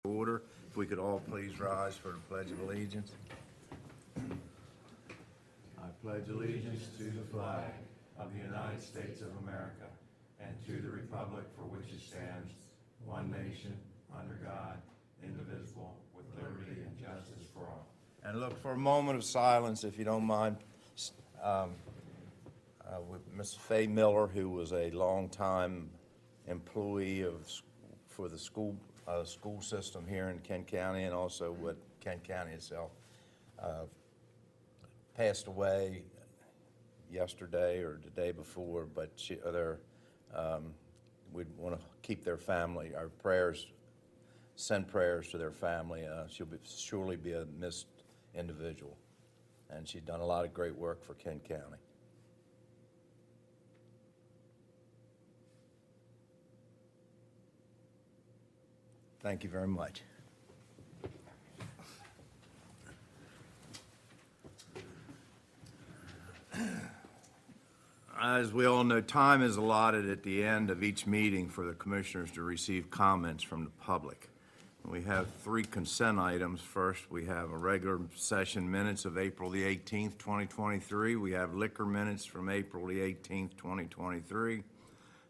Order. If we could all please rise for the Pledge of Allegiance. I pledge allegiance to the flag of the United States of America and to the republic for which it stands, one nation, under God, indivisible, with liberty and justice for all. And look for a moment of silence, if you don't mind, with Ms. Faye Miller, who was a longtime employee for the school system here in Kent County, and also with Kent County itself. Passed away yesterday or the day before, but we'd want to keep their family, our prayers, send prayers to their family. She'll surely be a missed individual, and she's done a lot of great work for Kent County. Thank you very much. As we all know, time is allotted at the end of each meeting for the commissioners to receive comments from the public. We have 3 consent items. First, we have a regular session minutes of April the 18th, 2023. We have liquor minutes from April the 18th, 2023.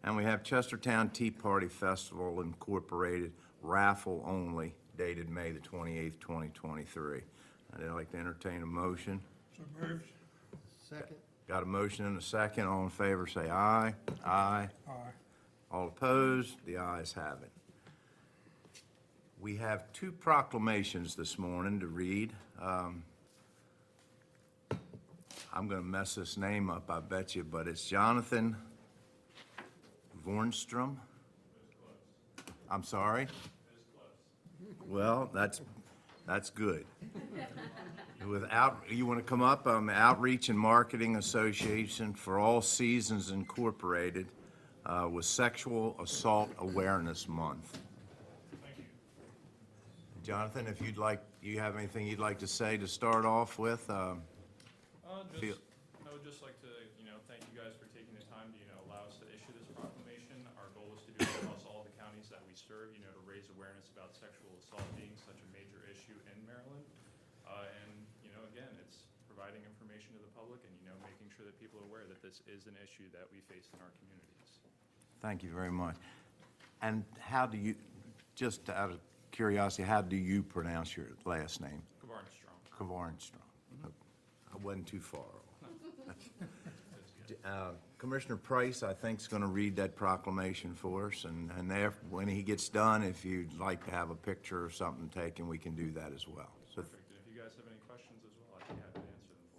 And we have Chestertown Tea Party Festival Incorporated raffle only, dated May the 28th, 2023. I'd like to entertain a motion. So moved. Second. Got a motion and a second. All in favor say aye. Aye. Aye. All opposed? The ayes have it. We have 2 proclamations this morning to read. I'm going to mess this name up, I bet you, but it's Jonathan Vornstrom. I'm sorry? Well, that's good. You want to come up? Outreach and Marketing Association for All Seasons Incorporated with Sexual Assault Awareness Month. Thank you. Jonathan, if you have anything you'd like to say to start off with? I would just like to, thank you guys for taking the time to, allow us to issue this proclamation. Our goal is to do it across all the counties that we serve, to raise awareness about sexual assault being such a major issue in Maryland. Again, it's providing information to the public and, making sure that people are aware that this is an issue that we face in our communities. Thank you very much. And how do you, just out of curiosity, how do you pronounce your last name? Kavarnstrom. Kavarnstrom. I wasn't too far off. Commissioner Price, I think, is going to read that proclamation for us, and when he gets done, if you'd like to have a picture or something taken, we can do that as well. So, Perfect. And if you guys have any questions as well, I'd be happy to answer them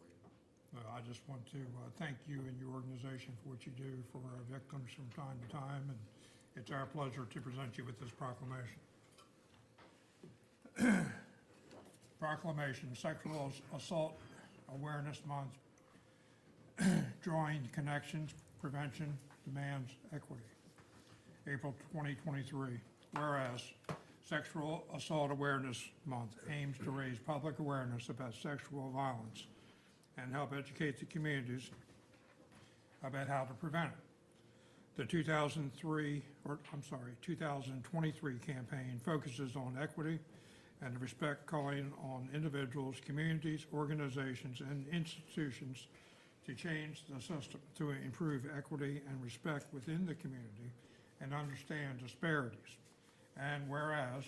for you. I just want to thank you and your organization for what you do for our victims from time to time, and it's our pleasure to present you with this proclamation. Proclamation, Sexual Assault Awareness Month, drawing connections, prevention, demands equity. April 2023. Whereas Sexual Assault Awareness Month aims to raise public awareness about sexual violence and help educate the communities about how to prevent it. The 2023 campaign focuses on equity and respect, calling on individuals, communities, organizations, and institutions to change the system to improve equity and respect within the community and understand disparities. And whereas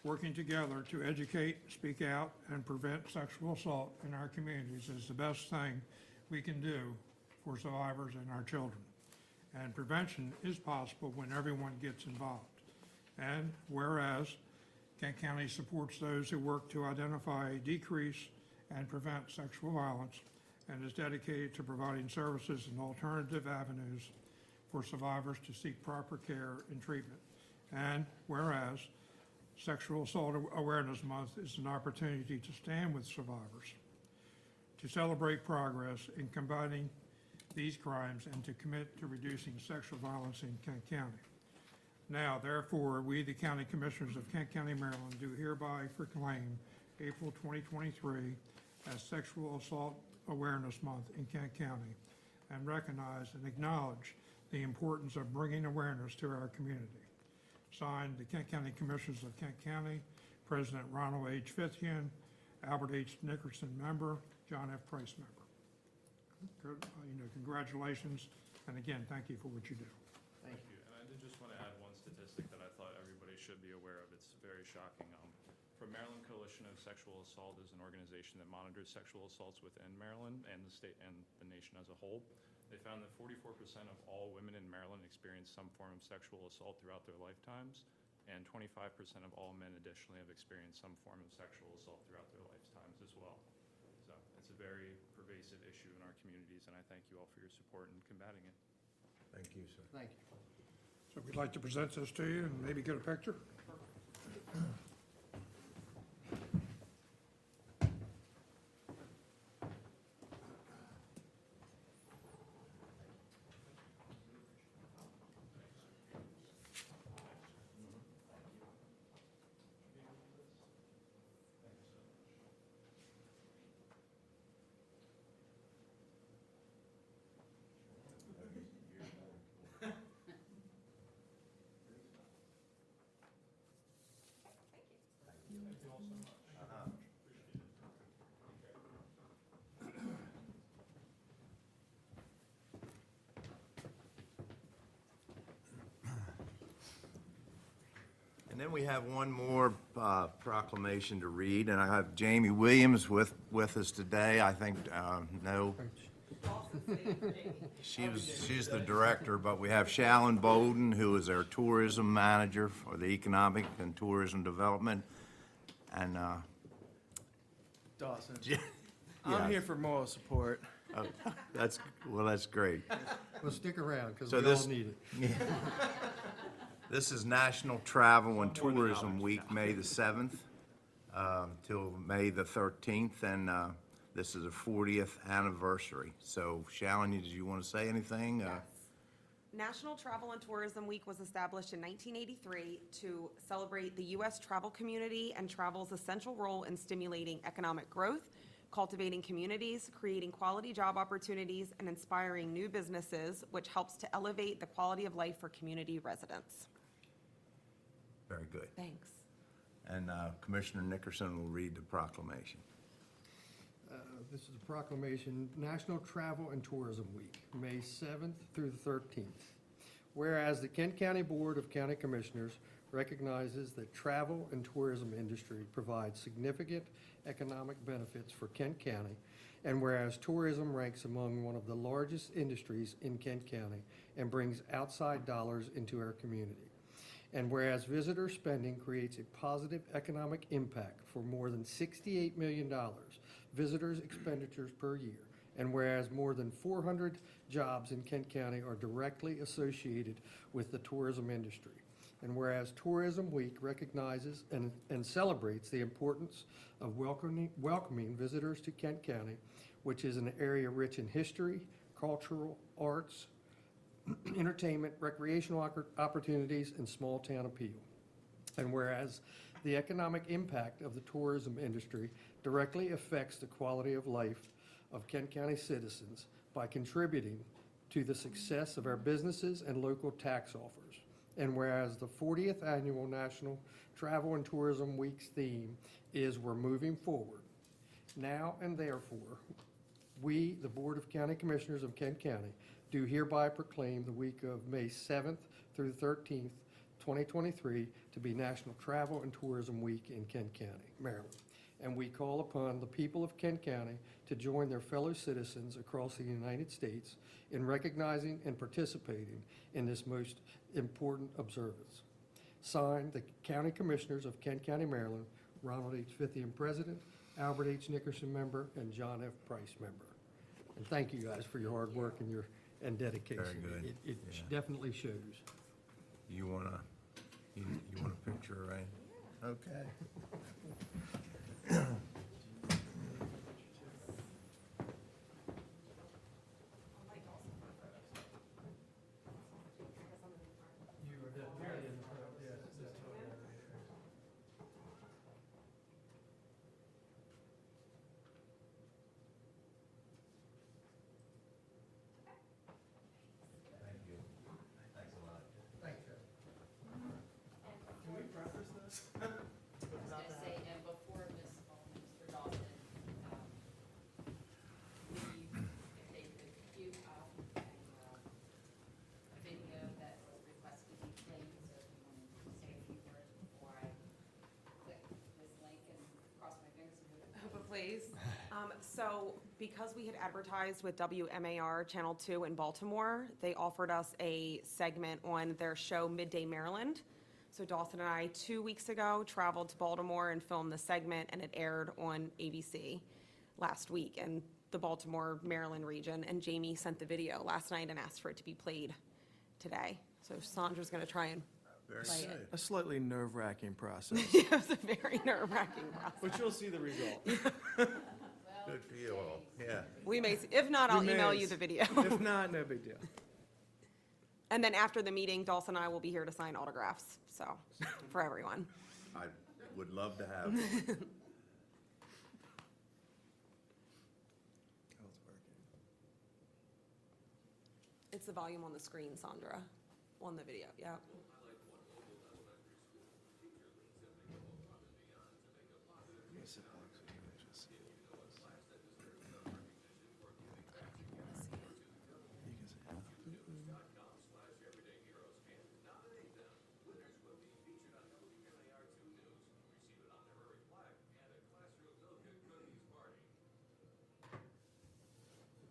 working together to educate, speak out, and prevent sexual assault in our communities is the best thing we can do for survivors and our children. And prevention is possible when everyone gets involved. And whereas Kent County supports those who work to identify, decrease, and prevent sexual violence, and is dedicated to providing services and alternative avenues for survivors to seek proper care and treatment. And whereas Sexual Assault Awareness Month is an opportunity to stand with survivors, to celebrate progress in combating these crimes, and to commit to reducing sexual violence in Kent County. Now, therefore, we, the County Commissioners of Kent County, Maryland, do hereby proclaim April 2023 as Sexual Assault Awareness Month in Kent County, and recognize and acknowledge the importance of bringing awareness to our community. Signed, the Kent County Commissioners of Kent County, President Ronald H. Fithian, Albert H. Nickerson, member, John F. Price, member. Congratulations, and again, thank you for what you do. Thank you. And I did just want to add one statistic that I thought everybody should be aware of. It's very shocking. From Maryland Coalition of Sexual Assault is an organization that monitors sexual assaults within Maryland and the state and the nation as a whole. They found that 44% of all women in Maryland experience some form of sexual assault throughout their lifetimes, and 25% of all men additionally have experienced some form of sexual assault throughout their lifetimes as well. So it's a very pervasive issue in our communities, and I thank you all for your support in combating it. Thank you, sir. Thank you. So we'd like to present this to you and maybe get a picture. And then we have one more proclamation to read, and I have Jamie Williams with us today. I think, no, she's the director, but we have Shallon Bolden, who is our tourism manager for the Economic and Tourism Development, and, Dawson. yeah. I'm here for moral support. Oh, that's great. Well, stick around, because So we all this- need it. This is National Travel and Tourism Week, May the 7th till May the 13th, and this is a 40th anniversary. So Shallon, did you want to say anything? Yes. National Travel and Tourism Week was established in 1983 to celebrate the U.S. travel community and travel's essential role in stimulating economic growth, cultivating communities, creating quality job opportunities, and inspiring new businesses, which helps to elevate the quality of life for community residents. Very good. Thanks. And Commissioner Nickerson will read the proclamation. This is a proclamation, National Travel and Tourism Week, May 7th through the 13th. Whereas the Kent County Board of County Commissioners recognizes that travel and tourism industry provides significant economic benefits for Kent County, and whereas tourism ranks among one of the largest industries in Kent County and brings outside dollars into our community. And whereas visitor spending creates a positive economic impact for more than $68 million visitors' expenditures per year. And whereas more than 400 jobs in Kent County are directly associated with the tourism industry. And whereas Tourism Week recognizes and celebrates the importance of welcoming visitors to Kent County, which is an area rich in history, cultural, arts, entertainment, recreational opportunities, and small-town appeal. And whereas the economic impact of the tourism industry directly affects the quality of life of Kent County citizens by contributing to the success of our businesses and local tax offers. And whereas the 40th Annual National Travel and Tourism Week's theme is We're Moving Forward. Now and therefore, we, the Board of County Commissioners of Kent County, do hereby proclaim the week of May 7th through the 13th, 2023, to be National Travel and Tourism Week in Kent County, Maryland. And we call upon the people of Kent County to join their fellow citizens across the United States in recognizing and participating in this most important observance. Signed, the County Commissioners of Kent County, Maryland, Ronald H. Fithian, President, Albert H. Nickerson, member, and John F. Price, member. And thank you guys for your hard work and dedication. Very good. It Yeah. definitely shows. You want a picture, right? Okay. So because we had advertised with WMAR Channel 2 in Baltimore, they offered us a segment on their show Midday Maryland. So Dawson and I, 2 weeks ago, traveled to Baltimore and filmed the segment, and it aired on ABC last week in the Baltimore, Maryland region. And Jamie sent the video last night and asked for it to be played today. So Sandra's going to try and Very play good. it. A slightly nerve-wracking process, It was a very nerve-wracking process. but you'll see the result. Good for you all, yeah. We may, if not, I'll We may. email you the video. If not, no big deal. And then after the meeting, Dawson and I will be here to sign autographs, so, for everyone. I would love to have. It's the volume on the screen, Sandra, on the video, yeah.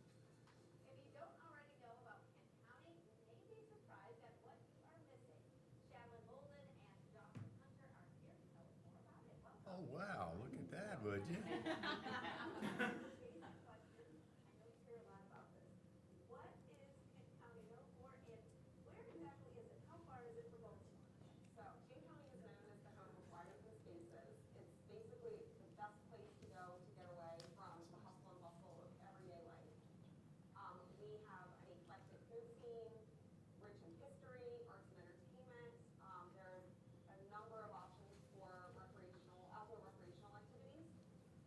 If you don't already know about Kent County, you may be surprised at what you are missing. Shannon Bolden and Dr. Hunter are here to tell us more about it. Welcome. Oh, wow, look at that, would you? Basic question. I know you hear a lot about this. What is Kent County known for, and where exactly is it? How far is it from Baltimore? So, King County is known as the home of Wires and Spaces. It's basically the best place to go to get away from the hustle and bustle of everyday life. We have an eclectic food scene, rich in history, arts and entertainment. There's a number of options for outdoor recreational activities.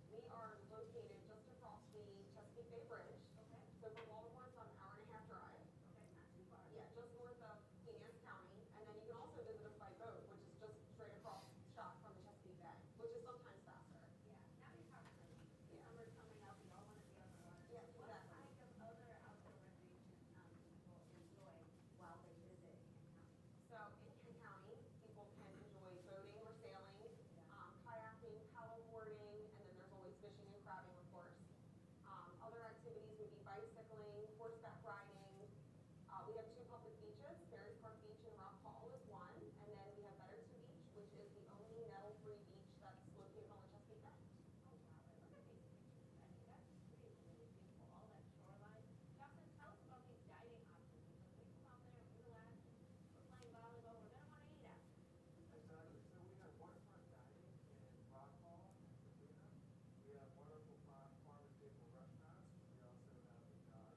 We are located just across the Chesapeake Bay Bridge. Okay. So from Baltimore, it's about an hour and a half drive. Okay, not too far. Yeah, just north of Queen Anne's County, and then you can also visit us by boat, which is just straight across shot from the Chesapeake Bay, which is sometimes faster. Yeah, now we talk about Yeah. summer's coming up, we all want to be on the water. Yeah, What exactly. kind of other outdoor recreation people enjoy while they visit Kent County? So in Kent County, people can enjoy boating or sailing, kayaking, paddleboarding, and then there's always fishing and crabbing, of course. Other activities would be bicycling, horseback riding. We have two public beaches, Ferry Park Beach and Rock Hall is one, and then we have Betterton Beach, which is the only nettle-free beach that's located on the Chesapeake Bay. Oh, wow, I look at these pictures. I mean, that's really, really beautiful, all that shoreline. Dawson, tell us about these dining options, because we come out there and we relax, we're playing volleyball, we're gonna wanna eat out. Exactly. So we have waterfront dining in Rock Hall and Pasadena. We have wonderful farm and table restaurants. We also have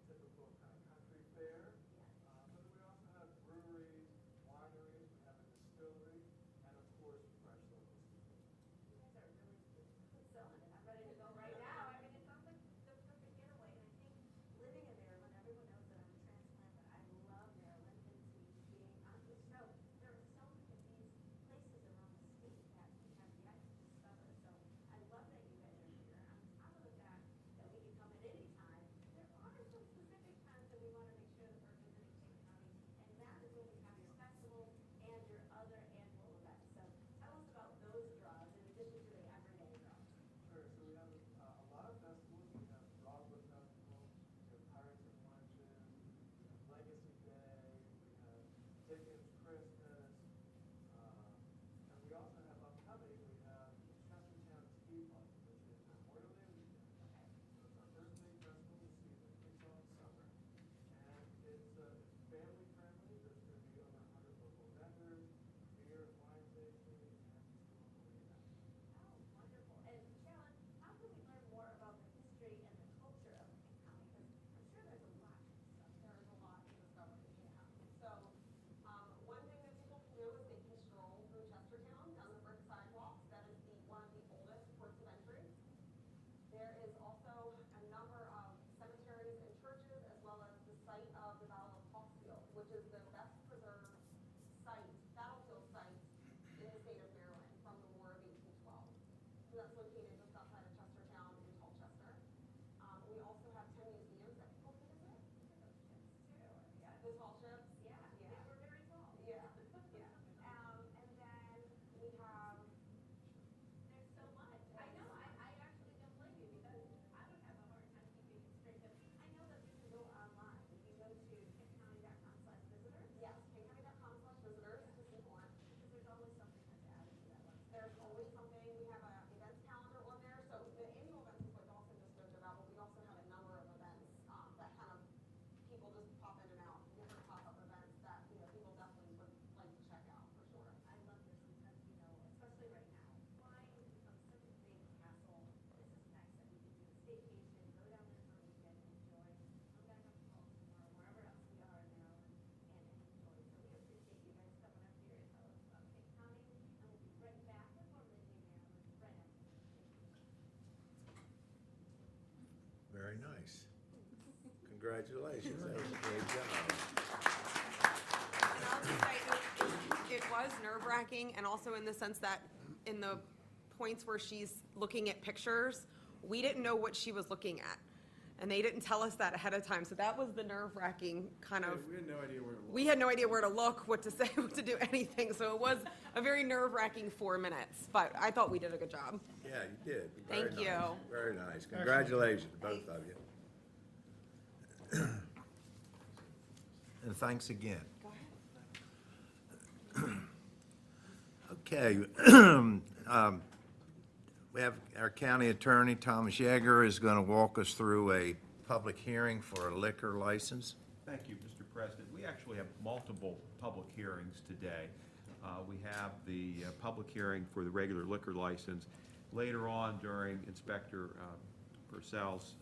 typical kind of country fare. But we also have breweries, wineries, we have a distillery, and of course, fresh local seafood. You guys are really selling it. I'm ready to go right now. I mean, it sounds like the perfect getaway. And I think living in Maryland, everyone knows that I'm a transplant, but I love Maryland and being on the stroke. There are so many of these places around the state that we have yet to discover. So I love that you guys are here. On top of the fact that we can come at any time, there are some specific times that we want to make sure that we're visiting Kent County, and that is when we have your festival and your other annual events. So tell us about those draws in addition to the everyday draws. Sure. So we have a lot of festivals. We have Dogwood Festival, we have Pirates and Lunches, we have Legacy Day, we have Dickens Christmas, and we also have upcoming, we have Chestertown Ski Park, which is Memorial Day weekend. So it's our first big festival of the season, kicks off summer, and it's family friendly. There's going to be over 100 local vendors, beer and wine tasting, and just local events. Oh, wonderful. And Sharon, how can we learn more about the history and the culture of Kent County? Because I'm sure there's a lot to discover. There is a lot to discover in King County. So, one thing that people can do is they can stroll through Chestertown down the brick sidewalks. That is one of the oldest ports of entry. There is also a number of cemeteries and churches, as well as the site of the Battle of Hawksfield, which is the best preserved battlefield site in the state of Maryland from the War of 1812. So that's located just outside of Chestertown in Colchester. We also have 10 museums that people can visit. Yeah. The tall ships? Yeah, they were very tall. Yeah, yeah. And then we have, There's so much. I know, I actually don't blame you because Very nice. Congratulations. That was a great job. And I'll just say, it was nerve-wracking, and also in the sense that in the points where she's looking at pictures, we didn't know what she was looking at. And they didn't tell us that ahead of time, so that was the nerve-wracking kind of, We had no idea where to look. we had no idea where to look, what to say, what to do, anything. So it was a very nerve-wracking 4 minutes, but I thought we did a good job. Yeah, you did. Very Thank you. nice. Very nice. Congratulations, both of you. And thanks again. Go ahead. Okay. We have our county attorney, Thomas Yeager, is going to walk us through a public hearing for a liquor license. Thank you, Mr. President. We actually have multiple public hearings today. We have the public hearing for the regular liquor license. Later on during Inspector Purcell's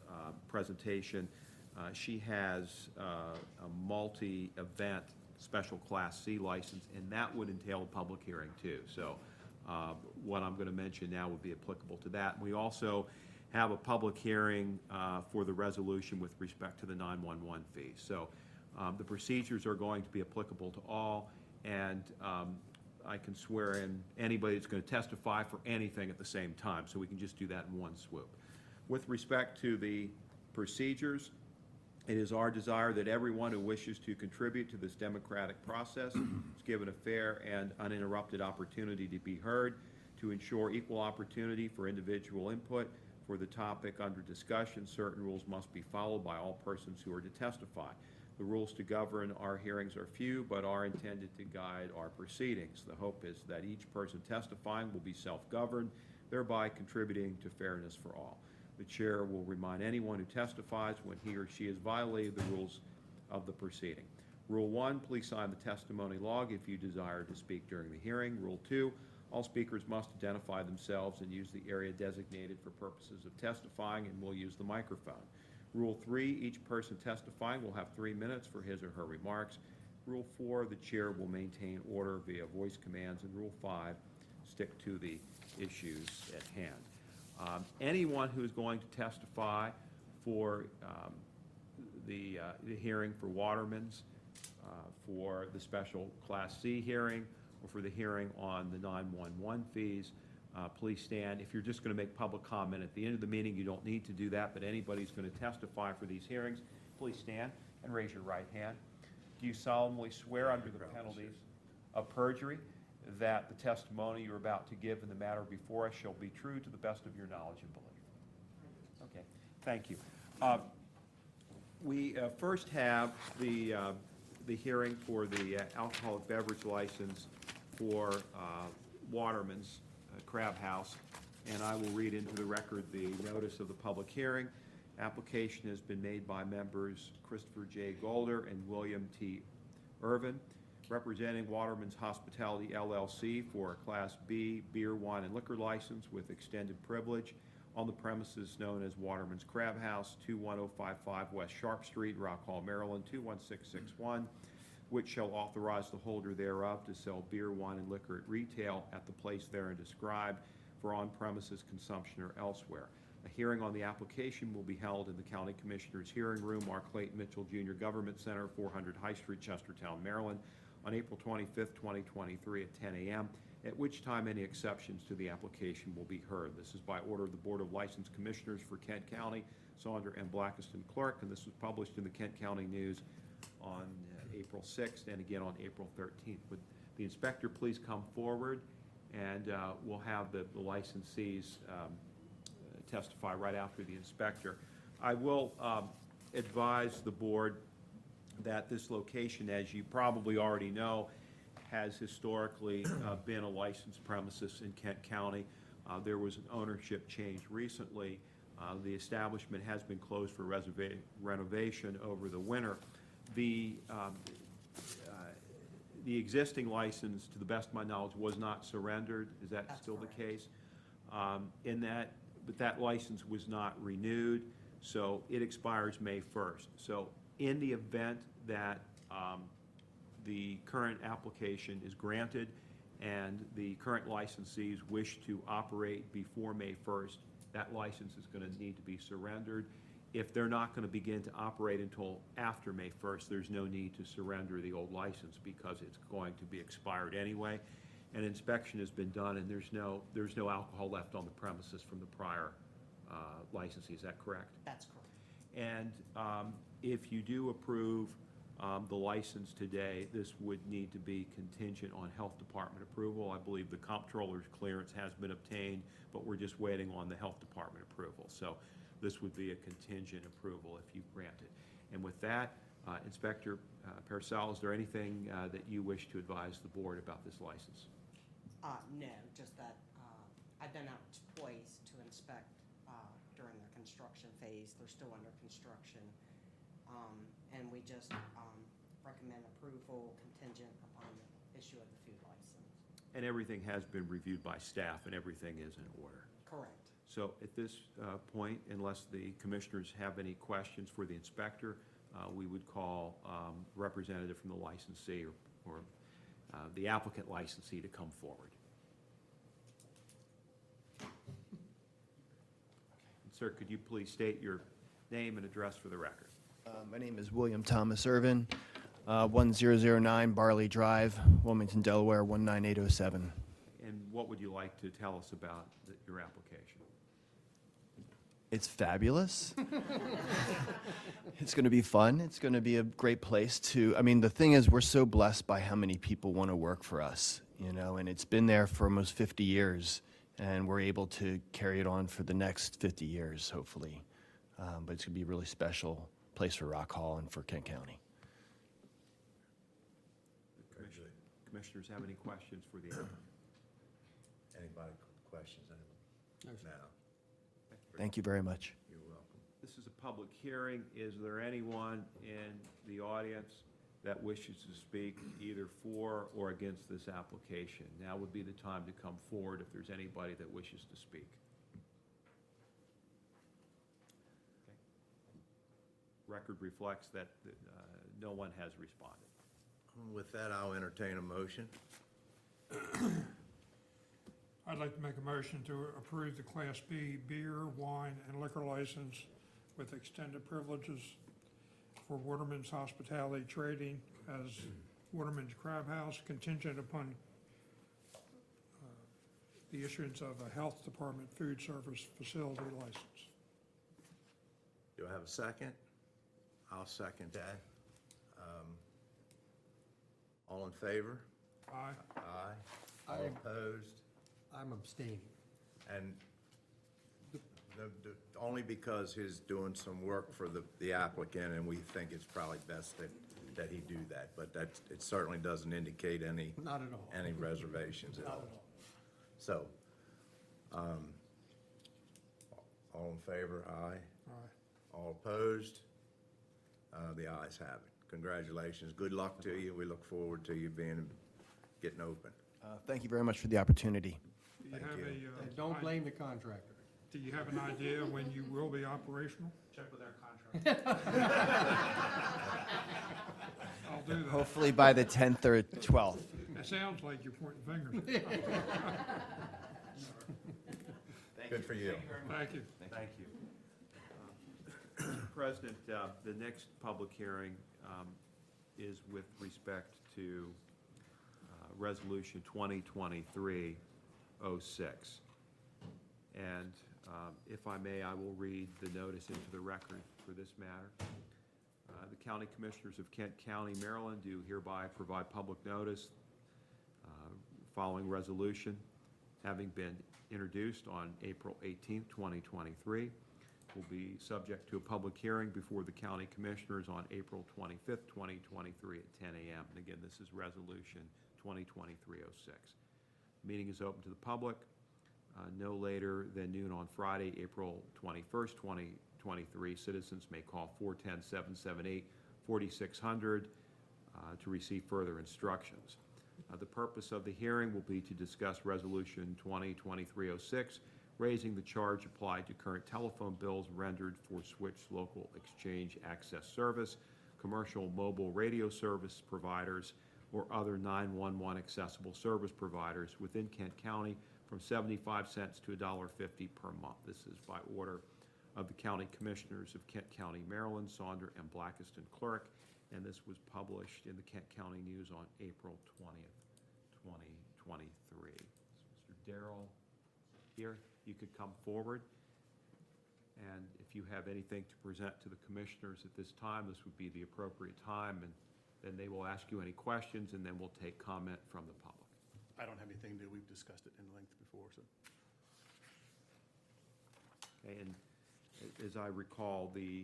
presentation, she has a multi-event special Class C license, and that would entail a public hearing too. So what I'm going to mention now would be applicable to that. We also have a public hearing for the resolution with respect to the 911 fees. So the procedures are going to be applicable to all, and I can swear in anybody that's going to testify for anything at the same time, so we can just do that in one swoop. With respect to the procedures, it is our desire that everyone who wishes to contribute to this democratic process is given a fair and uninterrupted opportunity to be heard, to ensure equal opportunity for individual input. For the topic under discussion, certain rules must be followed by all persons who are to testify. The rules to govern our hearings are few, but are intended to guide our proceedings. The hope is that each person testifying will be self-governed, thereby contributing to fairness for all. The chair will remind anyone who testifies when he or she has violated the rules of the proceeding. Rule 1, please sign the testimony log if you desire to speak during the hearing. Rule 2, all speakers must identify themselves and use the area designated for purposes of testifying and will use the microphone. Rule 3, each person testifying will have 3 minutes for his or her remarks. Rule 4, the chair will maintain order via voice commands. And Rule 5, stick to the issues at hand. Anyone who is going to testify for the hearing for Waterman's, for the special Class C hearing, or for the hearing on the 911 fees, please stand. If you're just going to make public comment at the end of the meeting, you don't need to do that, but anybody who's going to testify for these hearings, please stand and raise your right hand. Do you solemnly swear under the penalties of perjury that the testimony you're about to give in the matter before us shall be true to the best of your knowledge and belief? Okay, thank you. We first have the hearing for the alcoholic beverage license for Waterman's Crab House, and I will read into the record the notice of the public hearing. Application has been made by members Christopher J. Golder and William T. Irvin, representing Waterman's Hospitality LLC for a Class B beer, wine, and liquor license with extended privilege on the premises known as Waterman's Crab House, 21055 West Sharp Street, Rock Hall, Maryland, 21661, which shall authorize the holder thereof to sell beer, wine, and liquor at retail at the place therein described for on-premises consumption or elsewhere. A hearing on the application will be held in the County Commissioners' Hearing Room, Mark Clayton Mitchell Jr. Government Center, 400 High Street, Chestertown, Maryland, on April 25th, 2023 at 10 a.m., at which time any exceptions to the application will be heard. This is by order of the Board of License Commissioners for Kent County, Saunders and Blackiston Clerk, and this was published in the Kent County News on April 6th and again on April 13th. Would the inspector please come forward, and we'll have the licensees testify right after the inspector. I will advise the board that this location, as you probably already know, has historically been a licensed premises in Kent County. There was an ownership change recently. The establishment has been closed for renovation over the winter. The existing license, to the best of my knowledge, was not surrendered. Is that still the case? But that license was not renewed, so it expires May 1st. So in the event that the current application is granted and the current licensees wish to operate before May 1st, that license is going to need to be surrendered. If they're not going to begin to operate until after May 1st, there's no need to surrender the old license because it's going to be expired anyway. An inspection has been done, and there's no alcohol left on the premises from the prior licensee. Is that correct? That's correct. And if you do approve the license today, this would need to be contingent on Health Department approval. I believe the comptroller's clearance has been obtained, but we're just waiting on the Health Department approval. So this would be a contingent approval if you grant it. And with that, Inspector Parcell, is there anything that you wish to advise the board about this license? No, just that I've been out twice to inspect during the construction phase. They're still under construction. And we just recommend approval contingent upon the issue of the food license. And everything has been reviewed by staff, and everything is in order. Correct. So at this point, unless the commissioners have any questions for the inspector, we would call representative from the licensee or the applicant licensee to come forward. Sir, could you please state your name and address for the record? My name is William Thomas Irvin, 1009 Barley Drive, Wilmington, Delaware, 19807. And what would you like to tell us about your application? It's fabulous. It's going to be fun. It's going to be a great place to, I mean, the thing is, we're so blessed by how many people want to work for us, you know, and it's been there for almost 50 years, and we're able to carry it on for the next 50 years, hopefully. But it's going to be a really special place for Rock Hall and for Kent County. Commissioners have any questions for the applicant? Anybody questions? No, sir. No. Thank you very much. You're welcome. This is a public hearing. Is there anyone in the audience that wishes to speak either for or against this application? Now would be the time to come forward if there's anybody that wishes to speak. Okay. Record reflects that no one has responded. With that, I'll entertain a motion. I'd like to make a motion to approve the Class B beer, wine, and liquor license with extended privileges for Waterman's Hospitality Trading as Waterman's Crab House, contingent upon the issuance of a Health Department food service facility license. Do I have a second? I'll second that. All in favor? Aye. Aye. All opposed? I'm abstaining. And only because he's doing some work for the applicant, and we think it's probably best that he do that. But it certainly doesn't indicate any. Not at all. Any reservations at Not all. at all. So, all in favor? Aye. Aye. All opposed? The ayes have it. Congratulations. Good luck to you. We look forward to you getting open. Thank you very much for the opportunity. Do you Thank have you. And don't blame the contractor. Do you have an idea when you will be operational? Check with our contractor. I'll do that. Hopefully by the 10th or 12th. It sounds like you're pointing fingers. Good for you. Thank you. Thank you. Mr. President, the next public hearing is with respect to Resolution 2023-06. And if I may, I will read the notice into the record for this matter. The County Commissioners of Kent County, Maryland do hereby provide public notice following resolution having been introduced on April 18th, 2023. Will be subject to a public hearing before the County Commissioners on April 25th, 2023 at 10 a.m. And again, this is Resolution 2023-06. The meeting is open to the public no later than noon on Friday, April 21st, 2023. Citizens may call 410-778-4600 to receive further instructions. The purpose of the hearing will be to discuss Resolution 2023-06, raising the charge applied to current telephone bills rendered for Switch Local Exchange Access Service, commercial mobile radio service providers, or other 911 accessible service providers within Kent County from 75 cents to $1.50 per month. This is by order of the County Commissioners of Kent County, Maryland, Saunder and Blackiston Clerk, and this was published in the Kent County News on April 20th, 2023. Mr. Darrell here, you could come forward. And if you have anything to present to the commissioners at this time, this would be the appropriate time, and then they will ask you any questions, and then we'll take comment from the public. I don't have anything new. We've discussed it in length before, so. Okay, and as I recall, the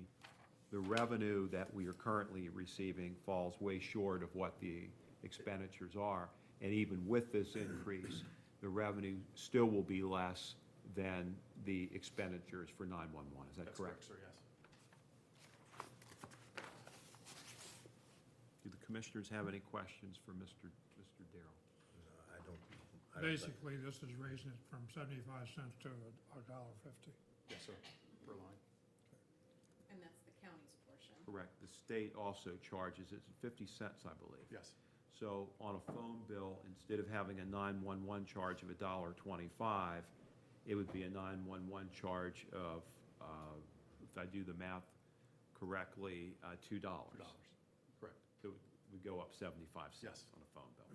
revenue that we are currently receiving falls way short of what the expenditures are. And even with this increase, the revenue still will be less than the expenditures for 911. Is that That's correct? sir, yes. Do the commissioners have any questions for Mr. Darrell? I don't. Basically, this is raising it from 75 cents to $1.50. Yes, sir, per line. And that's the county's portion. Correct. The state also charges it 50 cents, I believe. Yes, So on a phone bill, instead of having a 911 charge of $1.25, it would be a 911 charge of, if I do the math correctly, $2. correct. So it would go up 75 cents Yes. on a phone bill.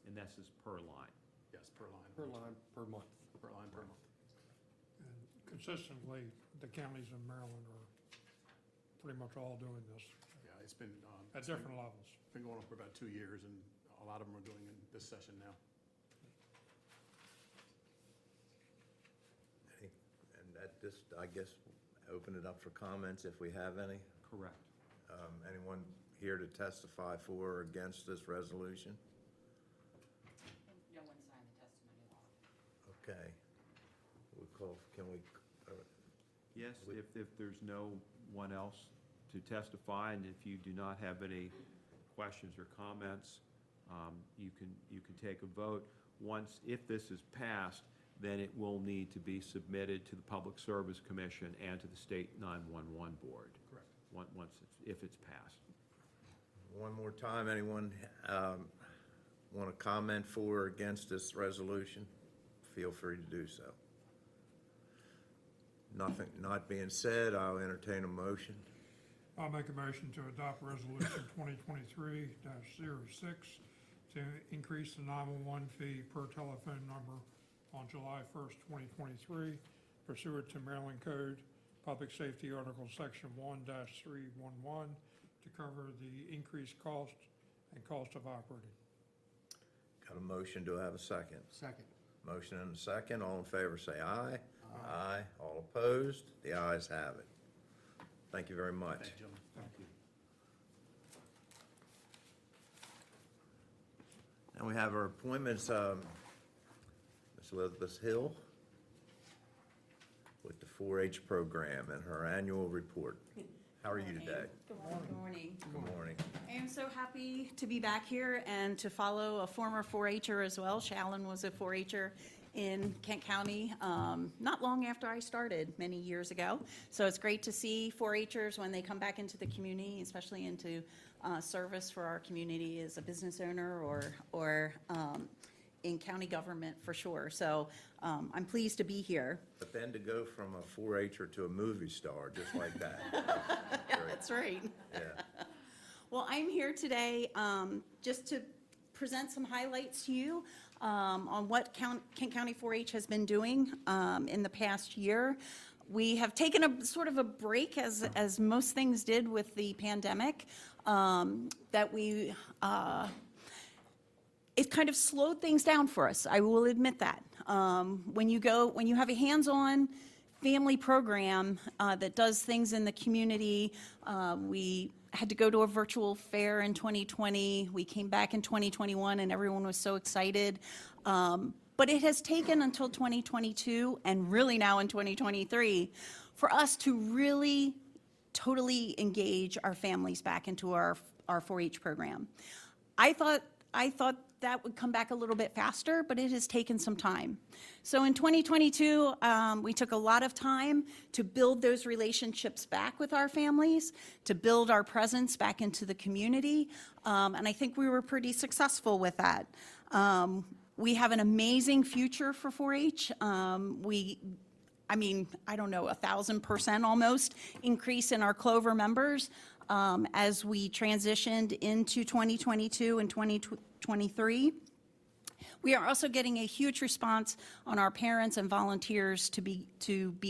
And this is per line. Yes, per line. Per line, per month. Per line, per month. And consistently, the counties in Maryland are pretty much all doing this Yeah, it's been, at different levels. been going on for about 2 years, and a lot of them are doing it this session now. And at this, I guess, open it up for comments if we have any. Correct. Anyone here to testify for or against this resolution? No one signed the testimony law. Okay. We call, can we, Yes, if there's no one else to testify, and if you do not have any questions or comments, you can take a vote. Once, if this is passed, then it will need to be submitted to the Public Service Commission and to the State 911 Board. Correct. Once, if it's passed. one more time, anyone want to comment for or against this resolution? Feel free to do so. Nothing not being said, I'll entertain a motion. I'll make a motion to adopt Resolution 2023-06 to increase the 911 fee per telephone number on July 1st, 2023 pursuant to Maryland Code Public Safety Article Section 1-311 to cover the increased cost and cost of operating. Got a motion, do I have a second? Second. Motion and a second, all in favor say aye. Aye. All opposed? The ayes have it. Thank you very much. Thank you, gentlemen. Thank you. Now we have our appointments, Ms. Elizabeth Hill with the 4-H program and her annual report. How are you today? Good morning. Good morning. I am so happy to be back here and to follow a former 4-H'er as well. Shallon was a 4-H'er in Kent County not long after I started many years ago. So it's great to see 4-H'ers when they come back into the community, especially into service for our community as a business owner or in county government for sure. So I'm pleased to be here. But then to go from a 4-H'er to a movie star, just like that. That's right. Yeah. Well, I'm here today just to present some highlights to you on what Kent County 4-H has been doing in the past year. We have taken a sort of a break, as most things did with the pandemic, that we it kind of slowed things down for us. I will admit that. When you have a hands-on family program that does things in the community, we had to go to a virtual fair in 2020. We came back in 2021 and everyone was so excited. But it has taken until 2022 and really now in 2023 for us to really totally engage our families back into our 4-H program. I thought that would come back a little bit faster, but it has taken some time. So in 2022, we took a lot of time to build those relationships back with our families, to build our presence back into the community, and I think we were pretty successful with that. We have an amazing future for 4-H. I mean, I don't know, 1,000% almost increase in our Clover members as we transitioned into 2022 and 2023. We are also getting a huge response on our parents and volunteers to be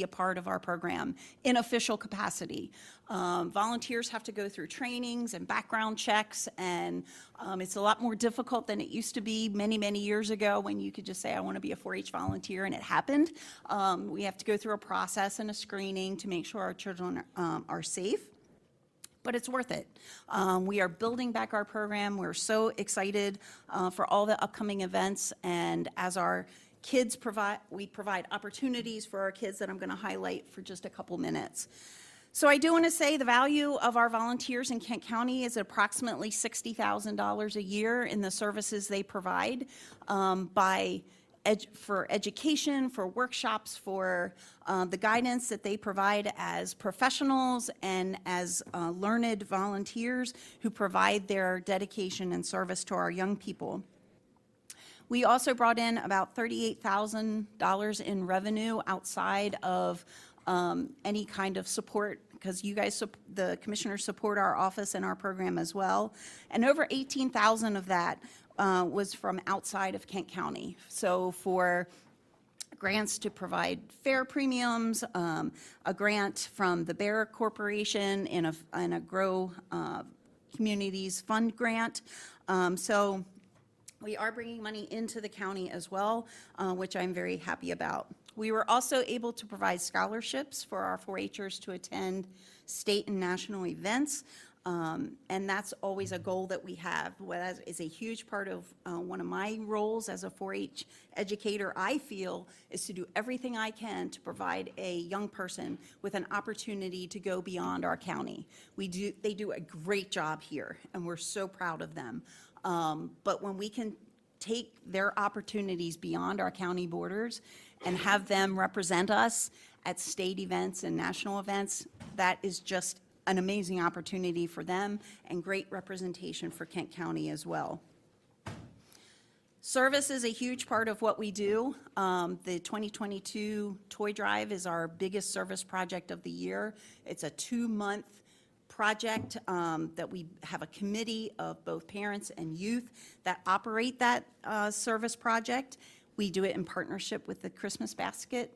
a part of our program in official capacity. Volunteers have to go through trainings and background checks, and it's a lot more difficult than it used to be many, many years ago when you could just say, I want to be a 4-H volunteer, and it happened. We have to go through a process and a screening to make sure our children are safe. But it's worth it. We are building back our program. We're so excited for all the upcoming events, and as our kids we provide opportunities for our kids that I'm going to highlight for just a couple minutes. So I do want to say the value of our volunteers in Kent County is approximately $60,000 a year in the services they provide for education, for workshops, for the guidance that they provide as professionals and as learned volunteers who provide their dedication and service to our young people. We also brought in about $38,000 in revenue outside of any kind of support, because you guys, the commissioners, support our office and our program as well. And over $18,000 of that was from outside of Kent County. So for grants to provide fare premiums, a grant from the Bear Corporation and a Grow Communities Fund grant. So we are bringing money into the county as well, which I'm very happy about. We were also able to provide scholarships for our 4-Hers to attend state and national events. And that's always a goal that we have. That is a huge part of one of my roles as a 4-H educator, I feel, is to do everything I can to provide a young person with an opportunity to go beyond our county. They do a great job here, and we're so proud of them. But when we can take their opportunities beyond our county borders and have them represent us at state events and national events, that is just an amazing opportunity for them and great representation for Kent County as well. Service is a huge part of what we do. The 2022 Toy Drive is our biggest service project of the year. It's a 2-month project that we have a committee of both parents and youth that operate that service project. We do it in partnership with the Christmas Basket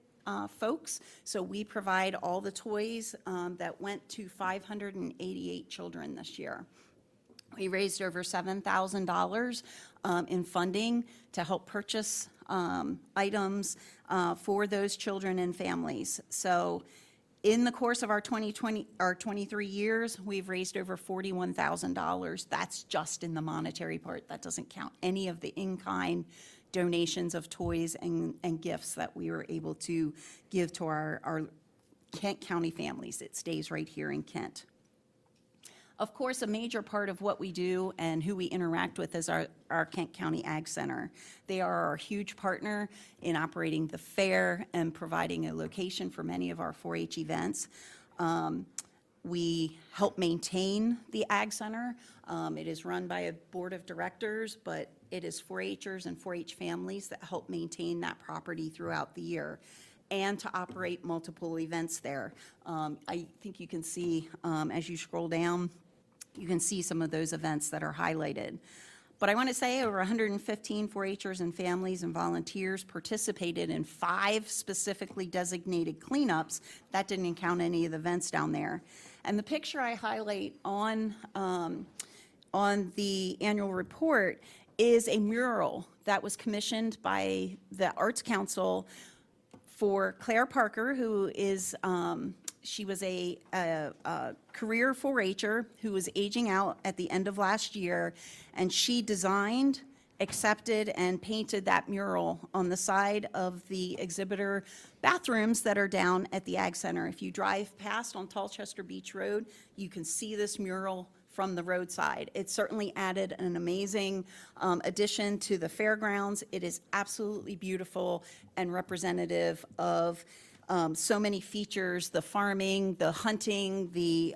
folks. So we provide all the toys that went to 588 children this year. We raised over $7,000 in funding to help purchase items for those children and families. So in the course of our 23 years, we've raised over $41,000. That's just in the monetary part. That doesn't count any of the in-kind donations of toys and gifts that we were able to give to our Kent County families. It stays right here in Kent. Of course, a major part of what we do and who we interact with is our Kent County Ag Center. They are our huge partner in operating the fair and providing a location for many of our 4-H events. We help maintain the Ag Center. It is run by a board of directors, but it is 4-Hers and 4-H families that help maintain that property throughout the year and to operate multiple events there. I think you can see, as you scroll down, you can see some of those events that are highlighted. But I want to say over 115 4-Hers and families and volunteers participated in 5 specifically designated cleanups. That didn't count any of the events down there. And the picture I highlight on the annual report is a mural that was commissioned by the Arts Council for Claire Parker, who is, she was a career 4-Her who was aging out at the end of last year, and she designed, accepted, and painted that mural on the side of the exhibitor bathrooms that are down at the Ag Center. If you drive past on Tallchester Beach Road, you can see this mural from the roadside. It certainly added an amazing addition to the fairgrounds. It is absolutely beautiful and representative of so many features, the farming, the hunting, the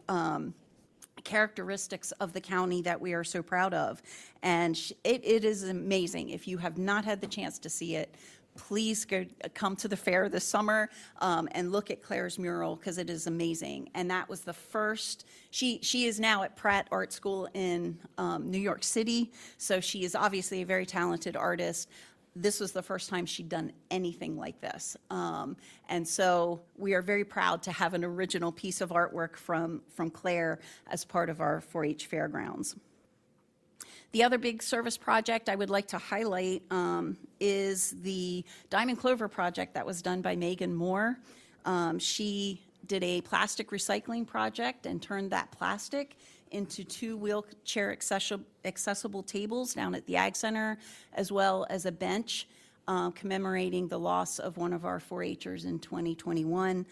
characteristics of the county that we are so proud of. And it is amazing. If you have not had the chance to see it, please come to the fair this summer and look at Claire's mural, because it is amazing. And that was the first, she is now at Pratt Art School in New York City, so she is obviously a very talented artist. This was the first time she'd done anything like this. And so we are very proud to have an original piece of artwork from Claire as part of our 4-H fairgrounds. The other big service project I would like to highlight is the Diamond Clover project that was done by Megan Moore. She did a plastic recycling project and turned that plastic into 2 wheelchair accessible tables down at the Ag Center, as well as a bench commemorating the loss of one of our 4-H'ers in 2021,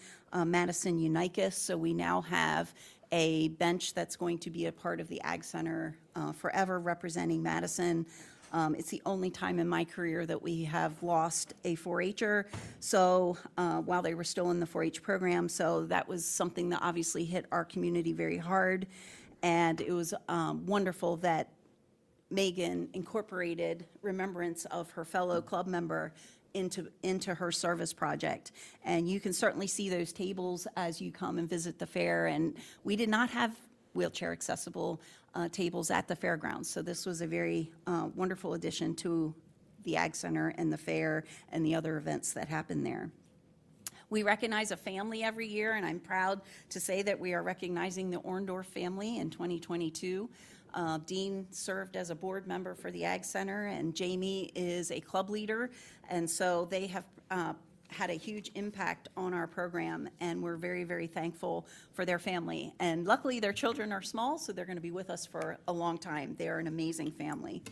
Madison Unicus. So we now have a bench that's going to be a part of the Ag Center forever, representing Madison. It's the only time in my career that we have lost a 4-H'er, so while they were still in the 4-H program. So that was something that obviously hit our community very hard. And it was wonderful that Megan incorporated remembrance of her fellow club member into her service project. And you can certainly see those tables as you come and visit the fair. And we did not have wheelchair accessible tables at the fairgrounds. So this was a very wonderful addition to the Ag Center and the fair and the other events that happen there. We recognize a family every year, and I'm proud to say that we are recognizing the Orndorff family in 2022. Dean served as a board member for the Ag Center, and Jamie is a club leader, and so they have had a huge impact on our program, and we're very, very thankful for their family. And luckily, their children are small, so they're going to be with us for a long time. They are an amazing family.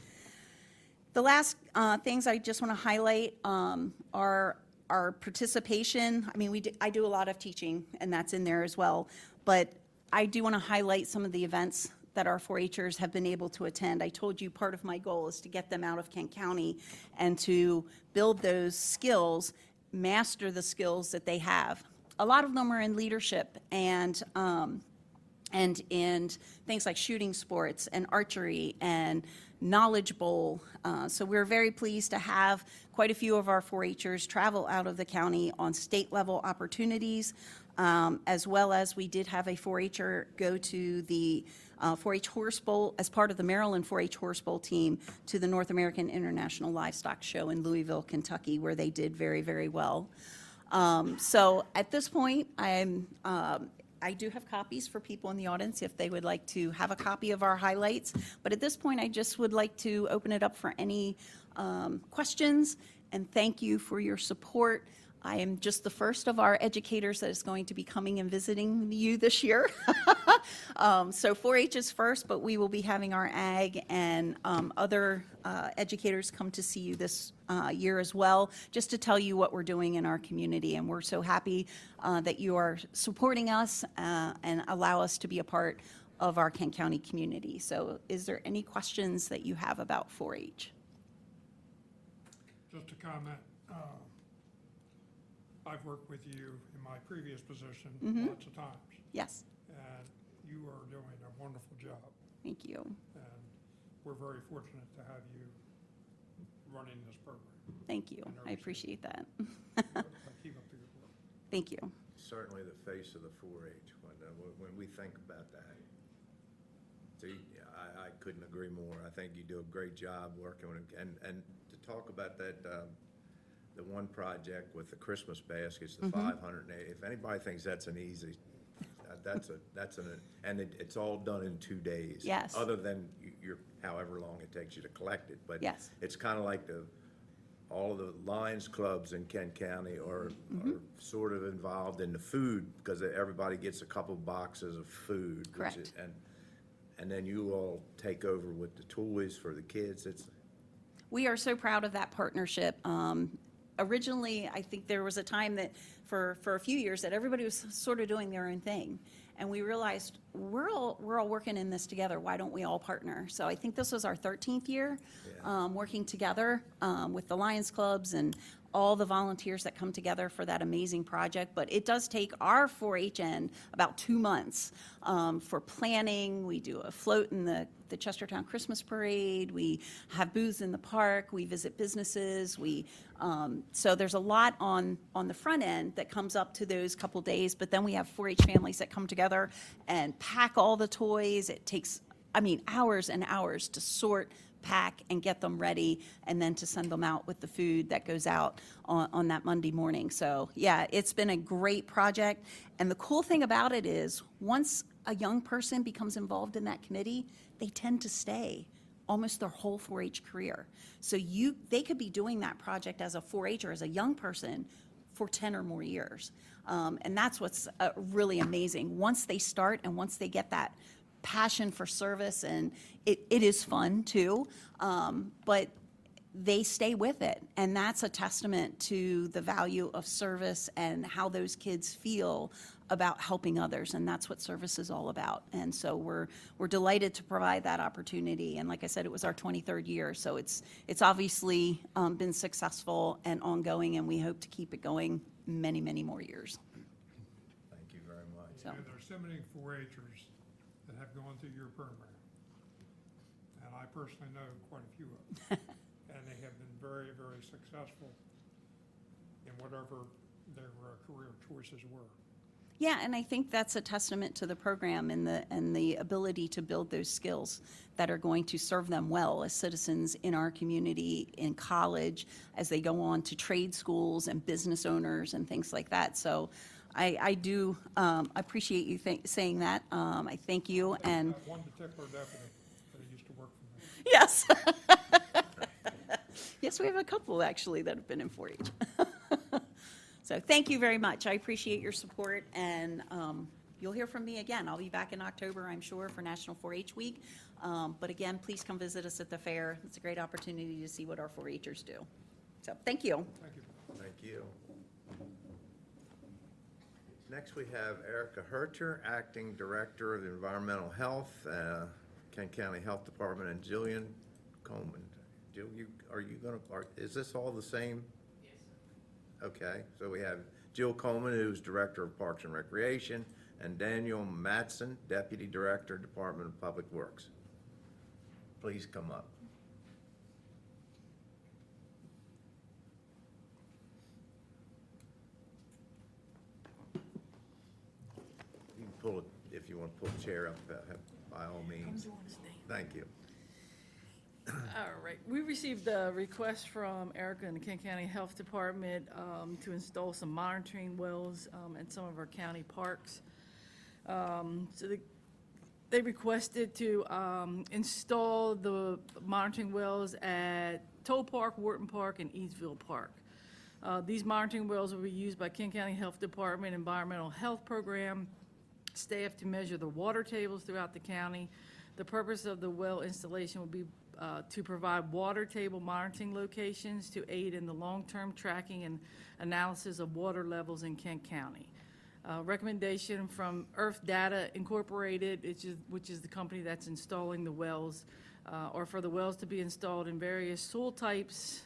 The last things I just want to highlight are our participation. I mean, I do a lot of teaching, and that's in there as well, but I do want to highlight some of the events that our 4-H'ers have been able to attend. I told you part of my goal is to get them out of Kent County and to build those skills, master the skills that they have. A lot of them are in leadership and in things like shooting sports and archery and Knowledge Bowl. So we're very pleased to have quite a few of our 4-H'ers travel out of the county on state level opportunities, as well as we did have a 4-H'er go to the 4-H Horse Bowl as part of the Maryland 4-H Horse Bowl team to the North American International Livestock Show in Louisville, Kentucky, where they did very, very well. So at this point, I do have copies for people in the audience if they would like to have a copy of our highlights. But at this point, I just would like to open it up for any questions, and thank you for your support. I am just the first of our educators that is going to be coming and visiting you this year. So 4-H is first, but we will be having our ag and other educators come to see you this year as well, just to tell you what we're doing in our community. And we're so happy that you are supporting us and allow us to be a part of our Kent County community. So is there any questions that you have about 4-H? Just to comment, I've worked with you in my previous position lots of times, Yes, and you are doing a wonderful job. thank you. And we're very fortunate to have you running this program. Thank you. I appreciate that. Keep up the good work. Thank you. Certainly the face of the 4-H when we think about that. See, I couldn't agree more. I think you do a great job working with it. And to talk about that, the one project with the Christmas baskets, the 580, if anybody thinks that's an easy, it's all done in 2 days. Yes. Other than your, however long it takes you to collect it. But Yes. it's kind of like all of the Lions clubs in Kent County are sort of involved in the food because everybody gets a couple boxes of food. Correct. And then you all take over with the toys for the kids. We are so proud of that partnership. Originally, I think there was a time that for a few years that everybody was sort of doing their own thing. And we realized we're all working in this together. Why don't we all partner? So I think this was our 13th year working together with the Lions clubs and all the volunteers that come together for that amazing project. But it does take our 4-H end about 2 months for planning. We do a float in the Chestertown Christmas Parade. We have booths in the park. We visit businesses. So there's a lot on the front end that comes up to those couple days. But then we have 4-H families that come together and pack all the toys. It takes, hours and hours to sort, pack, and get them ready, and then to send them out with the food that goes out on that Monday morning. So yeah, it's been a great project. And the cool thing about it is, once a young person becomes involved in that committee, they tend to stay almost their whole 4-H career. So they could be doing that project as a 4-H'er, as a young person, for 10 or more years. And that's what's really amazing. Once they start and once they get that passion for service, and it is fun too, but they stay with it. And that's a testament to the value of service and how those kids feel about helping others. And that's what service is all about. And so we're delighted to provide that opportunity. And like I said, it was our 23rd year. So it's obviously been successful and ongoing, and we hope to keep it going many, many more years. Thank you very much. So. And there's so many 4-H'ers that have gone through your program. And I personally know quite a few of them. And they have been very, very successful in whatever their career choices were. Yeah, and I think that's a testament to the program and the ability to build those skills that are going to serve them well as citizens in our community, in college, as they go on to trade schools and business owners and things like that. So I do appreciate you saying that. I thank you. And That one particular deputy that used to work for me. yes. Yes, we have a couple actually that have been in 4-H. So thank you very much. I appreciate your support, and you'll hear from me again. I'll be back in October, I'm sure, for National 4-H Week. But again, please come visit us at the fair. It's a great opportunity to see what our 4-H'ers do. So thank you. Thank you. Thank you. Next, we have Erica Herter, Acting Director of Environmental Health, Kent County Health Department, and Jillian Coleman. Jill, is this all the same? Yes, sir. Okay, so we have Jill Coleman, who's Director of Parks and Recreation, and Daniel Matson, Deputy Director, Department of Public Works. Please come up. You can pull it, if you want to pull a chair up, by all means. Thank you. All right, we received a request from Erica and the Kent County Health Department to install some monitoring wells in some of our county parks. So they requested to install the monitoring wells at Toll Park, Wharton Park, and Eastville Park. These monitoring wells will be used by Kent County Health Department Environmental Health Program staff to measure the water tables throughout the county. The purpose of the well installation will be to provide water table monitoring locations to aid in the long-term tracking and analysis of water levels in Kent County. Recommendation from Earth Data Incorporated, which is the company that's installing the wells, or for the wells to be installed in various soil types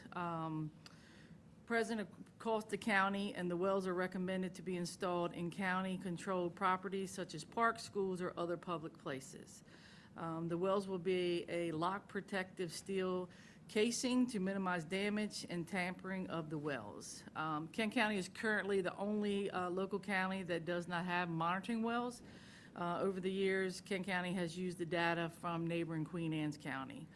present across the county, and the wells are recommended to be installed in county-controlled properties such as parks, schools, or other public places. The wells will be a lock protective steel casing to minimize damage and tampering of the wells. Kent County is currently the only local county that does not have monitoring wells. Over the years, Kent County has used the data from neighboring Queen Anne's County.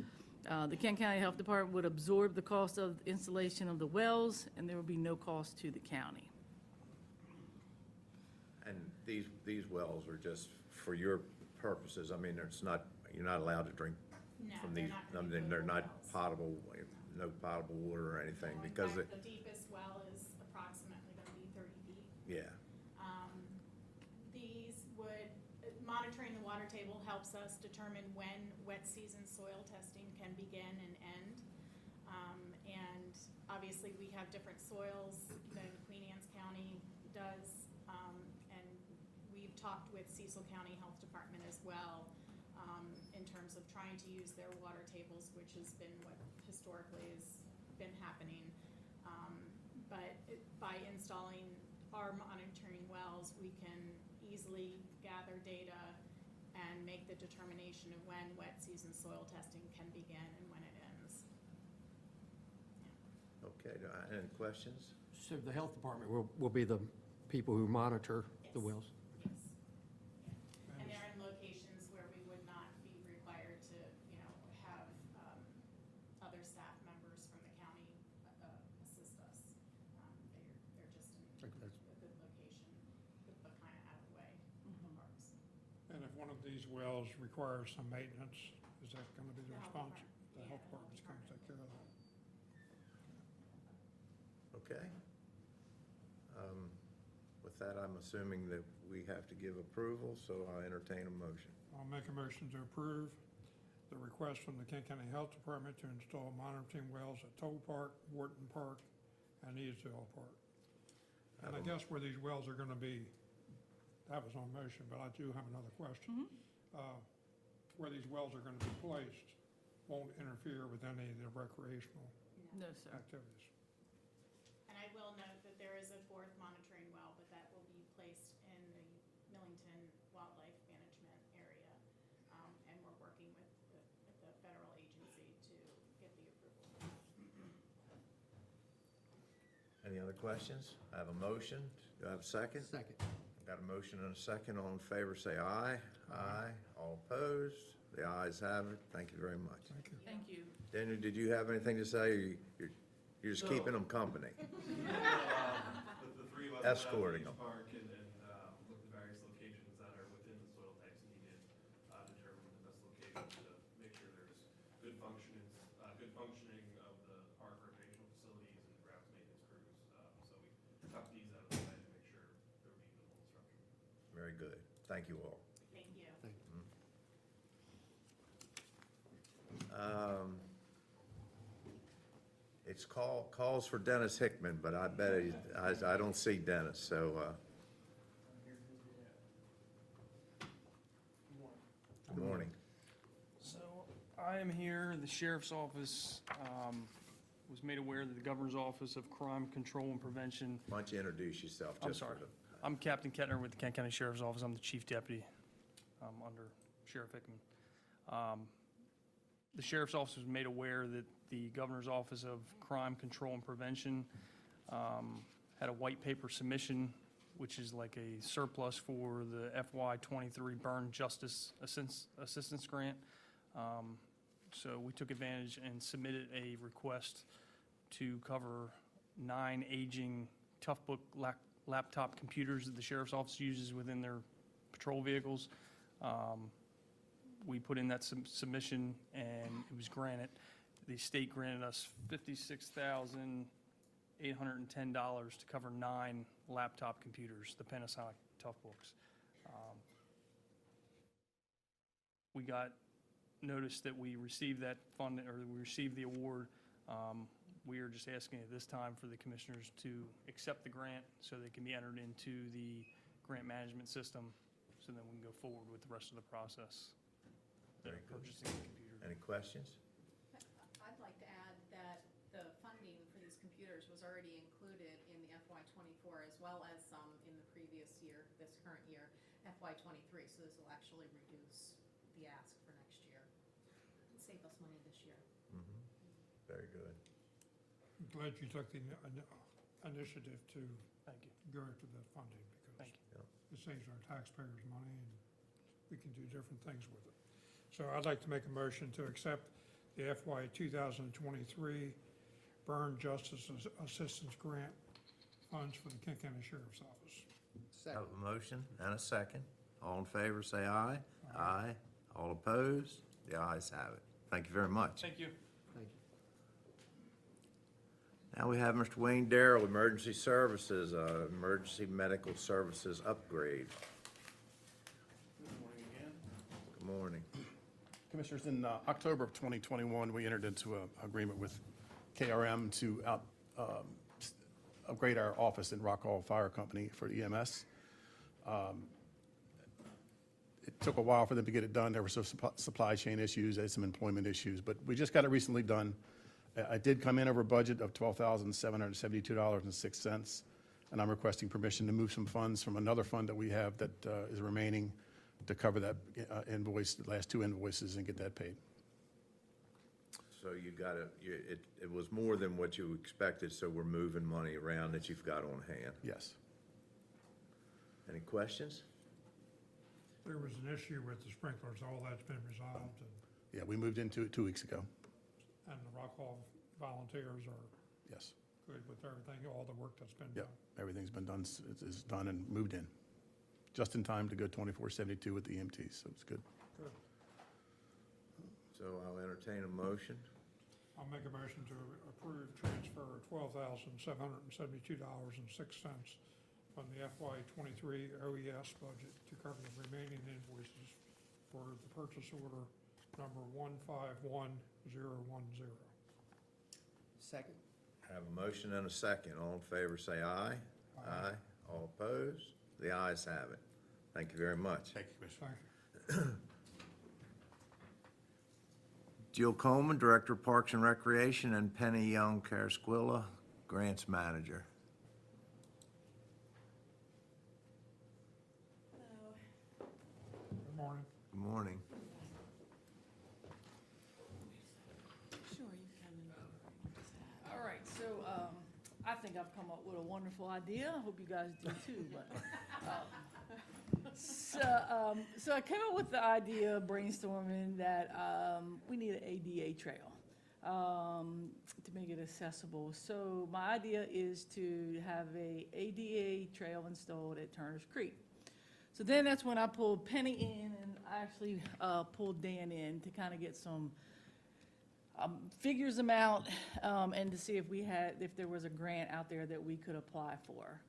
The Kent County Health Department would absorb the cost of installation of the wells, and there will be no cost to the county. And these wells are just for your purposes. I mean, you're not allowed to drink from these. They're not potable, no potable water or anything because the deepest well is approximately going to be 30 feet. Yeah. Monitoring the water table helps us determine when wet season soil testing can begin and end. And obviously we have different soils than Queen Anne's County does. And we've talked with Cecil County Health Department as well in terms of trying to use their water tables, which has been what historically has been happening. By installing our monitoring wells, we can easily gather data and make the determination of when wet season soil testing can begin and when it ends. Okay, any questions? So the health department will be the people who monitor the Yes. wells? Yes. And they're in locations where we would not be required to, have other staff members from the county assist us. They're just in a good location, but kind of out of the way of the parks. And if one of these wells requires some maintenance, is that going to be the The health response? department. The Yeah, health department's going to take care of that. Okay. With that, I'm assuming that we have to give approval, so I entertain a motion. I'll make a motion to approve the request from the Kent County Health Department to install monitoring wells at Toll Park, Wharton Park, and Eastville Park. And I guess where these wells are gonna be, that was on motion, but I do have another question. Where these wells are gonna be placed won't interfere with any of the recreational No, sir. activities. And I will note that there is a fourth monitoring well, but that will be placed in the Millington Wildlife Management area. And we're working with the federal agency to get the approval. Any other questions? I have a motion. Do I have a second? Second. Got a motion and a second. All in favor, say aye. Aye. All opposed? The ayes have it. Thank you very much. Thank you. Thank you. Daniel, did you have anything to say? You're just keeping them company? The three of us Escorting went them. out to each park and looked at various locations that are within the soil types needed, determine the best location to make sure there's good functioning of the park recreational facilities and the grounds maintenance crews. So we took these out of the way to make sure they're meeting the whole structure. Very good. Thank you all. Thank you. It's calls for Dennis Hickman, but I bet I don't see Dennis, so, good morning. So I am here, the sheriff's office was made aware that the Governor's Office of Crime Control and Prevention. Why don't you introduce yourself? I'm just for sorry. the- I'm Captain Kettner with the Kent County Sheriff's Office. I'm the chief deputy under Sheriff Hickman. The sheriff's office was made aware that the Governor's Office of Crime Control and Prevention had a white paper submission, which is like a surplus for the FY23 Burn Justice Assistance Grant. So we took advantage and submitted a request to cover 9 aging Toughbook laptop computers that the sheriff's office uses within their patrol vehicles. We put in that submission and it was granted. The state granted us $56,810 to cover 9 laptop computers, the Panasonic Toughbooks. We got notice that we received that fund, or we received the award. We are just asking at this time for the commissioners to accept the grant so they can be entered into the grant management system, so then we can go forward with the rest of the process. Very good. Purchasing the computers. Any questions? I'd like to add that the funding for these computers was already included in the FY24 as well as some in the previous year, this current year, FY23. So this will actually reduce the ask for next year and save us money this year. Very good. I'm glad you took the initiative to Thank you. go after that funding, Thank because it saves our taxpayers money and we can do different things with it. So I'd like to make a motion to accept the FY 2023 Burn Justice Assistance Grant funds for the Kent County Sheriff's Office. Have a motion and a second. All in favor, say aye. Aye. All opposed? The ayes have it. Thank you very much. Thank you. Thank you. Now we have Mr. Wayne Darrell, Emergency Services, Emergency Medical Services Upgrade. Good morning again. Good morning. Commissioners, in October of 2021, we entered into an agreement with KRM to upgrade our office in Rock Hall Fire Company for EMS. It took a while for them to get it done. There were some supply chain issues, they had some employment issues, but we just got it recently done. I did come in over budget of $12,772.06, and I'm requesting permission to move some funds from another fund that we have that is remaining to cover that invoice, the last two invoices, and get that paid. So you got it was more than what you expected, so we're moving money around that you've got on hand. Yes. Any questions? There was an issue with the sprinklers, all that's been resolved, Yeah, we moved into it 2 weeks ago. and the Rock Hall volunteers are Yes. good with everything, all the work that's been Yep, done. everything's been done, is done and moved in. Just in time to go 24/72 with the EMTs, so it's good. Good. So I'll entertain a motion. I'll make a motion to approve transfer of $12,772.06 from the FY '23 OES budget to cover the remaining invoices for the purchase order number 151010. Second. I have a motion and a second. All in favor, say aye. Aye. All opposed? The ayes have it. Thank you very much. Thank you, Commissioner. Thank you. Jill Coleman, Director of Parks and Recreation, and Penny Young Carasquilla, Grants Manager. Good morning. Good morning. All right, so I think I've come up with a wonderful idea. I hope you guys do too. But so I came up with the idea, brainstorming, that we need an ADA trail to make it accessible. So my idea is to have a ADA trail installed at Turner's Creek. So then that's when I pulled Penny in, and I actually pulled Dan in to kind of get some figures them out, and to see if there was a grant out there that we could apply for.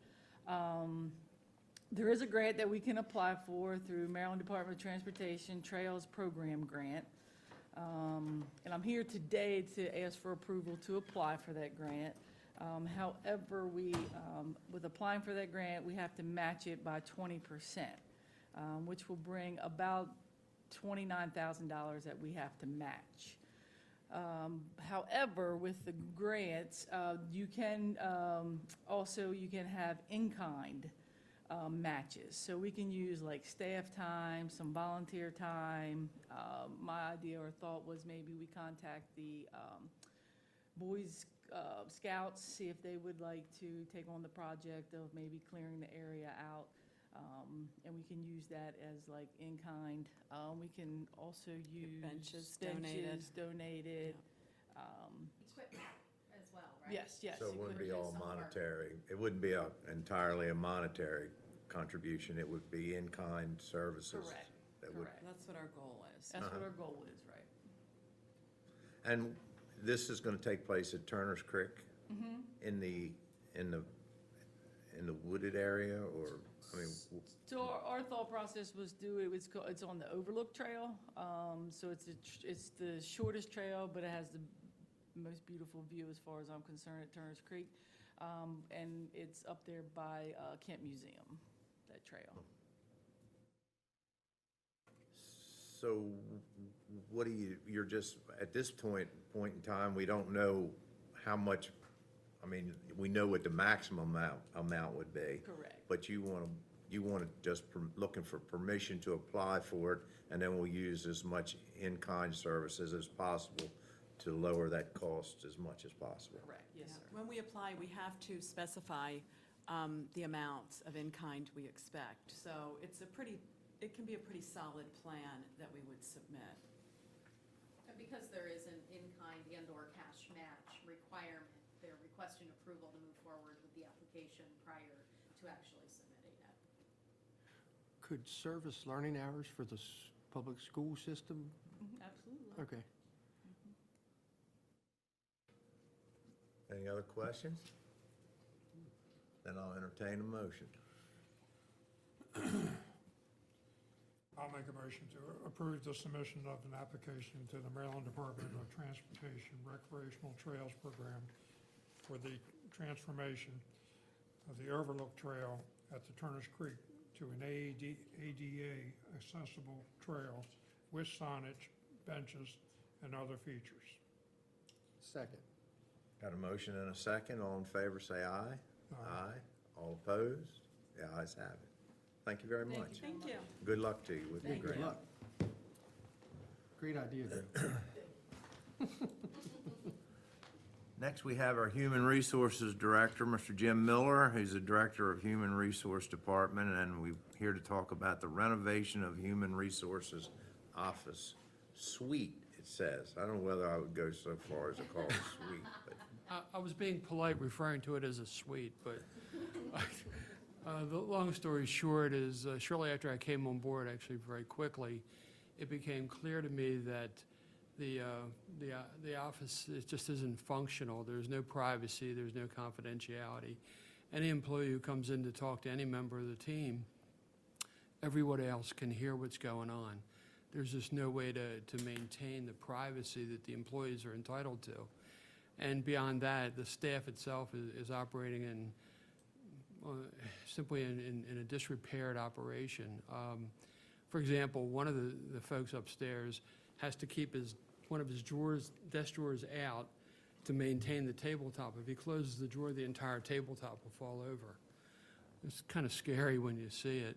There is a grant that we can apply for through Maryland Department of Transportation Trails Program Grant. And I'm here today to ask for approval to apply for that grant. However, with applying for that grant, we have to match it by 20%, which will bring about $29,000 that we have to match. However, with the grants, you can have in-kind matches. So we can use like staff time, some volunteer time. My idea or thought was maybe we contact the Boys Scouts, see if they would like to take on the project of maybe clearing the area out. And we can use that as like in-kind. We can also use benches donated. Equipment as well, right? Yes. So it wouldn't be all Some work. monetary. It wouldn't be entirely a monetary contribution. It would be in-kind services. Correct. That would. Correct. That's what our goal is. That's what our goal is, right? And this is going to take place at Turner's Creek? In the wooded area, or, I mean, So our thought process was it's on the Overlook Trail. So it's the shortest trail, but it has the most beautiful view as far as I'm concerned at Turner's Creek. And it's up there by Kent Museum, that trail. so what do you're just, at this point in time, we don't know how much, I mean, we know what the maximum amount would be. Correct. But you want to just looking for permission to apply for it, and then we'll use as much in-kind services as possible to lower that cost as much as possible. Correct, yes, sir. When we apply, we have to specify the amounts of in-kind we expect. So it can be a pretty solid plan that we would submit. And because there is an in-kind and/or cash match requirement, they're requesting approval to move forward with the application prior to actually submitting it. Could service learning hours for the public school system? Absolutely. Okay. Any other questions? Then I'll entertain a motion. I'll make a motion to approve the submission of an application to the Maryland Department of Transportation Recreational Trails Program for the transformation of the Overlook Trail at the Turner's Creek to an ADA accessible trail with signage, benches, and other features. Second. Got a motion and a second. All in favor, say aye. Aye. All opposed? The ayes have it. Thank you very much. Thank you. Good luck to you with your Thank you. grant. Good luck. Great idea, Joe. Next, we have our Human Resources Director, Mr. Jim Miller, who's the Director of Human Resource Department, and we're here to talk about the renovation of Human Resources Office Suite, it says. I don't know whether I would go so far as to call it a suite, but I was being polite referring to it as a suite, but the long story short is shortly after I came on board, actually very quickly, it became clear to me that the office it just isn't functional. There's no privacy. There's no confidentiality. Any employee who comes in to talk to any member of the team, everyone else can hear what's going on. There's just no way to maintain the privacy that the employees are entitled to. And beyond that, the staff itself is operating in simply in a disrepaired operation. For example, one of the folks upstairs has to keep one of his desk drawers out to maintain the tabletop. If he closes the drawer, the entire tabletop will fall over. It's kind of scary when you see it.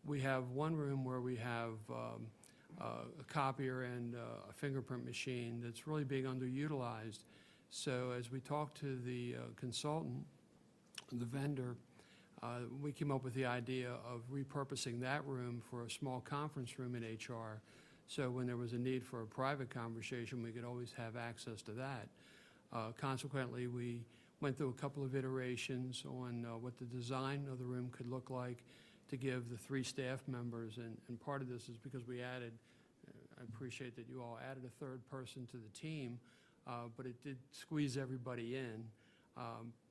We have one room where we have a copier and a fingerprint machine that's really being underutilized. So as we talked to the consultant, the vendor, we came up with the idea of repurposing that room for a small conference room in HR. So when there was a need for a private conversation, we could always have access to that. Consequently, we went through a couple of iterations on what the design of the room could look like to give the 3 staff members, and part of this is because we added, I appreciate that you all added a 3rd person to the team, but it did squeeze everybody in.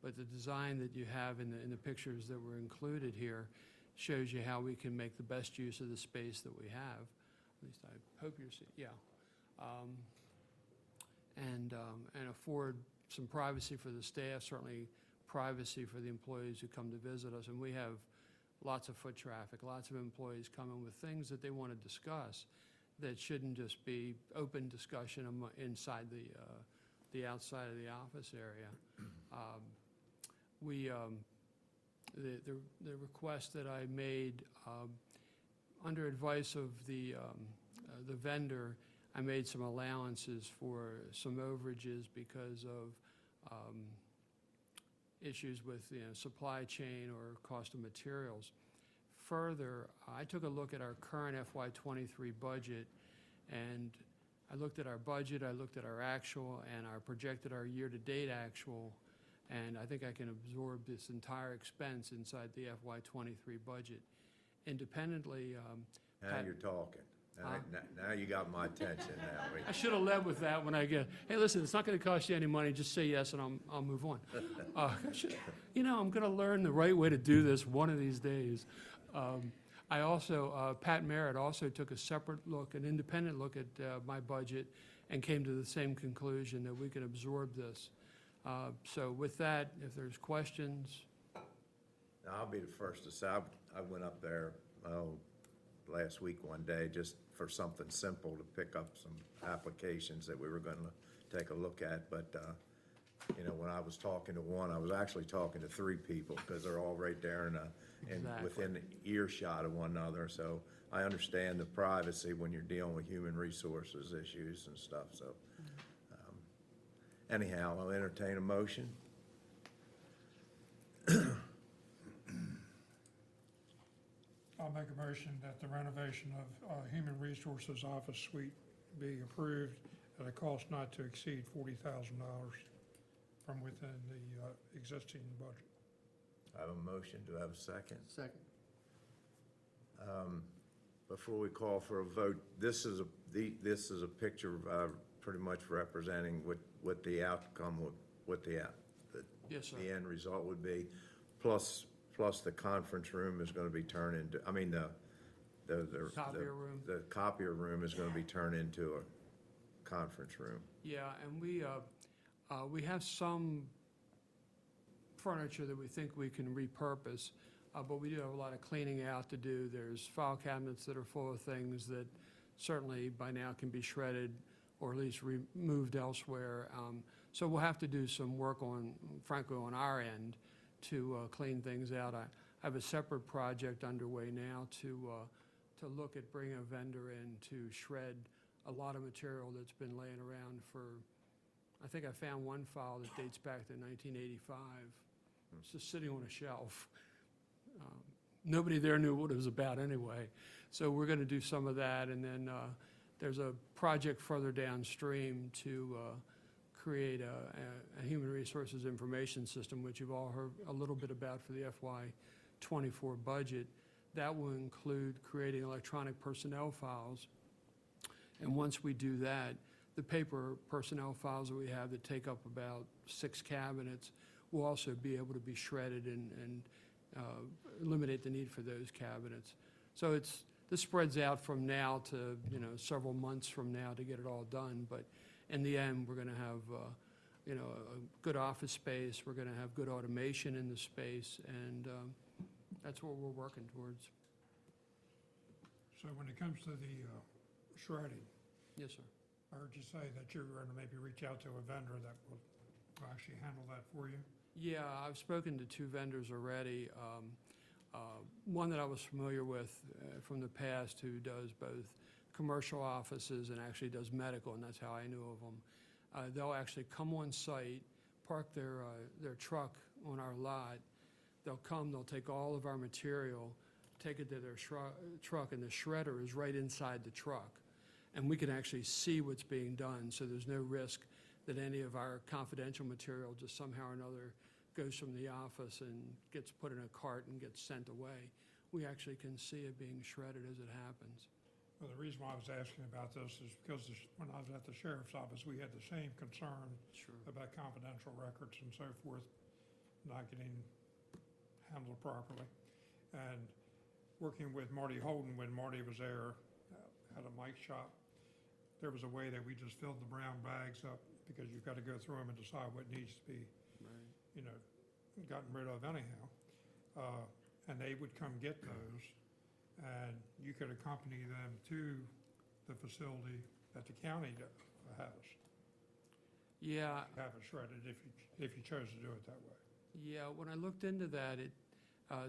But the design that you have in the pictures that were included here shows you how we can make the best use of the space that we have. At least I hope you're seeing, yeah. And afford some privacy for the staff, certainly privacy for the employees who come to visit us. And we have lots of foot traffic, lots of employees coming with things that they want to discuss that shouldn't just be open discussion inside the outside of the office area. The request that I made under advice of the vendor, I made some allowances for some overages because of issues with supply chain or cost of materials. Further, I took a look at our current FY23 budget, and I looked at our budget, I looked at our actual, and I projected our year-to-date actual, and I think I can absorb this entire expense inside the FY23 budget. Independently, now you're talking. Now you got my attention now. I should have led with that when I get, hey, listen, it's not going to cost you any money, just say yes and I'll move on. I'm going to learn the right way to do this one of these days. I also, Pat Merritt also took a separate look, an independent look at my budget and came to the same conclusion that we can absorb this. So with that, if there's questions. Now, I'll be the first to say, I went up there last week one day just for something simple to pick up some applications that we were going to take a look at. But, when I was talking to one, I was actually talking to 3 people because they're all right there Exactly. within earshot of one another. So I understand the privacy when you're dealing with human resources issues and stuff. So anyhow, I'll entertain a motion. I'll make a motion that the renovation of Human Resources Office Suite be approved at a cost not to exceed $40,000 from within the existing budget. I have a motion. Do I have a second? Second. Before we call for a vote, this is a picture pretty much representing what the outcome, what the Yes, sir. the end result would be, plus the conference room is going to be turned into, the Copier room. The copier room is going to be turned into a conference room. Yeah, and we have some furniture that we think we can repurpose, but we do have a lot of cleaning out to do. There's file cabinets that are full of things that certainly by now can be shredded or at least removed elsewhere. So we'll have to do some work on, frankly, on our end to clean things out. I have a separate project underway now to look at bringing a vendor in to shred a lot of material that's been laying around for, I think I found one file that dates back to 1985. It's just sitting on a shelf. Nobody there knew what it was about anyway. So we're going to do some of that, and then there's a project further downstream to create a human resources information system, which you've all heard a little bit about for the FY24 budget. That will include creating electronic personnel files. And once we do that, the paper personnel files that we have that take up about 6 cabinets will also be able to be shredded and eliminate the need for those cabinets. So this spreads out from now to, several months from now to get it all done. But in the end, we're going to have, a good office space. We're going to have good automation in the space, and that's what we're working towards. So when it comes to the shredding, Yes, sir. I heard you say that you're going to maybe reach out to a vendor that will actually handle that for you. Yeah, I've spoken to 2 vendors already. One that I was familiar with from the past who does both commercial offices and actually does medical, and that's how I knew of them. They'll actually come on site, park their truck on our lot. They'll come, they'll take all of our material, take it to their truck, and the shredder is right inside the truck. And we can actually see what's being done, so there's no risk that any of our confidential material just somehow or another goes from the office and gets put in a cart and gets sent away. We actually can see it being shredded as it happens. Well, the reason why I was asking about this is because when I was at the sheriff's office, we had the same concern about confidential records and so forth not getting handled properly. And working with Marty Holden when Marty was there at a mic shop, there was a way that we just filled the brown bags up because you've got to go through them and decide what needs to be, gotten rid of anyhow. And they would come get those, and you could accompany them to the facility that the county has. Yeah. Have it shredded if you chose to do it that way. Yeah, when I looked into that, it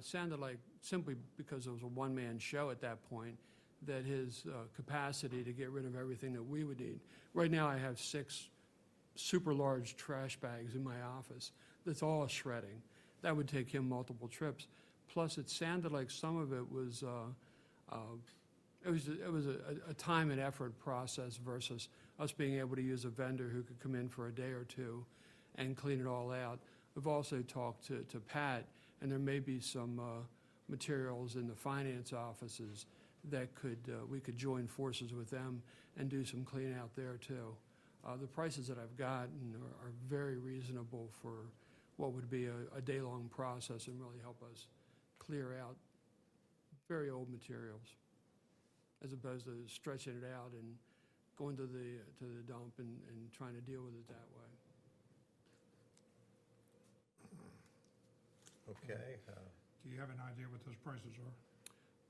sounded like, simply because it was a one-man show at that point, that his capacity to get rid of everything that we would need. Right now, I have 6 super large trash bags in my office that's all shredding. That would take him multiple trips. Plus, it sounded like some of it was a time and effort process versus us being able to use a vendor who could come in for a day or 2 and clean it all out. We've also talked to Pat, and there may be some materials in the finance offices that we could join forces with them and do some clean out there too. The prices that I've gotten are very reasonable for what would be a day-long process and really help us clear out very old materials, as opposed to stretching it out and going to the dump and trying to deal with it that way. Okay. Do you have an idea what those prices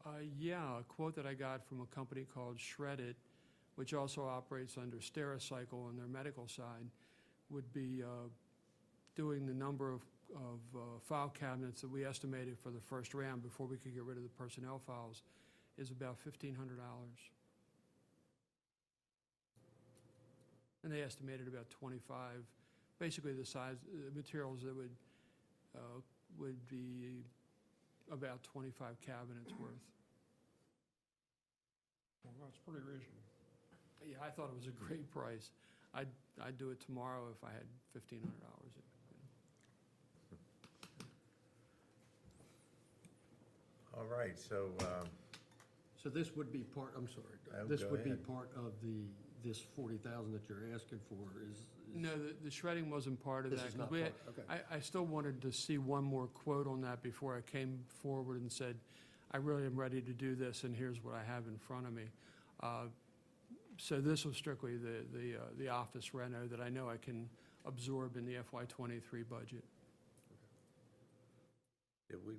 are? Yeah, a quote that I got from a company called Shred-It, which also operates under Stericycle on their medical side, would be doing the number of file cabinets that we estimated for the first round before we could get rid of the personnel files is about $1,500. And they estimated about 25, basically the size, materials that would be about 25 cabinets worth. Well, that's pretty reasonable. Yeah, I thought it was a great price. I'd do it tomorrow if I had $1,500. All right, so, So this would be part, I'm sorry, Oh, this go would be ahead. part of this 40,000 that you're asking for is? No, the shredding wasn't part of This that. is 'cause not we part, had- okay. I still wanted to see one more quote on that before I came forward and said, I really am ready to do this, and here's what I have in front of me. So this was strictly the office reno that I know I can absorb in the FY23 budget. did we,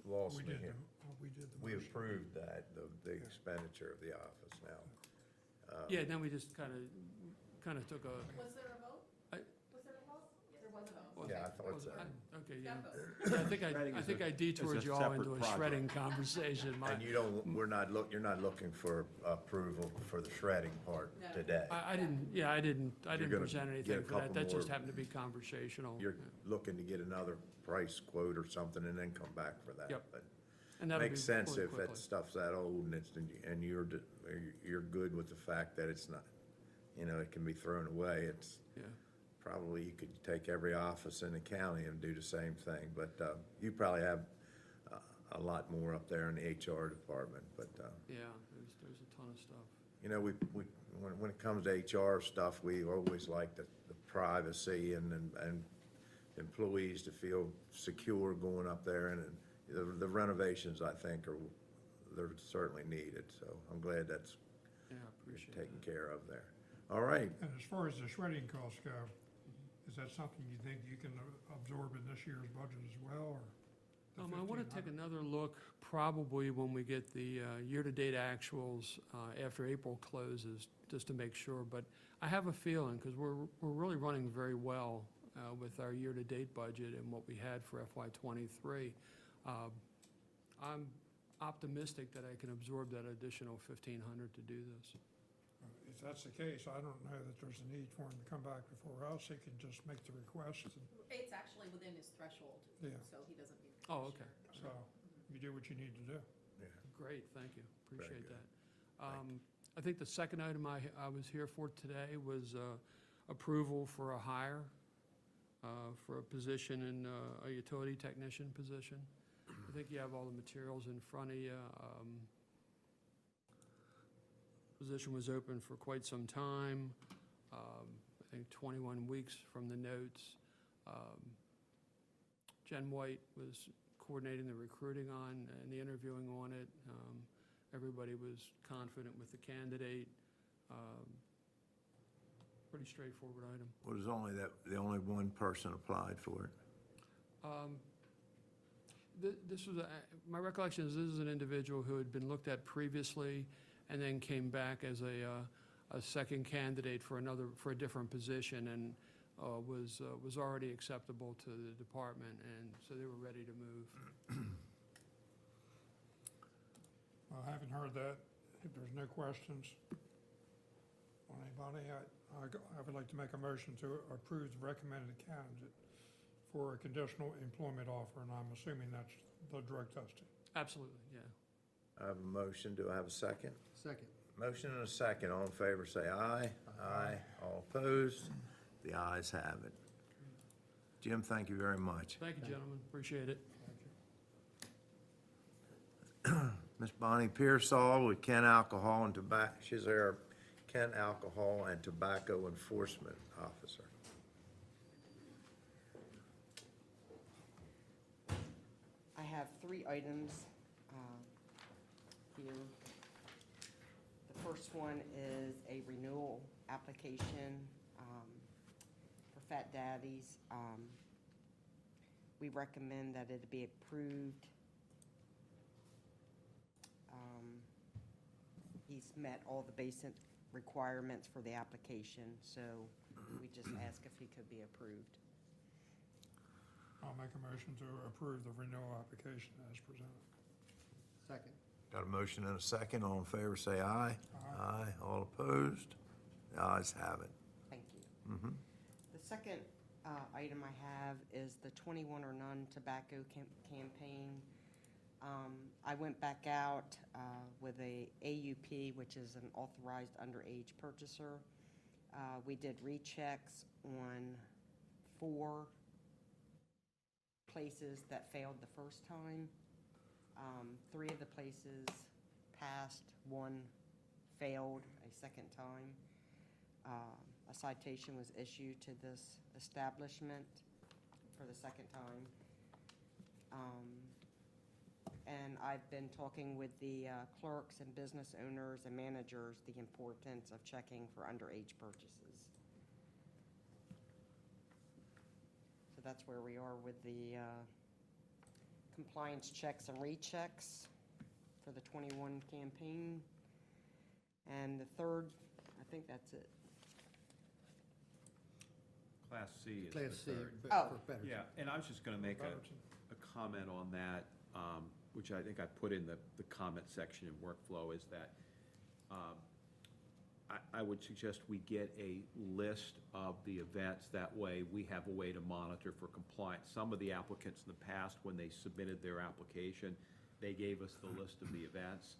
lost We me did, here. we did the We motion. approved that, the expenditure of the office now. Yeah, then we just kind of took a, Was there a vote? Yeah, I thought so. Okay, yeah. I think I detoured you all into a shredding conversation. And you don't, you're not looking for approval for the shredding part today. I didn't gonna present get a anything for that. couple That just more- happened to be conversational. You're looking to get another price quote or something and then come back for that. Yep. But And that'll makes be sense fully if that quickly. stuff's that old and you're good with the fact that it's not, it can be thrown away. It's Yeah. probably, you could take every office in the county and do the same thing, but you probably have a lot more up there in the HR department, but Yeah, there's a ton of stuff. when it comes to HR stuff, we always like the privacy and employees to feel secure going up there, and the renovations, I think, they're certainly needed, so I'm glad that's Yeah, appreciate taken that. care of there. All right, And as far as the shredding costs go, is that something you think you can absorb in this year's budget as well, or? the I want to take 1,500? another look, probably when we get the year-to-date actuals after April closes, just to make sure. But I have a feeling, because we're really running very well with our year-to-date budget and what we had for FY '23. I'm optimistic that I can absorb that additional 1,500 to do this. If that's the case, I don't know that there's a need for him to come back before us. He can just make the request, and It's actually within his threshold, Yeah. so he doesn't need. Oh, okay. so you do what you need to do. Great, thank you, appreciate good. that. I think the second item I was here for today was approval for a hire for a position in a utility technician position. I think you have all the materials in front of you. Position was open for quite some time, I think 21 weeks from the notes. Jen White was coordinating the recruiting on and the interviewing on it. Everybody was confident with the candidate. Pretty straightforward item. well, there's only the only one person applied for it. This was, my recollection is this is an individual who had been looked at previously and then came back as a second candidate for a different position, and was already acceptable to the department, and so they were ready to move. I haven't heard that. If there's no questions on anybody, I would like to make a motion to approve the recommended candidate for a conditional employment offer, and I'm assuming that's the drug testing. Absolutely, yeah. I have a motion, do I have a second? Second. Motion and a second, all in favor say aye. Aye. All opposed? The ayes have it. Jim, thank you very much. Thank you, gentlemen, appreciate it. Miss Bonnie Pearsall with Kent Alcohol and Tobacco, she's our Kent Alcohol and Tobacco Enforcement Officer. I have 3 items here. The first one is a renewal application for Fat Daddy's. We recommend that it be approved. He's met all the basic requirements for the application, so we just ask if he could be approved. I'll make a motion to approve the renewal application as presented. Second. Got a motion and a second, all in favor say aye. Aye. All opposed? The ayes have it. Thank you. The second item I have is the 21 or None tobacco campaign. I went back out with a AUP, which is an authorized underage purchaser. We did rechecks on 4 places that failed the first time. 3 of the places passed, 1 failed a second time. A citation was issued to this establishment for the second time. And I've been talking with the clerks and business owners and managers the importance of checking for underage purchases. So that's where we are with the compliance checks and rechecks for the 21 campaign. And the third, I think that's it. Class C is Class the C, third. for better. Yeah, and I was just gonna make a comment on that, which I think I put in the comment section in workflow, is that I would suggest we get a list of the events. That way, we have a way to monitor for compliance. Some of the applicants in the past, when they submitted their application, they gave us the list of the events.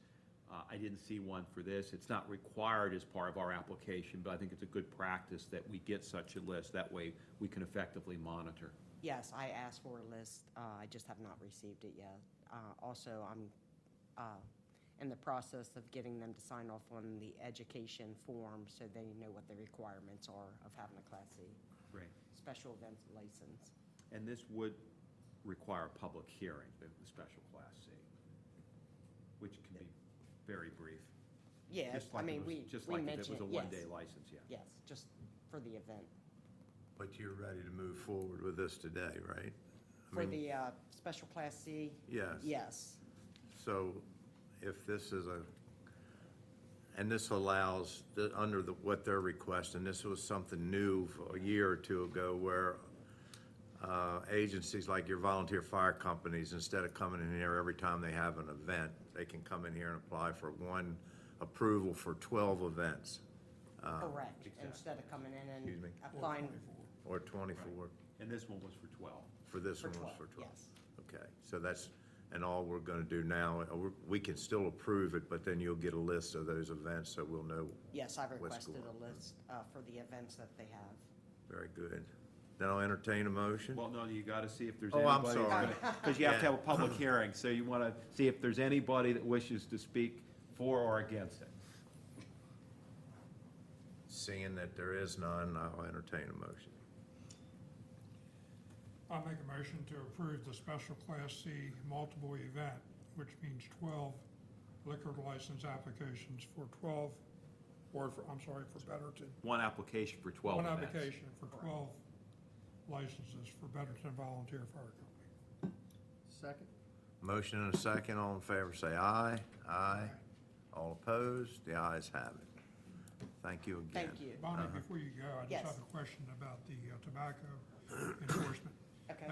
I didn't see one for this. It's not required as part of our application, but I think it's a good practice that we get such a list. That way, we can effectively monitor. Yes, I asked for a list, I just have not received it yet. Also, I'm in the process of getting them to sign off on the education form so they know what the requirements are of having a Class C Great. special events license. And this would require a public hearing, the special Class C, which can be very brief. Yeah, Just I like it mean, was- Just we like if it mentioned, was a yes. one-day license, yeah. Yes, just for the event. But you're ready to move forward with this today, right? I For mean, the special Class C? Yes. Yes. So if this is and this allows, under what they're requesting, this was something new a year or two ago where agencies like your volunteer fire companies, instead of coming in here every time they have an event, they can come in here and apply for one approval for 12 events. Correct, instead of coming in and Excuse me. applying. Or 24. And this one was for 12. For this For one was 12, for 12? yes. Okay, so and all we're gonna do now, we can still approve it, but then you'll get a list of those events, so we'll know. Yes, I've what's requested going a on. list for the events that they have. Very good. Then I'll entertain a motion. Well, no, you gotta see if there's Oh, anybody. I'm sorry. Because you have to Yeah. have a public hearing, so you wanna see if there's anybody that wishes to speak for or against it. Seeing that there is none, I'll entertain a motion. I'll make a motion to approve the special Class C multiple event, which means 12 liquor license applications for 12, or for, I'm sorry, for Betterton. One application for 12 One events. application for 12 licenses for Betterton Volunteer Fire Company. Second? Motion and a second, all in favor say aye. Aye. All opposed, the ayes have it. Thank you again. Thank you. Bonnie, before you go, I Yes. just have a question about the tobacco enforcement. Okay,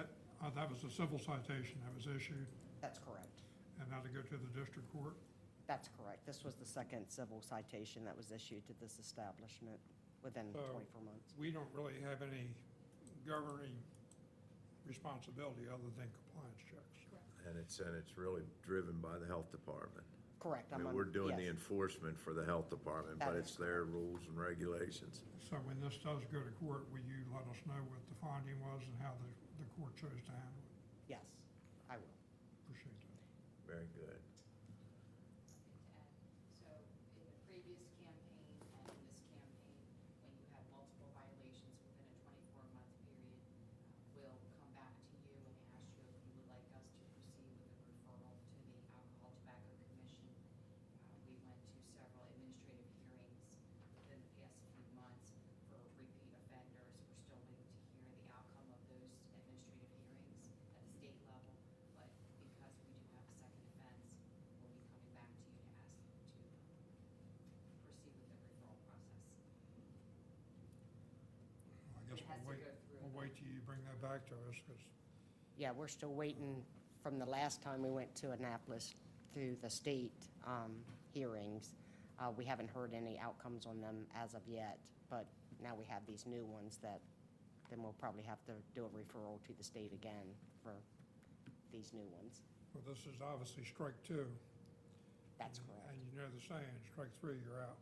That was a civil citation that was issued, that's correct. and now to go to the district court. That's correct. This was the second civil citation that was issued to this establishment within So- 24 months. We don't really have any governing responsibility other than compliance checks. And it's really driven by the health department. Correct. I mean, I'm we're doing the yes. enforcement for the health department, That but is it's their rules and regulations. So when this does go to court, will you let us know what the finding was and how the court chose to handle it? Yes, I will. Appreciate that. Very good. So in the previous campaign and in this campaign, when you have multiple violations within a 24-month period, we'll come back to you and ask you if you would like us to proceed with a referral to the Alcohol Tobacco Commission. We went to several administrative hearings within the past few months for repeat offenders. We're still waiting to hear the outcome of those administrative hearings at the state level, but because we do have a second offense, we'll be coming back to you to ask to proceed with the referral process. I guess It has to go through we'll wait till you bring that back to us, because Yeah, we're still waiting from the last time we went to Annapolis through the state hearings. We haven't heard any outcomes on them as of yet, but now we have these new ones that, then we'll probably have to do a referral to the state again for these new ones. well, this is obviously strike two. That's correct. And you know the saying, strike three, you're out.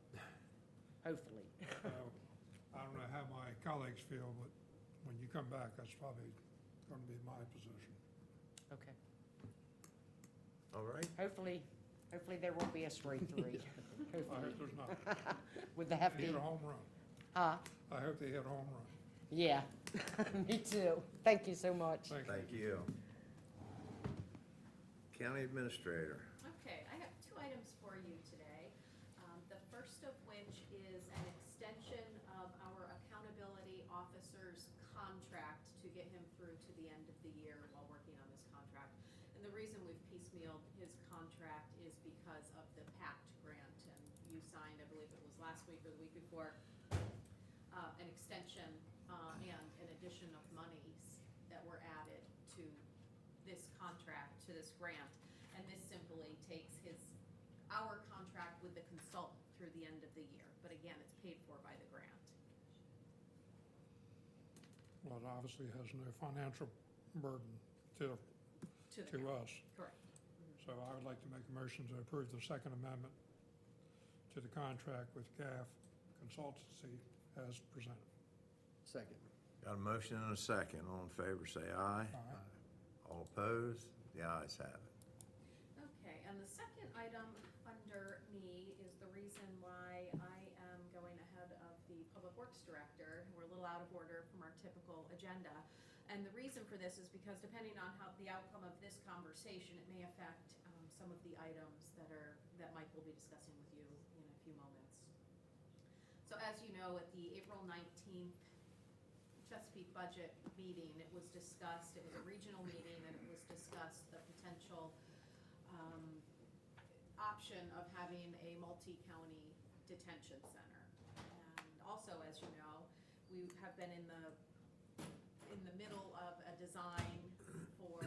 Hopefully. So, I don't know how my colleagues feel, but when you come back, that's probably going to be my position. Okay. All right? Hopefully there won't be a straight three. I hope there's not. With the They hefty, hit a home run. huh? I hope they hit a home run. Yeah, me too. Thank you so much. Thank you. County Administrator. Okay, I have two items for you today. The first of which is an extension of our accountability officer's contract to get him through to the end of the year while working on this contract. And the reason we've piecemealed his contract is because of the PACT grant. And you signed, I believe it was last week or the week before, an extension and an addition of monies that were added to this contract, to this grant. And this simply takes our contract with the consultant through the end of the year. But again, it's paid for by the grant. Well, it obviously has no financial burden to To the county. us. Correct. So I would like to make a motion to approve the Second Amendment to the contract with GAF Consultancy as presented. Second. Got a motion and a second. All in favor, say aye. Aye. All opposed? The ayes have it. Okay, and the second item under me is the reason why I am going ahead of the Public Works Director. We're a little out of order from our typical agenda. And the reason for this is because depending on how the outcome of this conversation, it may affect some of the items that Mike will be discussing with you in a few moments. So as you know, at the April 19th Chesapeake budget meeting, it was discussed, it was a regional meeting, and it was discussed the potential option of having a multi-county detention center. And also, as you know, we have been in the middle of a design for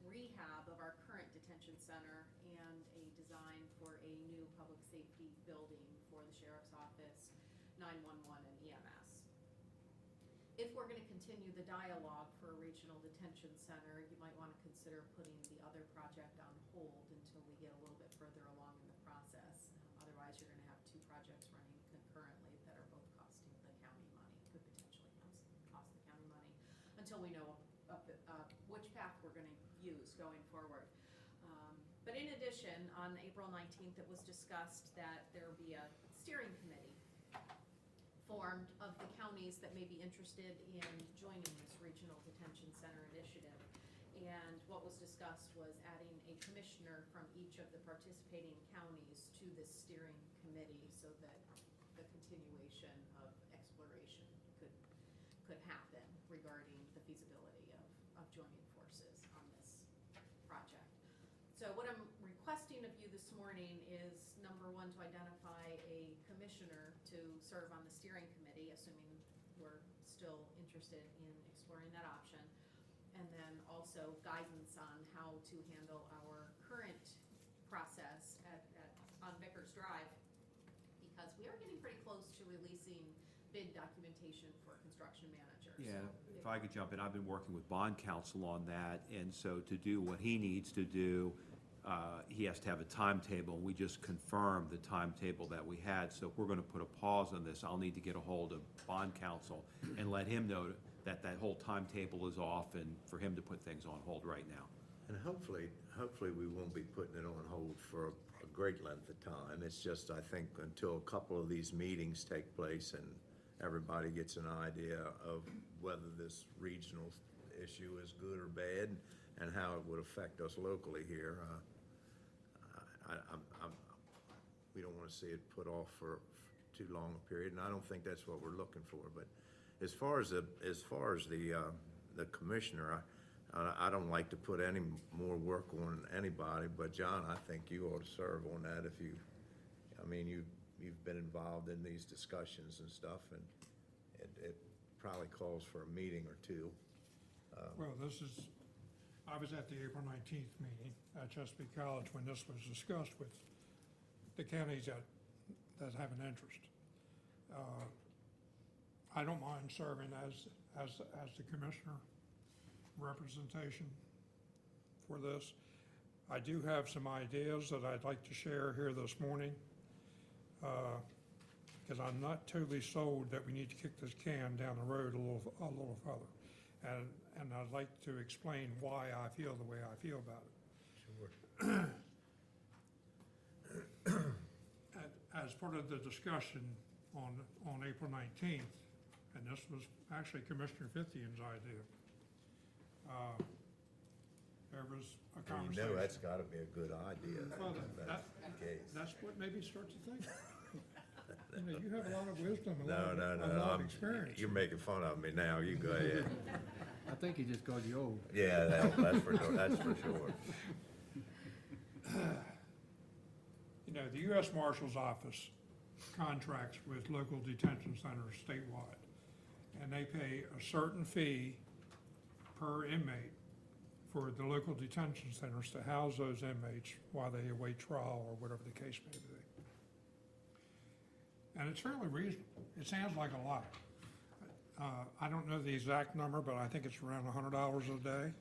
rehab of our current detention center and a design for a new public safety building for the sheriff's office, 911, and EMS. If we're going to continue the dialogue for a regional detention center, you might want to consider putting the other project on hold until we get a little bit further along in the process. Otherwise, you're going to have two projects running concurrently that are both costing the county money, could potentially cost the county money, until we know which path we're going to use going forward. But in addition, on April 19th, it was discussed that there be a steering committee formed of the counties that may be interested in joining this regional detention center initiative. And what was discussed was adding a commissioner from each of the participating counties to this steering committee so that the continuation of exploration could happen regarding the feasibility of joining forces on this project. So what I'm requesting of you this morning is, number one, to identify a commissioner to serve on the steering committee, assuming we're still interested in exploring that option. And then also guidance on how to handle our current process on Vickers Drive, because we are getting pretty close to releasing bid documentation for construction manager. Yeah, So if I could jump in, I've been working with bond counsel on that, and so to do what he needs to do, he has to have a timetable, and we just confirmed the timetable that we had. So if we're going to put a pause on this, I'll need to get a hold of bond counsel and let him know that that whole timetable is off, and for him to put things on hold right now. And hopefully we won't be putting it on hold for a great length of time. It's just, I think, until a couple of these meetings take place and everybody gets an idea of whether this regional issue is good or bad and how it would affect us locally here. We don't want to see it put off for too long a period, and I don't think that's what we're looking for. But as far as the commissioner, I don't like to put any more work on anybody, but John, I think you ought to serve on that if you, you've been involved in these discussions and stuff, and it probably calls for a meeting or two. Well, I was at the April 19th meeting at Chesapeake College when this was discussed with the counties that have an interest. I don't mind serving as the commissioner representation for this. I do have some ideas that I'd like to share here this morning, because I'm not totally sold that we need to kick this can down the road a little further. And I'd like to explain why I feel the way I feel about it. Sure. As part of the discussion on April 19th, and this was actually Commissioner Fithian's idea, there was a conversation. You know that's got to be a good idea. Well, That's the case. that's what maybe starts to think. You have a lot of wisdom, a No, lot of experience. you're making fun of me now. You go ahead. I think he just called you old. Yeah, that's for sure. The U.S. Marshal's Office contracts with local detention centers statewide. and they pay a certain fee per inmate for the local detention centers to house those inmates while they await trial or whatever the case may be. And it's fairly reasonable. It sounds like a lot. I don't know the exact number, but I think it's around $100 a day.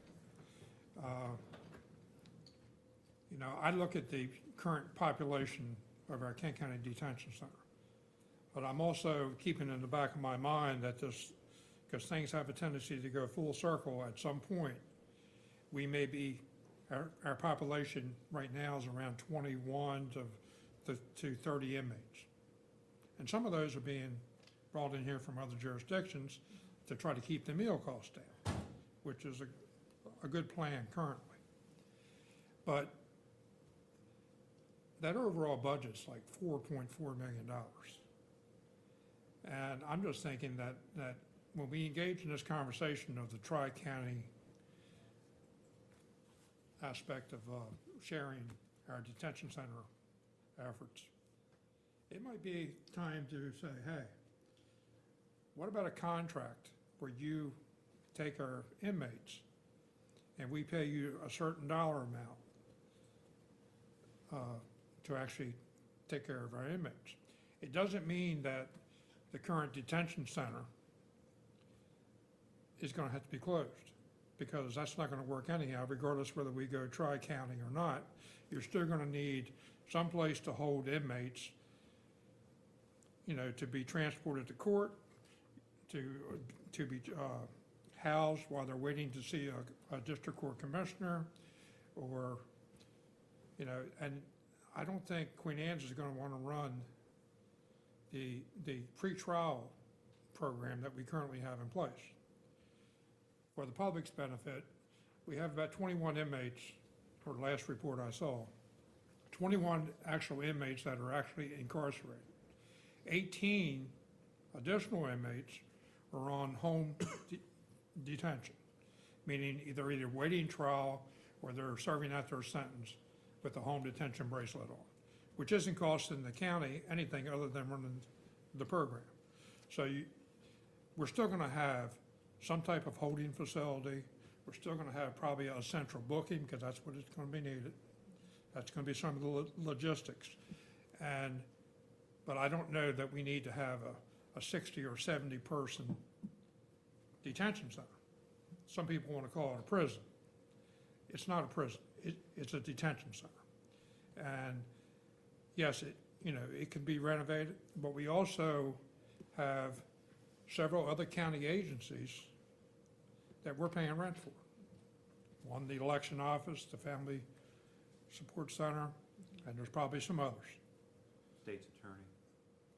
You know, I look at the current population of our Kent County Detention Center, but I'm also keeping in the back of my mind that this, because things have a tendency to go full circle at some point, we may be, our population right now is around 21 to 30 inmates. And some of those are being brought in here from other jurisdictions to try to keep the meal costs down, which is a good plan currently. But that overall budget's like $4.4 million. And I'm just thinking that when we engage in this conversation of the Tri-County aspect of sharing our detention center efforts, it might be time to say, hey, what about a contract where you take our inmates and we pay you a certain dollar amount to actually take care of our inmates? It doesn't mean that the current detention center is going to have to be closed, because that's not going to work anyhow, regardless whether we go Tri-County or not. You're still going to need some place to hold inmates, you know, to be transported to court, to be housed while they're waiting to see a district court commissioner, or, you know, and I don't think Queen Anne's is going to want to run the pretrial program that we currently have in place. For the public's benefit, we have about 21 inmates, or the last report I saw, 21 actual inmates that are actually incarcerated. 18 additional inmates are on home detention, meaning either waiting trial or they're serving out their sentence with a home detention bracelet on, which isn't costing the county anything other than running the program. So we're still going to have some type of holding facility. We're still going to have probably a central booking, because that's what it's going to be needed. That's going to be some of the logistics. But I don't know that we need to have a 60 or 70 person detention center. Some people want to call it a prison. It's not a prison. It's a detention center. And yes, it can be renovated, but we also have several other county agencies that we're paying rent for. One, the election office, the family support center, and there's probably some others. State's attorney.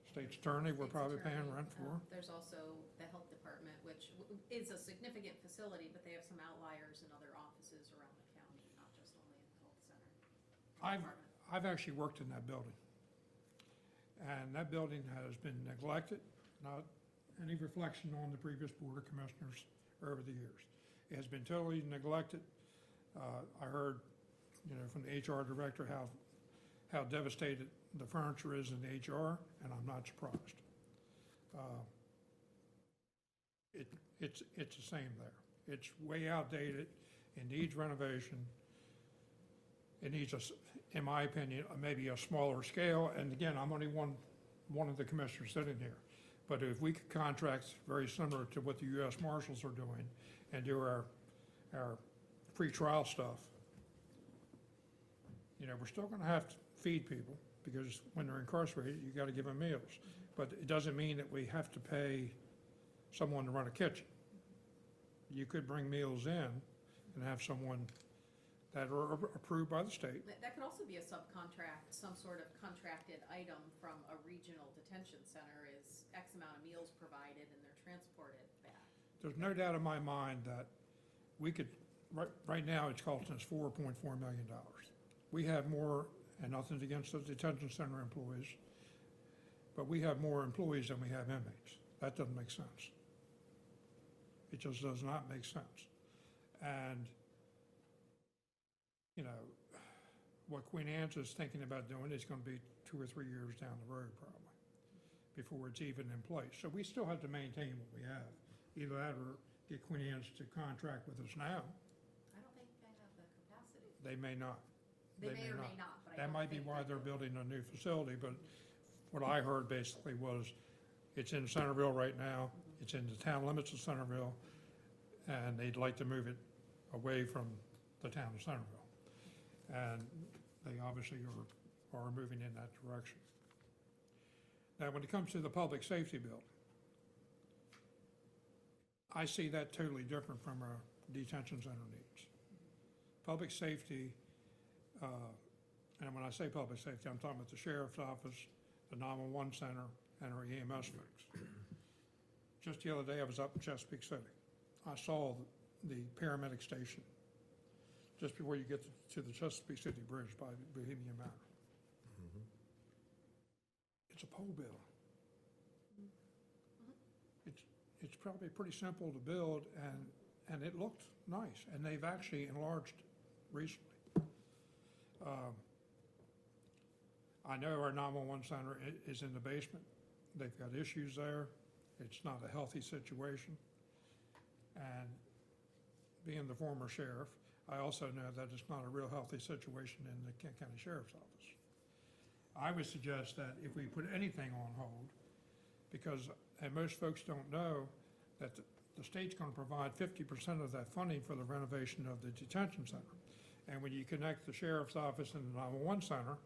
State's attorney, we're probably paying rent for. There's also the health department, which is a significant facility, but they have some outliers in other offices around the county, not just only in the health center. I've actually worked in that building. And that building has been neglected, not any reflection on the previous Board of Commissioners over the years. It has been totally neglected. I heard, from the HR director how devastated the furniture is in HR, and I'm not surprised. It's the same there. It's way outdated. It needs renovation. It needs, in my opinion, maybe a smaller scale. And again, I'm only one of the commissioners sitting here. But if we could contract very similar to what the U.S. Marshals are doing and do our pre-trial stuff, we're still going to have to feed people, because when they're incarcerated, you got to give them meals. But it doesn't mean that we have to pay someone to run a kitchen. You could bring meals in and have someone that are approved by the state. That could also be a subcontract, some sort of contracted item from a regional detention center is X amount of meals provided and they're transported back. There's no doubt in my mind that we could, right now it's costing us $4.4 million. We have more, and nothing against the detention center employees, but we have more employees than we have inmates. That doesn't make sense. It just does not make sense. And what Queen Anne's is thinking about doing is going to be 2 or 3 years down the road probably, before it's even in place. So we still have to maintain what we have. Either that or get Queen Anne's to contract with us now. I don't think they have the capacity. They may not. They may or may not, but I That don't might be think why they they're do. building a new facility, but what I heard basically was, it's in Centerville right now, it's in the town limits of Centerville, and they'd like to move it away from the town of Centerville. And they obviously are moving in that direction. Now, when it comes to the public safety bill, I see that totally different from our detention center needs. Public safety, and when I say public safety, I'm talking about the sheriff's office, the 911 center, and our EMS folks. Just the other day, I was up in Chesapeake City. I saw the paramedic station just before you get to the Chesapeake City Bridge by Bohemian Manor. It's a pole build. It's probably pretty simple to build, and it looked nice, and they've actually enlarged recently. I know our 911 center is in the basement. They've got issues there. It's not a healthy situation. And being the former sheriff, I also know that it's not a real healthy situation in the Kent County Sheriff's Office. I would suggest that if we put anything on hold, because, and most folks don't know, that the state's gonna provide 50% of that funding for the renovation of the detention center. And when you connect the sheriff's office and the 911 center,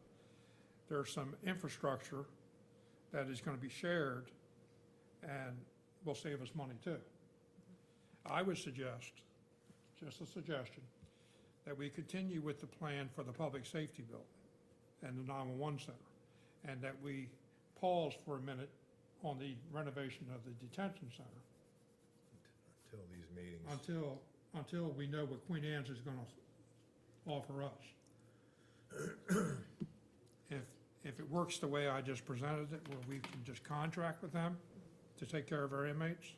there's some infrastructure that is gonna be shared and will save us money too. I would suggest, just a suggestion, that we continue with the plan for the public safety building and the 911 center, and that we pause for a minute on the renovation of the detention center Until these meetings. until we know what Queen Anne's is gonna offer us. If it works the way I just presented it, where we can just contract with them to take care of our inmates,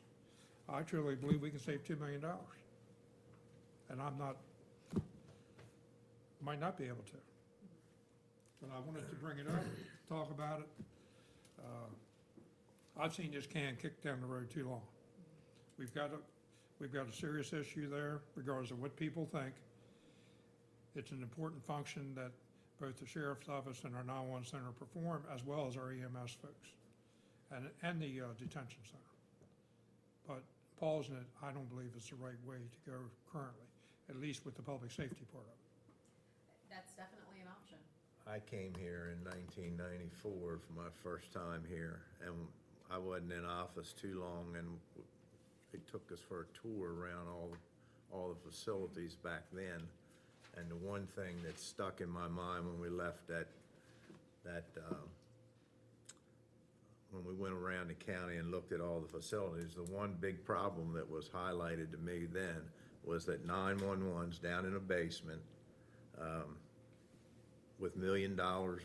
I truly believe we can save $2 million. And might not be able to. But I wanted to bring it up, talk about it. I've seen this can kicked down the road too long. We've got a serious issue there, regardless of what people think. It's an important function that both the sheriff's office and our 911 center perform, as well as our EMS folks, and the detention center. But pausing it, I don't believe is the right way to go currently, at least with the public safety part of it. That's definitely an option. I came here in 1994 for my first time here, and I wasn't in office too long, and they took us for a tour around all the facilities back then. And the one thing that stuck in my mind when we left when we went around the county and looked at all the facilities, the one big problem that was highlighted to me then was that 911's down in a basement, with $1 million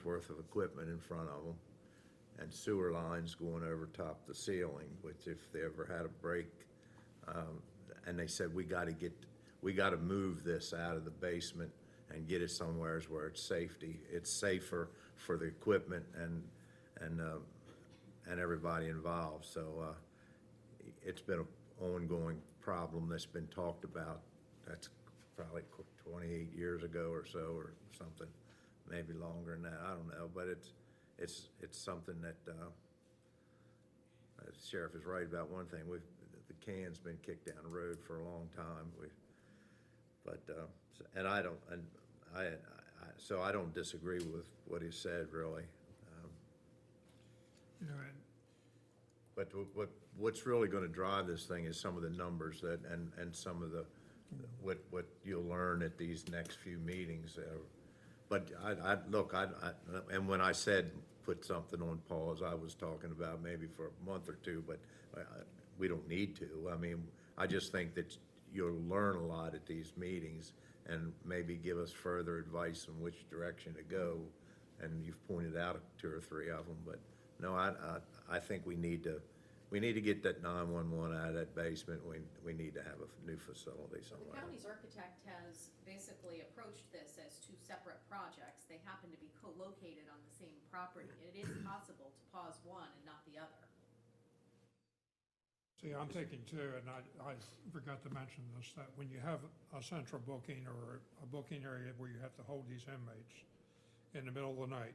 worth of equipment in front of them, and sewer lines going over top the ceiling, which if they ever had a break, and they said, we gotta move this out of the basement and get it somewhere where it's safer for the equipment and everybody involved. So, it's been an ongoing problem that's been talked about. That's probably 28 years ago or so, or something, maybe longer than that, I don't know, but it's something that, the sheriff is right about one thing, the can's been kicked down the road for a long time, so I don't disagree with what he said, really. You know, But what's really gonna drive this thing is some of the numbers and some of what you'll learn at these next few meetings. But and when I said put something on pause, I was talking about maybe for a month or two, but we don't need to. I mean, I just think that you'll learn a lot at these meetings and maybe give us further advice on which direction to go. And you've pointed out 2 or 3 of them, but no, I think we need to get that 911 out of that basement. We need to have a new facility The somewhere. county's architect has basically approached this as 2 separate projects. They happen to be co-located on the same property. It is possible to pause one and not the other. See, I'm thinking too, and I forgot to mention this, that when you have a central booking or a booking area where you have to hold these inmates in the middle of the night,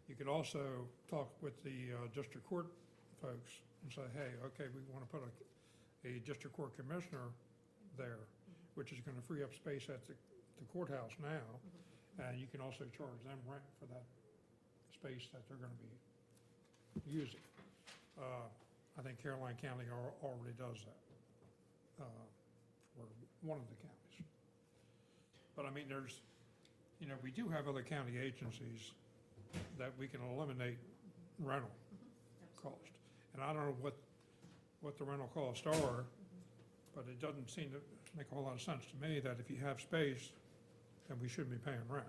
you could also talk with the district court folks and say, hey, okay, we want to put a district court commissioner there, which is going to free up space at the courthouse now, and you can also charge them rent for that space that they're going to be using. I think Caroline County already does that for one of the counties. But I mean, there's, we do have other county agencies that we can eliminate rental cost. And I don't know what the rental costs are, but it doesn't seem to make a whole lot of sense to me that if you have space, then we shouldn't be paying rent.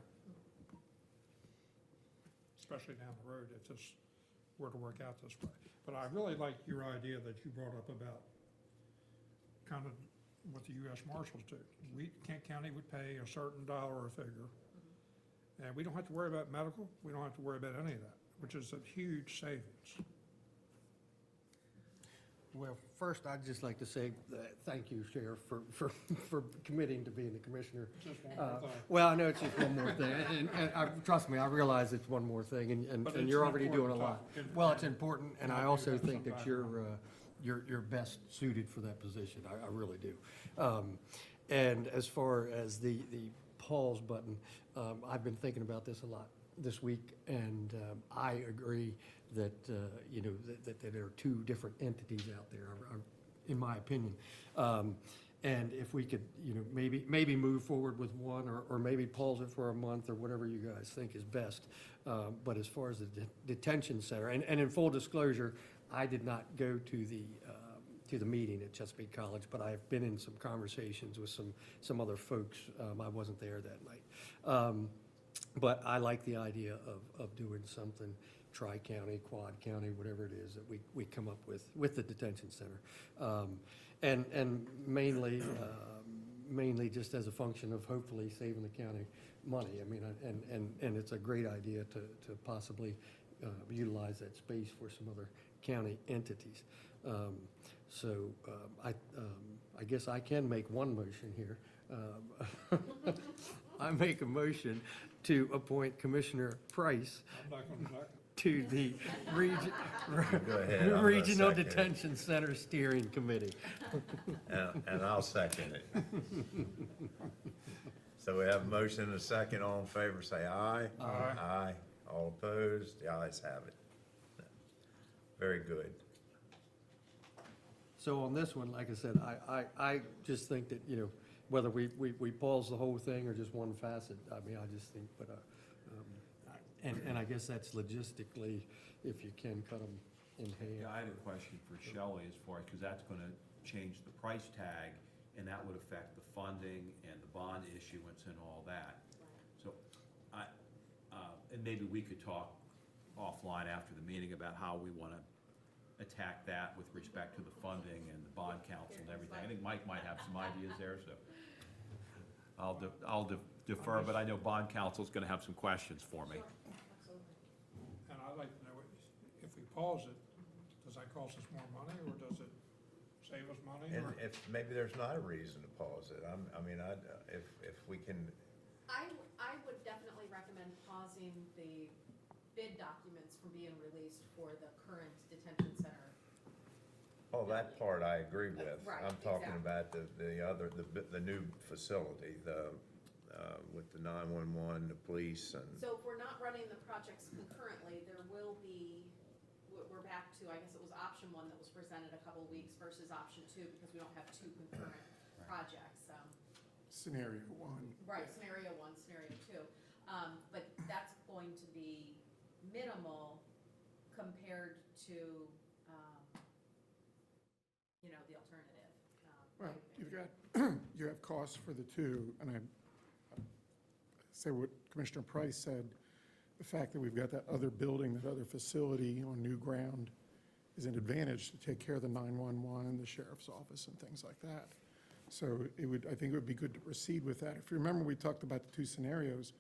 Especially down the road if this were to work out this way. But I really like your idea that you brought up about kind of what the U.S. Marshals do. Kent County would pay a certain dollar a figure, and we don't have to worry about medical, we don't have to worry about any of that, which is a huge savings. Well, first, I'd just like to say thank you, Sheriff, for committing to being the commissioner. Just one more thing. Well, I know it's just one more thing, and trust me, I realize it's one more thing, But and it's you're an already doing a important lot. topic. Well, it's important, and I think also that's think that something you're best suited for that position. I really do. And as far as the pause button, I've been thinking about this a lot this week, and I agree that, that there are two different entities out there, in my opinion. And if we could, maybe move forward with one, or maybe pause it for a month, or whatever you guys think is best. But as far as the detention center, and in full disclosure, I did not go to the meeting at Chesapeake College, but I've been in some conversations with some other folks. I wasn't there that night. But I like the idea of doing something tri-county, quad county, whatever it is that we come up with the detention center. And mainly just as a function of hopefully saving the county money. I mean, and it's a great idea to possibly utilize that space for some other county entities. So I guess I can make one motion here. I make a motion to appoint Commissioner Price I'm not going to second. to the Go ahead, I'm gonna Regional second it. Detention Center Steering Committee. And I'll second it. So we have a motion and a second. All in favor, say aye. Aye. Aye. All opposed? The ayes have it. Very good. So on this one, like I said, I just think that, whether we pause the whole thing or just one facet, I mean, I just think, but, and I guess that's logistically, if you can cut them in Yeah, half. I had a question for Shelley as far as, because that's going to change the price tag, and that would affect the funding and the bond issuance and all that. So and maybe we could talk offline after the meeting about how we want to attack that with respect to the funding and the bond council and everything. I think Mike might have some ideas there, so I'll defer, but I know bond council's going to have some questions for me. And I'd like to know, if we pause it, does that cost us more money, or does it save us money? And or- if, maybe there's not a reason to pause it. If we can, I would definitely recommend pausing the bid documents from being released for the current detention center. oh, that part I agree with. Right, I'm talking exactly. about the new facility, with the 911, the police, and, So if we're not running the projects concurrently, there will be, we're back to, I guess it was option one that was presented a couple of weeks versus option two, because we don't have two concurrent projects, Scenario one. Right, scenario one, scenario two. But that's going to be minimal compared to, the alternative. Well, you've got, you have costs for the two, and I say what Commissioner Price said, the fact that we've got that other building, that other facility on new ground is an advantage to take care of the 911 and the sheriff's office and things like that. So I think it would be good to proceed with that. If you remember, we talked about the two scenarios.